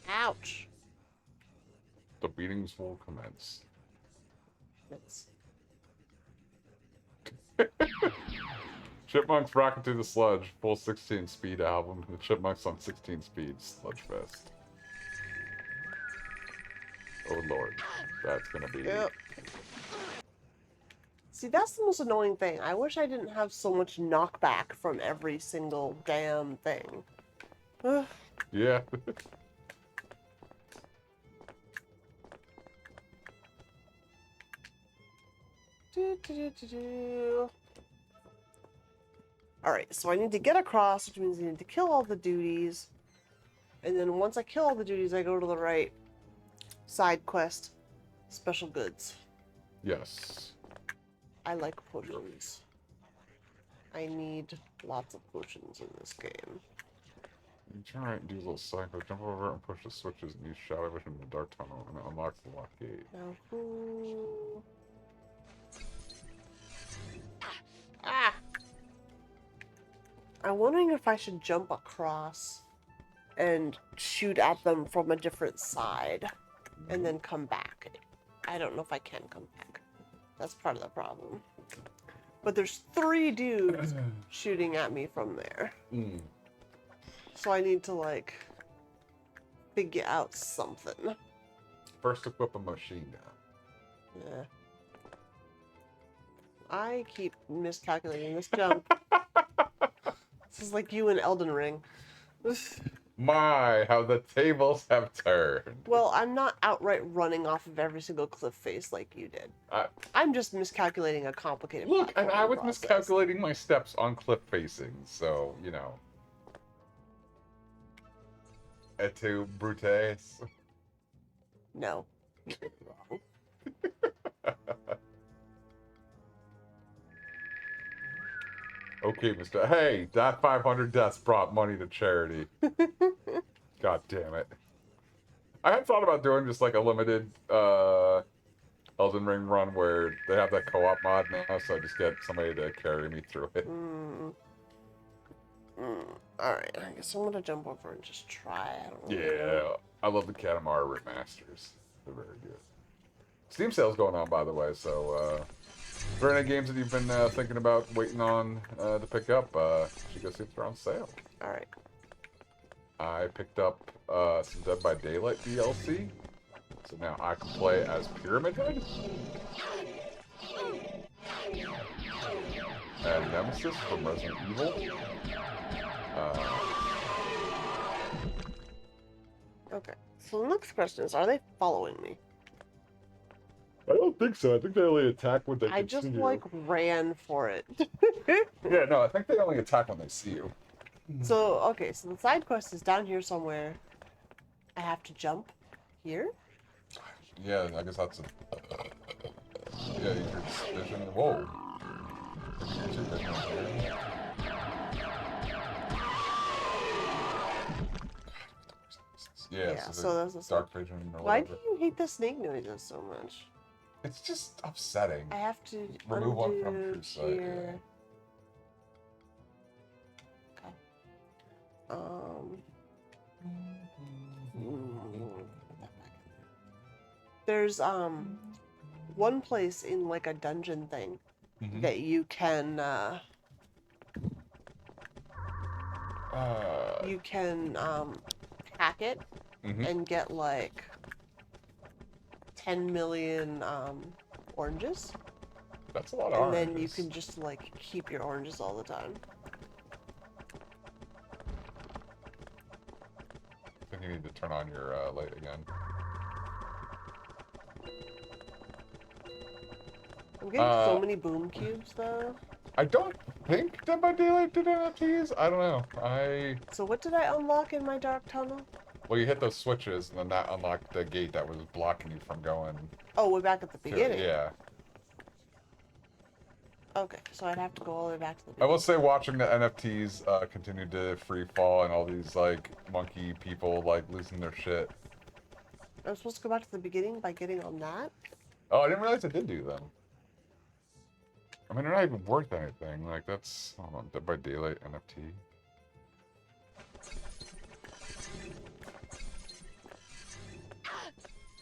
Ouch. The beatings will commence. It's... Chipmunks rocking through the sludge, full 16 speed album. The Chipmunks on 16 speed sludge fest. Oh lord, that's gonna be. Yep. See, that's the most annoying thing. I wish I didn't have so much knockback from every single damn thing. Ugh. Yeah. Alright, so I need to get across, which means I need to kill all the duties. And then once I kill all the duties, I go to the right side quest. Special goods. Yes. I like potions. I need lots of potions in this game. You turn right and do a little cycle, jump over and push the switches and use shadow vision in the dark tunnel, and it unlocks the lock gate. Now who... Ah! I'm wondering if I should jump across and shoot at them from a different side and then come back. I don't know if I can come back. That's part of the problem. But there's 3 dudes shooting at me from there. So I need to, like, figure out something. First equip a machine gun. Yeah. I keep miscalculating this jump. This is like you in Elden Ring. My, how the tables have turned. Well, I'm not outright running off of every single cliff face like you did. I'm just miscalculating a complicated Look, and I was process. miscalculating my steps on cliff facing, so, you know. Et tu, brutes? No. Okay, Mr. Hey, that 500 deaths brought money to charity. God damn it. I had thought about doing just like a limited Elden Ring run where they have that co-op mod now, so I just get somebody to carry me through it. Alright, I guess I'm gonna jump over and just try. I don't know. Yeah, I love the Katamari remasters. They're very good. Steam sale's going on, by the way, so if there are any games that you've been thinking about waiting on to pick up, you should go see if they're on sale. Alright. I picked up some Dead by Daylight DLC, so now I can play as Pyramid Head. And Nemesis from Resident Evil. Okay. So the next question is, are they following me? I don't think so. I think they only attack when they I just, like, ran for it. Yeah, no, I think they only attack when they see you. So, okay, so the side quest is down here somewhere. I have to jump here? Yeah, I guess that's a... yeah, use your vision. Whoa. Use your vision here. Yeah, so that's the dark vision or Why whatever. do you hate the snake noises so much? It's just upsetting. I have to remove one from undo Crusade. here. Okay. There's one place in like a dungeon thing that you can hack it and get like 10 million oranges. That's a lot of oranges. And then you can just like keep your oranges all the time. I think you need to turn on your light again. I'm getting so many boom cubes though. I don't think Dead by Daylight did NFTs. I don't know. So what did I unlock in my dark tunnel? Well, you hit those switches, and then that unlocked the gate that was blocking you from going. Oh, way back at the beginning. Yeah. Okay, so I'd have to go all the way back to the I beginning. will say, watching the NFTs continue to free fall, and all these like monkey people like losing their shit. I'm supposed to go back to the beginning by getting on that? Oh, I didn't realize I did do them. I mean, they're not even worth anything. Like, that's... Hold on, Dead by Daylight NFT.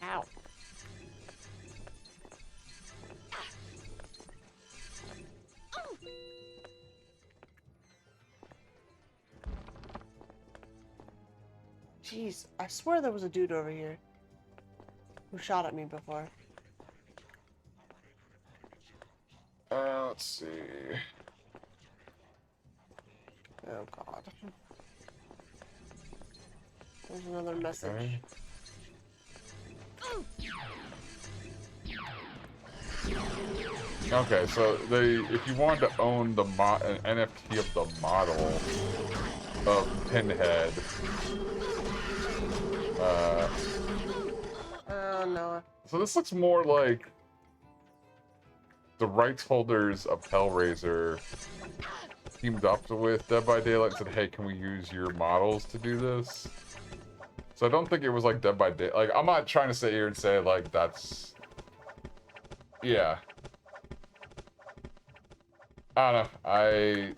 Ow. Jeez, I swear there was a dude over here who shot at me before. Let's see. Oh god. There's another message. Okay. Okay, so if you wanted to own the an NFT of the model of Pinhead, Oh no. so this looks more like the rights holders of Hellraiser teamed up with Dead by Daylight and said, hey, can we use your models to do this? So I don't think it was like Dead by Daylight. Like, I'm not trying to sit here and say, like, that's... Yeah. I don't know.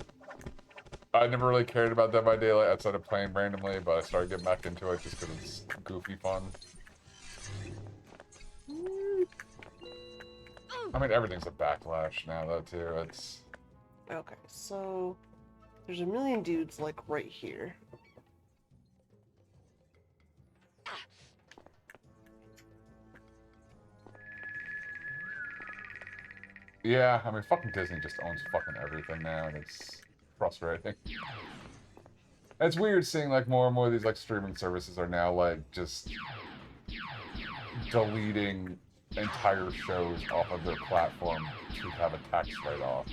I never really cared about Dead by Daylight outside of playing randomly, but I started getting back into it just because it's goofy fun. I mean, everything's a backlash now, though, too. It's... Okay, so there's a million dudes, like, right here. Yeah, I mean, fucking Disney just owns fucking everything now, and it's frustrating. And it's weird seeing, like, more and more of these, like, streaming services are now, like, just deleting entire shows off of their platform to have a tax write-off.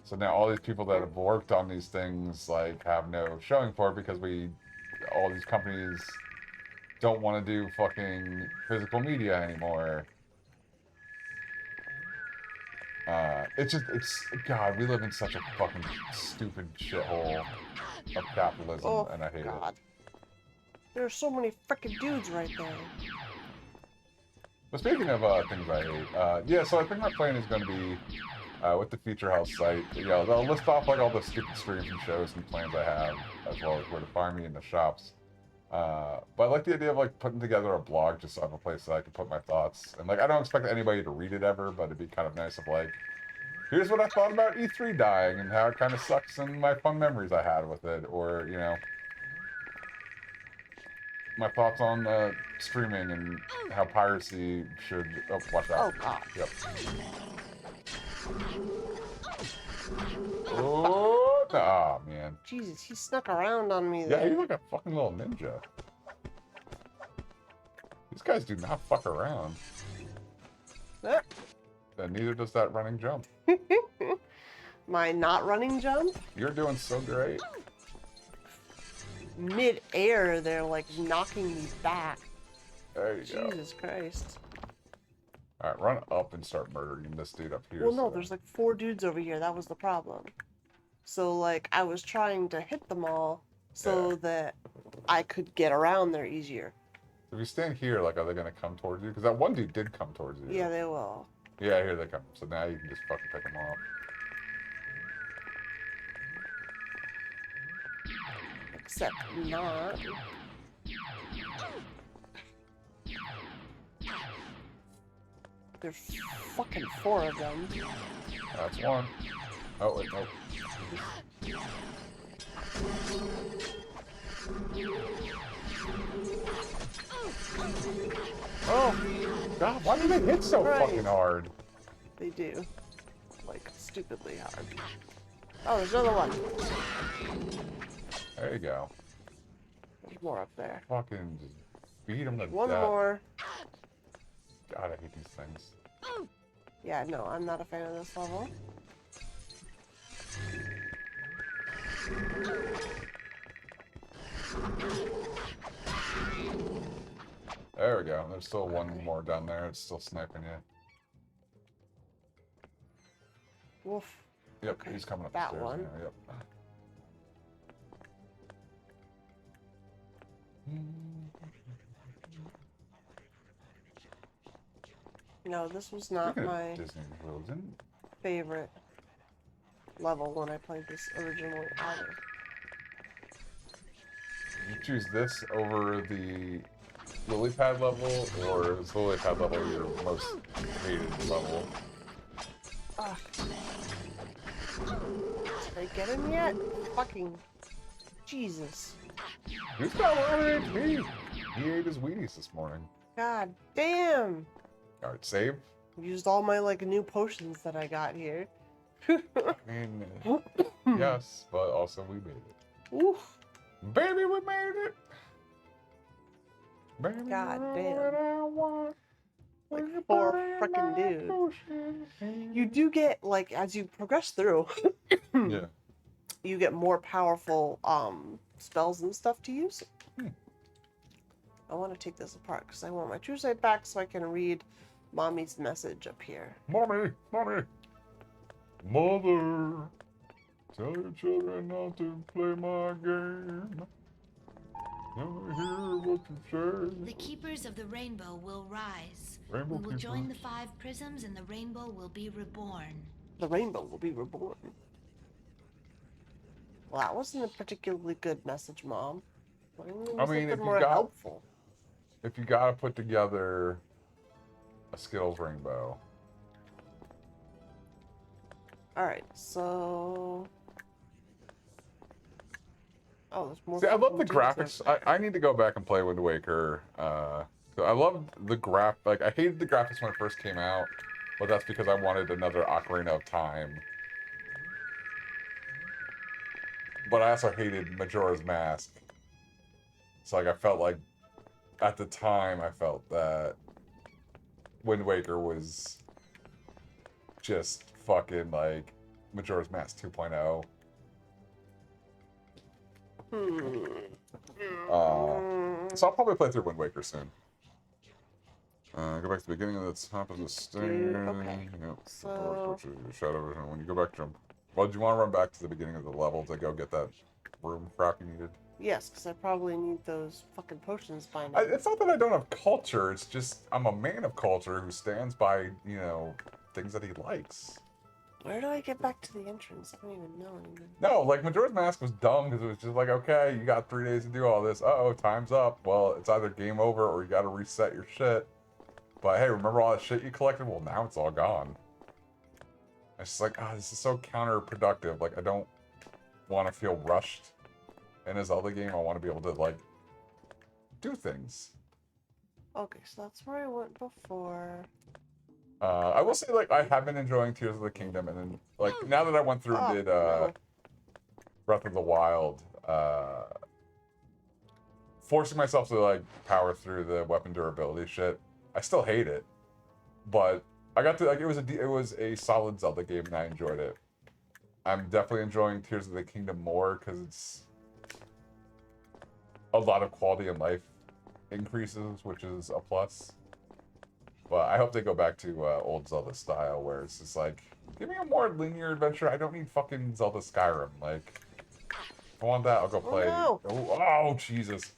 So now all these people that have worked on these things, like, have no showing for it because all these companies don't want to do fucking physical media anymore. God, we live in such a fucking stupid shithole of capitalism, and I hate it. There are so many frickin' dudes right there. But speaking of things I hate, yeah, so I think my plan is going to be, with the Future House site, yeah, they'll list off, like, all the stupid streams and shows and plans I have, as well as where to find me in the shops. But I like the idea of, like, putting together a blog just so I have a place that I can put my thoughts. And, like, I don't expect anybody to read it ever, but it'd be kind of nice of, like, here's what I thought about E3 dying and how it kind of sucks and my fun memories I had with it. Or, you know, my thoughts on streaming and how piracy should... Oh, watch out. Oh, God. Yep. Oh, ah, man. Jesus, he snuck around on me Yeah, there. he's like a fucking little ninja. These guys do not fuck around. And neither does that running jump. My not running jump? You're doing so great. Mid-air, they're like knocking me back. There you go. Jesus Christ. Alright, run up and start murdering this dude up here. Well, no, there's like 4 dudes over here. That was the problem. So, like, I was trying to hit them all so that I could get around there easier. If you stand here, like, are they gonna come towards you? Because that one dude did come towards you. Yeah, they will. Yeah, here they come. So now you can just fucking pick them off. Except not. There's fucking 4 of them. That's one. Oh, wait, no. Oh, God, why do they hit so fucking hard? They do. Like, stupidly hard. Oh, there's another one. There you go. There's more up there. Fucking just beat them to death. One more. God, I hate these things. Yeah, no, I'm not a fan of this level. There we go. There's still one more down there. It's still sniping you. Woof. Yep, he's coming up that the stairs one. now. Yep. No, this was not Speaking of my Disney World, didn't favorite level when I played this originally either. Did you choose this over the lily pad level, or is the lily pad level your most hated level? Did I get him yet? Fucking Jesus. Who's got a lot of HP? He ate his Wheaties this morning. God damn. Alright, save. Used all my like new potions that I got here. I mean, yes, but also we made it. Oof. Baby, we made it! Baby, God you're damn. what I want. Like When you 4 put it in frickin' my dudes. potion. You do get, like, as you progress through, Yeah. you get more powerful spells and stuff to use. I want to take this apart because I want my true sight back so I can read Mommy's message up here. Mommy, mommy, mother, tell your children not to play my game. Let me hear what you say. The keepers of the rainbow will rise. Rainbow We will join the keepers. 5 prisms and the rainbow will be reborn. The rainbow will be reborn. Well, that wasn't a particularly good message, Mom. I mean, if you more got- helpful. If you gotta put together a Skittles rainbow. Alright, so... Oh, there's more. See, I love the fucking dudes graphics. I need to go back and play Wind Waker. I love the like, I hated the graphics when it first came out, but that's because I wanted another Ocarina of Time. But I also hated Majora's Mask. So, like, I felt like, at the time, I felt that Wind Waker was just fucking, like, Majora's Mask 2.0. So I'll probably play through Wind Waker soon. Go back to the beginning of the top of the stairs. Okay. Yep. So- Shadow vision. When you go back, jump. Well, do you want to run back to the beginning of the level to go get that room crap you needed? Yes, because I probably need those fucking potions by now. It's not that I don't have culture. It's just I'm a man of culture who stands by, you know, things that he likes. Where do I get back to the entrance? I don't even know anymore. No, like, Majora's Mask was dumb because it was just like, okay, you got 3 days to do all this. Uh-oh, time's up. Well, it's either game over or you got to reset your shit. But hey, remember all that shit you collected? Well, now it's all gone. It's just like, ah, this is so counterproductive. Like, I don't want to feel rushed in a Zelda game. I want to be able to, like, do things. Okay, so that's where I went before. I will say, like, I have been enjoying Tears of the Kingdom, and then, like, now that I went through and did no. Breath of the Wild, forcing myself to, like, power through the weapon durability shit, I still hate it, but I got to, like, it was a solid Zelda game, and I enjoyed it. I'm definitely enjoying Tears of the Kingdom more, because it's a lot of quality of life increases, which is a plus. But I hope they go back to old Zelda style, where it's just like, give me a more linear adventure. I don't need fucking Zelda Skyrim. Like, if I want that, I'll go play. no. Oh, Jesus.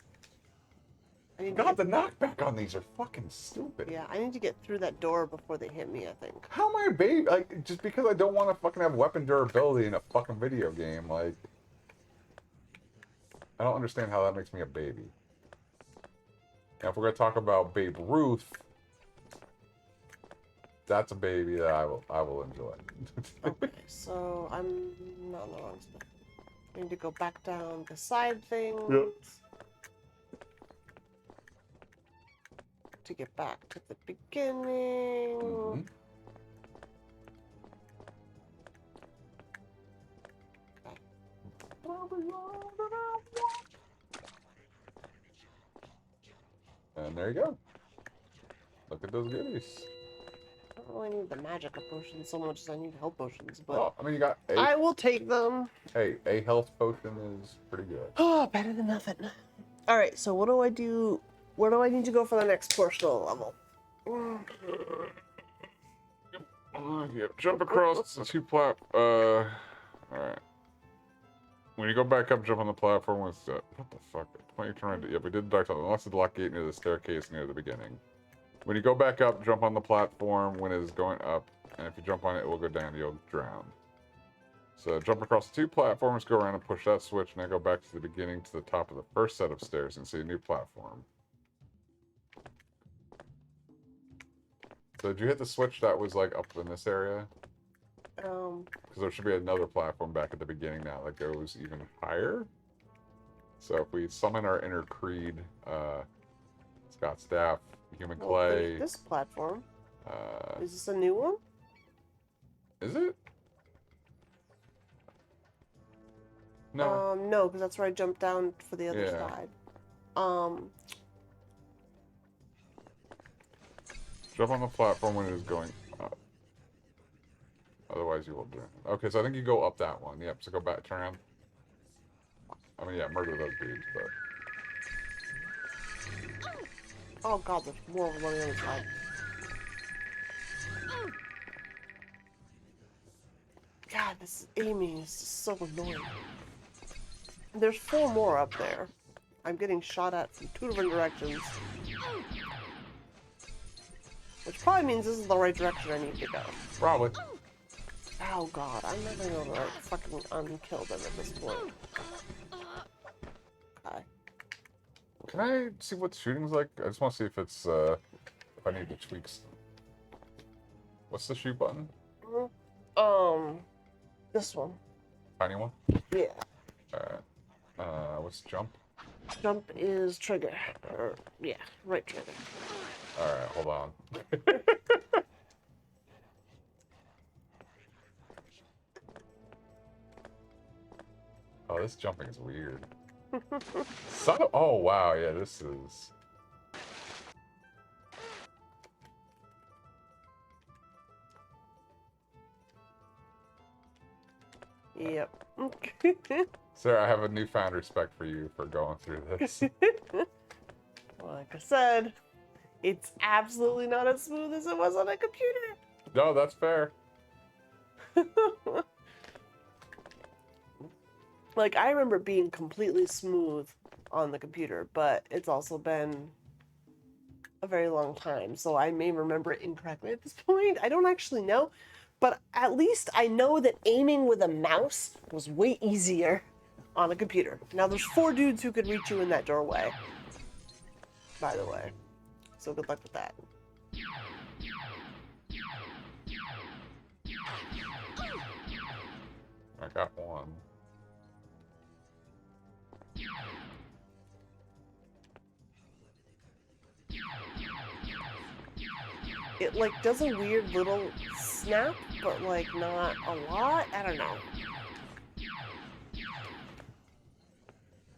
I need to God, the get, knockback on these are fucking stupid. yeah, I need to get through that door before they hit me, I think. How am I a baby? Like, just because I don't want to fucking have weapon durability in a fucking video game, like, I don't understand how that makes me a baby. Now, if we're gonna talk about Babe Ruth, that's a baby that I will enjoy. Okay, so I'm not on the wrong spot. I need to go back down the side things. Yep. To get back to the beginning. Mhm. And there you go. Look at those goodies. I don't really need the magic potions so much as I need health potions, but Well, I mean, you got I will take them. hey, a health potion is pretty good. Oh, better than nothing. All right, so what do I do? Where do I need to go for the next portion of the level? Yep, jump across the two all right. When you go back up, jump on the platform with what the fuck? Why are you trying to? Yep, we did the dark tunnel. Unless the lock gate near the staircase near the beginning. When you go back up, jump on the platform when it is going up and if you jump on it, it will go down. You'll drown. So jump across the 2 platforms, go around and push that switch, and then go back to the beginning to the top of the first set of stairs and see a new platform. So did you hit the switch that was like up in this area? Because there should be another platform back at the beginning now that goes even higher. So if we summon our inner Creed, Scott Staff, Human Clay. This platform. Is this a new one? Is it? No. No, because that's where I jumped down for the other Yeah. side. Jump on the platform when it is going up. Otherwise you will drown. Okay, so I think you go up that one. Yep, so go back, turn around. I mean, yeah, murder those dudes, but... Oh god, there's more of them on the other side. God, this aiming is just so annoying. There's 4 more up there. I'm getting shot at from 2 different directions. Which probably means this is the right direction I need to go. Probably. Oh god, I'm not gonna be able to like, fucking unkill them at this point. Okay. Can I see what shooting's like? I just want to see if it's, if I need to tweak stuff. What's the shoot button? This one. Tiny one? Yeah. Alright. What's jump? Jump is trigger. Or, yeah, right trigger. Alright, hold on. Oh, this jumping is weird. Oh, wow, yeah, this is... Yep. Sarah, I have a newfound respect for you for going through this. Like I said, it's absolutely not as smooth as it was on a computer. No, that's fair. Like, I remember being completely smooth on the computer, but it's also been a very long time, so I may remember it incorrectly at this point. I don't actually know, but at least I know that aiming with a mouse was way easier on a computer. Now, there's 4 dudes who could reach you in that doorway, by the way, so good luck with that. I got one. It, like, does a weird little snap, but, like, not a lot. I don't know.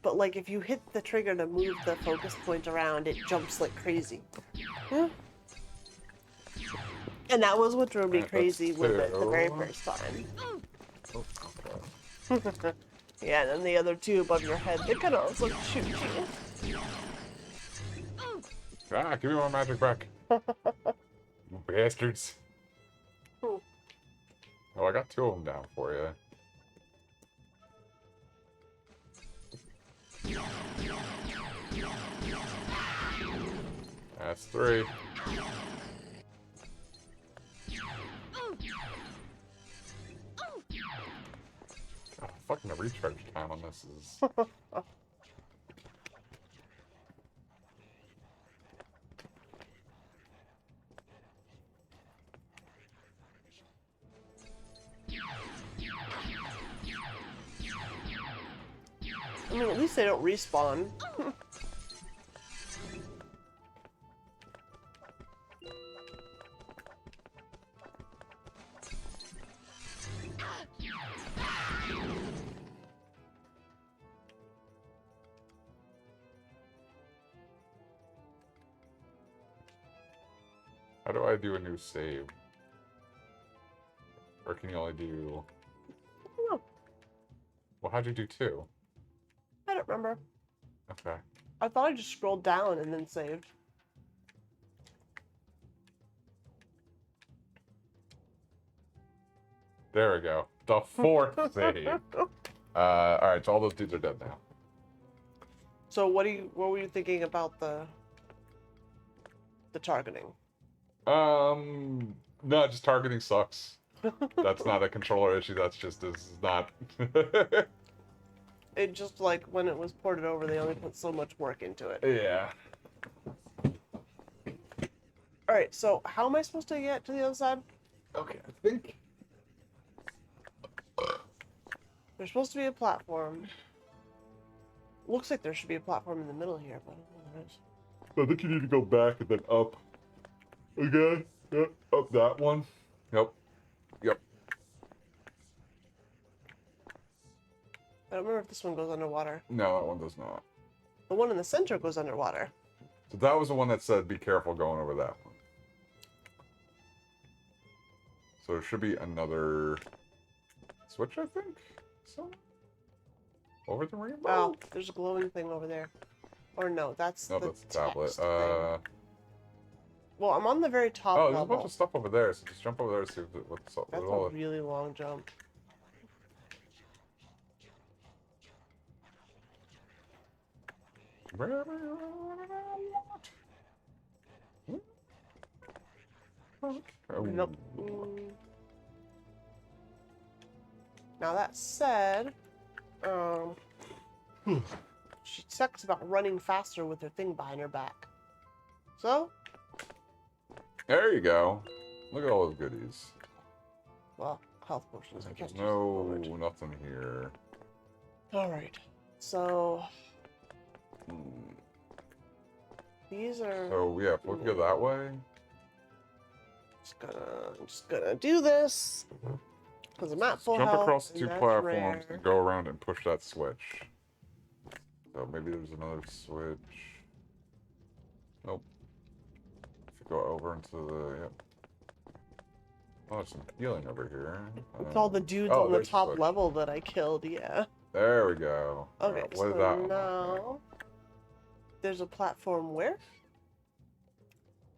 But, like, if you hit the trigger to move the focus point around, it jumps like crazy. And that was what drove me crazy with it the very first time. Yeah, and then the other 2 above your head, they kind of also shoot you. Ah, give me my magic back. You bastards. Oh, I got 2 of them down for you. That's 3. God, fucking the recharge time on this is... I mean, at least they don't respawn. How do I do a new save? Or can you only do... I don't know. Well, how'd you do 2? I don't remember. Okay. I thought I just scrolled down and then saved. There we go. The 4th save. Alright, so all those dudes are dead now. So what were you thinking about the targeting? No, just targeting sucks. That's not a controller issue. That's just this is not. It just like when it was ported over, they only put so much work into it. Yeah. All right, so how am I supposed to get to the other side? Okay, I think. There's supposed to be a platform. Looks like there should be a platform in the middle here, but I don't know there is. I think you need to go back and then up. Again? Yep. Up that one. Yep. Yep. I don't remember if this one goes underwater. No, that one does not. The one in the center goes underwater. So that was the one that said be careful going over that one. So there should be another switch, I think? So over the rainbow? Oh, there's a glowing thing over there. Or no, that's No, the that's the tablet. text thing. Well, I'm on the very top Oh, level. there's a bunch of stuff over there, so just jump over there and see what's up. That's a really long jump. Nope. Now that said, she sucks about running faster with her thing behind her back. So, There you go. Look at all those goodies. well, health potions. I can't There's use no them forward. nothing here. All right. So these are. So yeah, if we can go that way. I'm just gonna do this because I'm at full Jump health. across and two that's platforms rare. and go around and push that switch. So maybe there's another switch. Nope. If you go over into the yep. Oh, there's some healing over here. It's all the dudes oh, on the there's top switch. level that I killed. Yeah. There we go. Okay. Alright, So what is that one? now there's a platform where?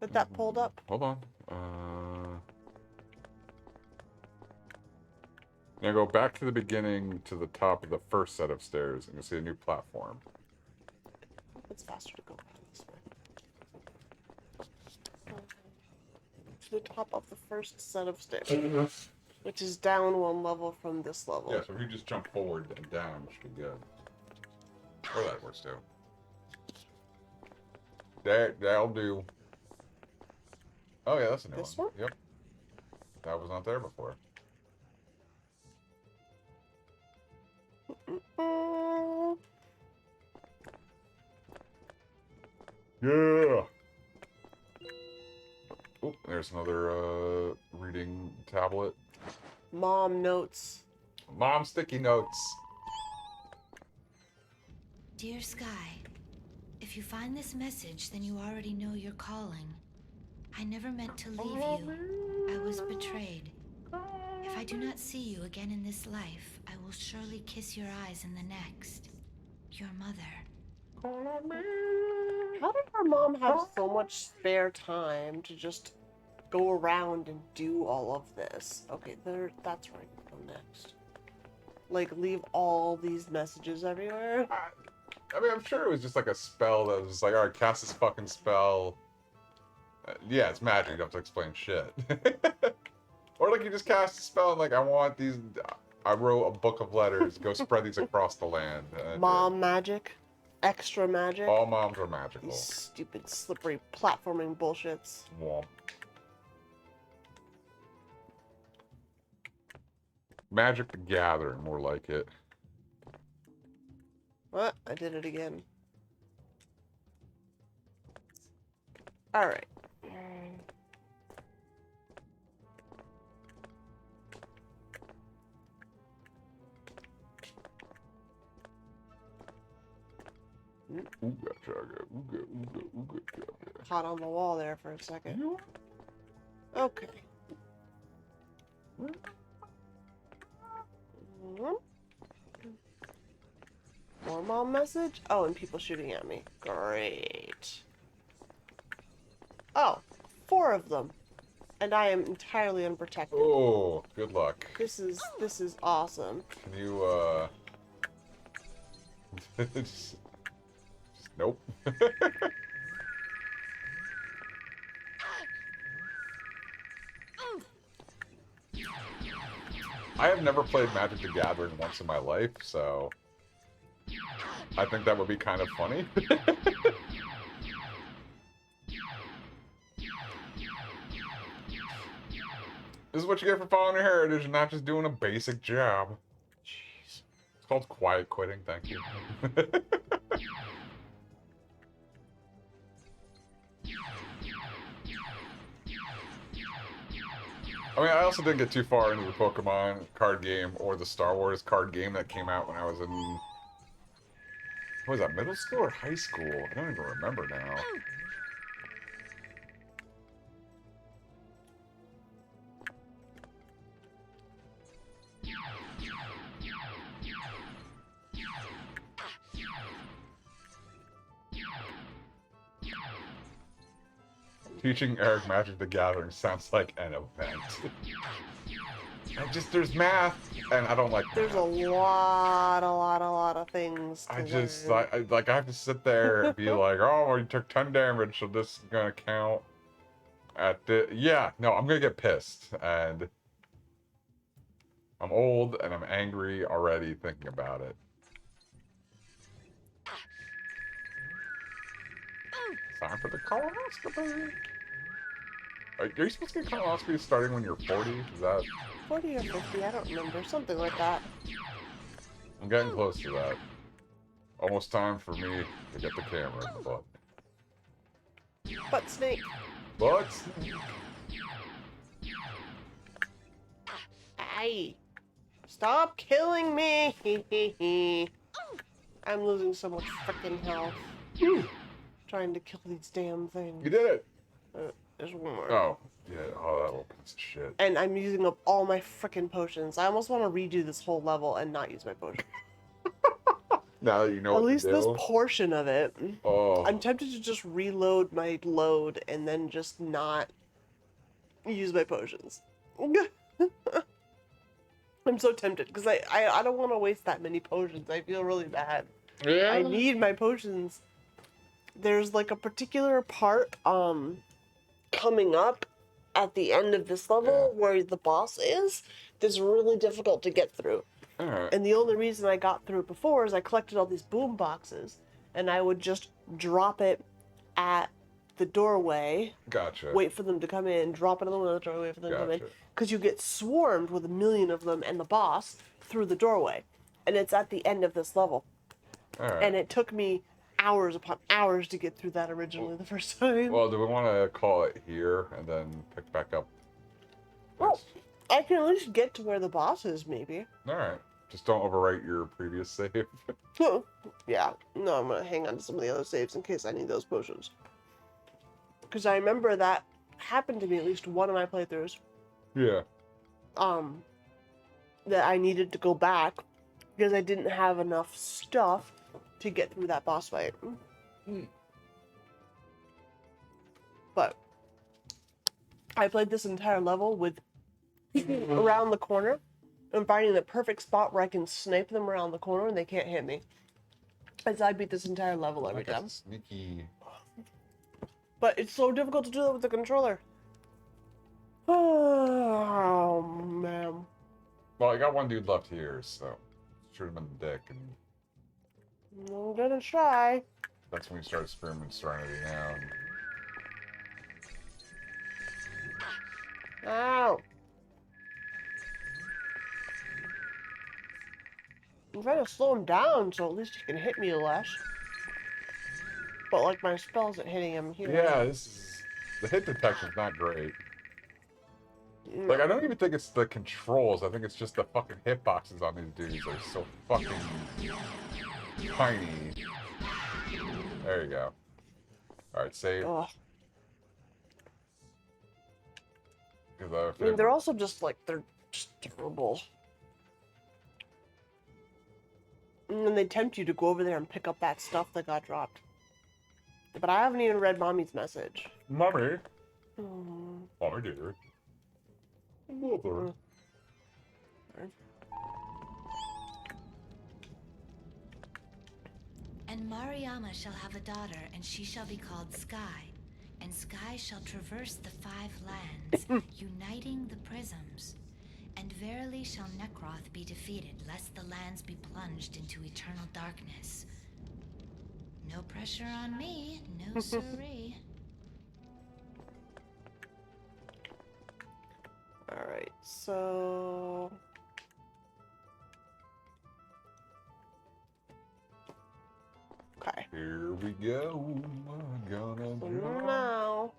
With that pulled up. Hold on. Now go back to the beginning to the top of the first set of stairs, and you'll see a new platform. It's faster to go this way. To the top of the first set of stairs, which is down one level from this level. Yeah, so if you just jump forward and down, it should be good. Or that works too. That'll do. Oh yeah, that's a new This one. one? Yep. That was not there before. Mm, Yeah. Oh, there's another reading tablet. Mom notes. Mom sticky notes. Dear Skye, if you find this message, then you already know you're calling. I never meant to leave you. I was betrayed. If I do not see you again in this life, I will surely kiss your eyes in the next. Your mother. How did her mom have so much spare time to just go around and do all of this? Okay, that's where I can go next. Like, leave all these messages everywhere? I mean, I'm sure it was just like a spell that was just like, all right, cast this fucking spell. Yeah, it's magic. You don't have to explain shit. Or like you just cast a spell and like, I want these. I wrote a book of letters. Go spread these across the land. Mom magic? Extra magic? All moms are magical. These stupid, slippery platforming bullshits. Womp. Magic the Gathering, more like it. What? I did it again. Alright. Ooga chaga, ooga, ooga, ooga chaga. Caught on the wall there for a second. Okay. More mom message? Oh, and people shooting at me. Great. Oh, 4 of them. And I am entirely unprotected. Oh, good luck. This is awesome. Can you, just nope. I have never played Magic the Gathering once in my life, so I think that would be kind of funny. This is what you get for following your heritage and not just doing a basic job. Jeez. It's called quiet quitting, thank you. I mean, I also didn't get too far into the Pokemon card game or the Star Wars card game that came out when I was in... What was that, middle school or high school? I don't even remember now. Teaching Eric Magic the Gathering sounds like an event. There's math, and I don't like math. There's a lot of things to learn. I have to sit there and be like, oh, well, you took 10 damage, so this is gonna count at the... Yeah, no, I'm gonna get pissed, and I'm old, and I'm angry already thinking about it. Time for the colonoscopy. Are you supposed to get colonoscopy starting when you're 40? Is that... 40 or 50, I don't remember. Something like that. I'm getting close to that. Almost time for me to get the camera in the butt. Butt snake. Butt snake. Aye. Stop killing me. I'm losing so much freaking health. Trying to kill these damn things. You did it. There's one more. Oh. Yeah, oh, that little piece of shit. And I'm using up all my freaking potions. I almost want to redo this whole level and not use my potions. Now that you know At what least to do. this portion of it. Oh. I'm tempted to just reload my load and then just not use my potions. I'm so tempted because I don't want to waste that many potions. I feel really bad. Yeah. I need my potions. There's like a particular part coming up at the end of this level where the boss is that's really difficult to get through. Alright. And the only reason I got through it before is I collected all these boom boxes and I would just drop it at the doorway. Gotcha. Wait for them to come in, drop it on the doorway, wait for them to come in. Because you get swarmed with 1,000,000 of them and the boss through the doorway. And it's at the end of this level. Alright. And it took me hours upon hours to get through that originally the first time. Well, do we want to call it here and then pick back up? Well, I can at least get to where the boss is, maybe. Alright. Just don't overwrite your previous save. Yeah. No, I'm going to hang on to some of the other saves in case I need those potions. Because I remember that happened to me at least one of my playthroughs. Yeah. That I needed to go back because I didn't have enough stuff to get through that boss fight. But I played this entire level with around the corner and finding the perfect spot where I can snipe them around the corner and they can't hit me. As I beat this entire level every time. Sneaky. But it's so difficult to do that with the controller. Oh, man. Well, I got one dude left here, so shoot him in the dick, and I'm gonna try. that's when we start screaming Serenity down. Ow. I'm trying to slow him down so at least he can hit me less. But like my spells at hitting him here. Yeah, the hit detection's not great. Like, I don't even think it's the controls. I think it's just the fucking hitboxes on these dudes are so fucking tiny. There you go. Alright, save. Ugh. I I mean, they're also just like, they're just terrible. And then they tempt you to go over there and pick up that stuff that got dropped. But I haven't even read Mommy's message. Mommy. Mommy dear. Mother. And Mariama shall have a daughter, and she shall be called Skye. And Skye shall traverse the 5 lands, uniting the prisms. And verily shall Nekroth be defeated, lest the lands be plunged into eternal darkness. No pressure on me, no siree. Alright, so... Okay. Here we go. I'm gonna So jump. now...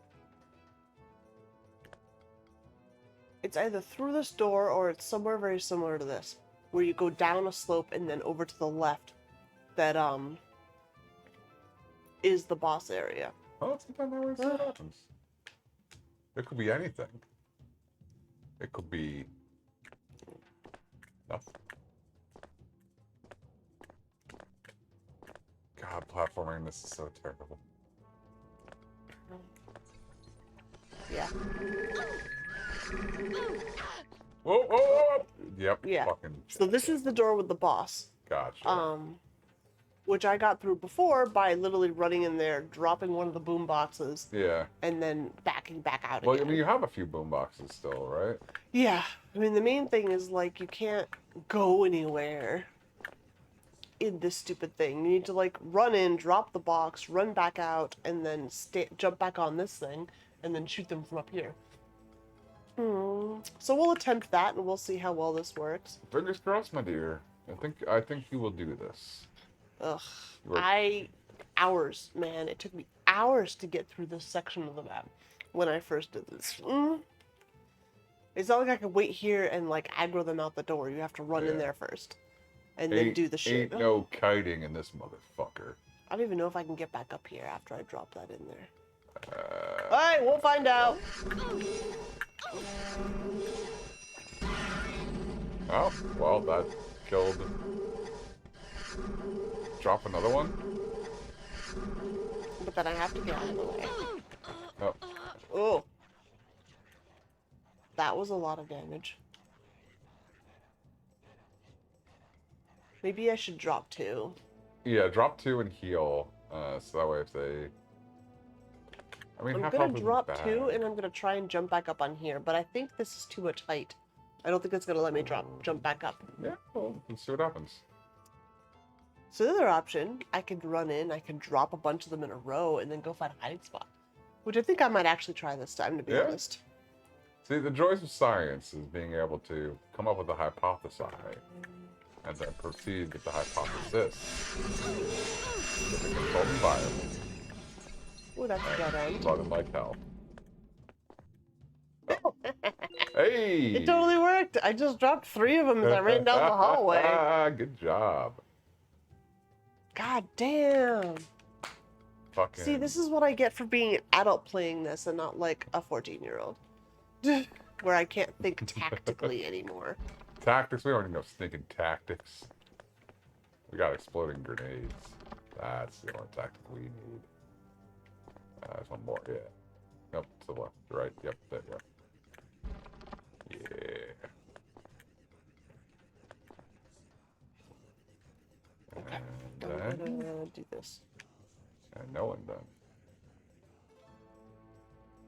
It's either through this door or it's somewhere very similar to this, where you go down a slope and then over to the left that, is the boss area. Oh, sometimes that always what happens. It could be anything. It could be nothing. God, platforming this is so terrible. Yeah. Whoa, whoa, whoa! Yep. Yeah. Fucking. So this is the door with the boss. Gotcha. Which I got through before by literally running in there, dropping one of the boom boxes, Yeah. and then backing back out Well, again. I mean, you have a few boom boxes still, right? Yeah. I mean, the main thing is, like, you can't go anywhere in this stupid thing. You need to, like, run in, drop the box, run back out, and then jump back on this thing, and then shoot them from up here. So we'll attempt that, and we'll see how well this works. Fingers crossed, my dear. I think you will do this. Ugh. Right. Hours, man. It took me hours to get through this section of the map when I first did this. It's not like I could wait here and, like, aggro them out the door. You have to run in there first. And then do the shit. Ain't no kiting in this motherfucker. I don't even know if I can get back up here after I drop that in there. Alright, we'll find out. Oh, well, that killed. Drop another one? But then I have to get out of the way. Oh. Oh. That was a lot of damage. Maybe I should drop 2. Yeah, drop 2 and heal. So that way if they... I mean, I'm half gonna health isn't drop bad. 2 and I'm gonna try and jump back up on here, but I think this is too much height. I don't think it's gonna let me jump back up. Yeah, well, let's see what happens. So the other option, I could run in, I could drop a bunch of them in a row and then go find a hiding spot. Which I think I might actually try this time, to be honest. See, the joys of science is being able to come up with a hypothesis and then proceed with the hypothesis with a controlled environment. Ooh, that's a dead end. Running like hell. Oh. Hey! It totally worked! I just dropped 3 of them as I ran down the hallway. Good job. God damn. Fucking. See, this is what I get for being an adult playing this and not like a 14-year-old. Where I can't think tactically anymore. Tactics? We don't need no stinking tactics. We got exploding grenades. That's the only tactic we need. There's one more, yeah. Nope, to the left, right, yep, there you go. Yeah. Okay, And I'm then, gonna do this. and no one done.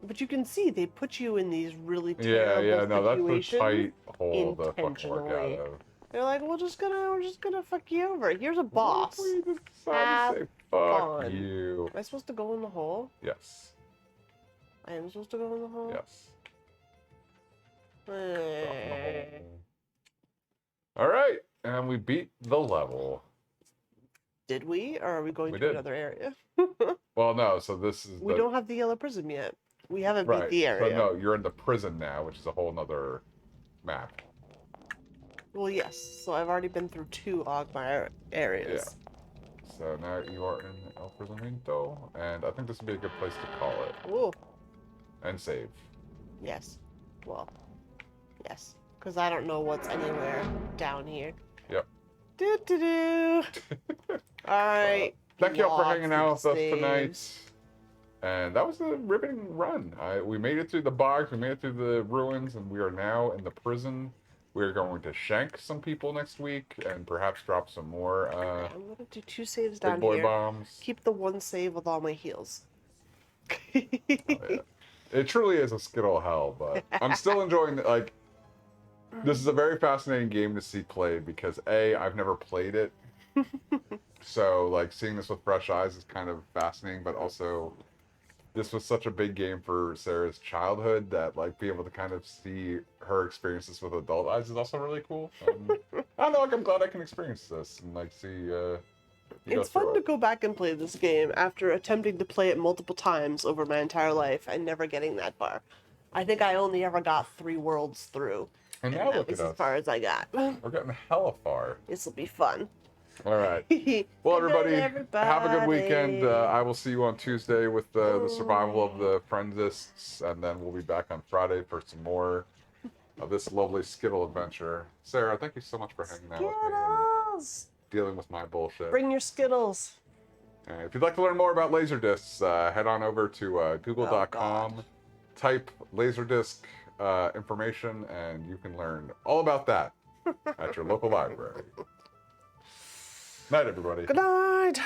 But you can see they put you in these really Yeah, terrible no, that's the situations tight hole to fucking work intentionally. out of. They're like, we're just gonna fuck you over. Here's a boss. We just decided Have to say, fuck fun. you. Am I supposed to go in the hole? Yes, I am supposed to go in the hole? yes. Eh. Alright, and we beat the level. Did we? Or are we going We to did. another area? Well, no, so this is We the... don't have the yellow prism yet. We haven't right, beat the area. but no, you're in the prison now, which is a whole nother map. Well, yes. So I've already been through 2 Ogmire areas. So now you are in El Prisonamiento, and I think this would be a good place to call it. Ooh, And save. yes. Well, yes. Because I don't know what's anywhere down here. Yep. Do. Alright. Thank y'all for Lots hanging out of with us saves. tonight. And that was a riveting run. We made it through the bogs, we made it through the ruins, and we are now in the prison. We're going to shank some people next week, and perhaps drop some more I'm gonna do 2 saves big down boy here. bombs. Keep the 1 save with all my heals. Oh, yeah. It truly is a Skittle hell, but I'm still enjoying it. Like, This is a very fascinating game to see played because A, I've never played it. So, like, seeing this with fresh eyes is kind of fascinating, but also this was such a big game for Sarah's childhood that, like, be able to kind of see her experiences with adult eyes is also really cool. I don't know, like, I'm glad I can experience this and, like, see, It's fun to go back and play this game after attempting to play it multiple times over my entire life and never getting that far. I think I only ever got 3 worlds through. And now look was at as us. far as I got. We're getting hella far. This will be fun. All right. Well, everybody, have a good weekend. I will see you on Tuesday with the survival of the Friendists, and then we'll be back on Friday for some more of this lovely Skittle adventure. Sarah, thank you so much for hanging out with me and dealing with my bullshit. Bring your Skittles. If you'd like to learn more about Laserdiscs, head on over to google.com, type Laserdisc information, and you can learn all about that at your local library. Night, everybody. Good night.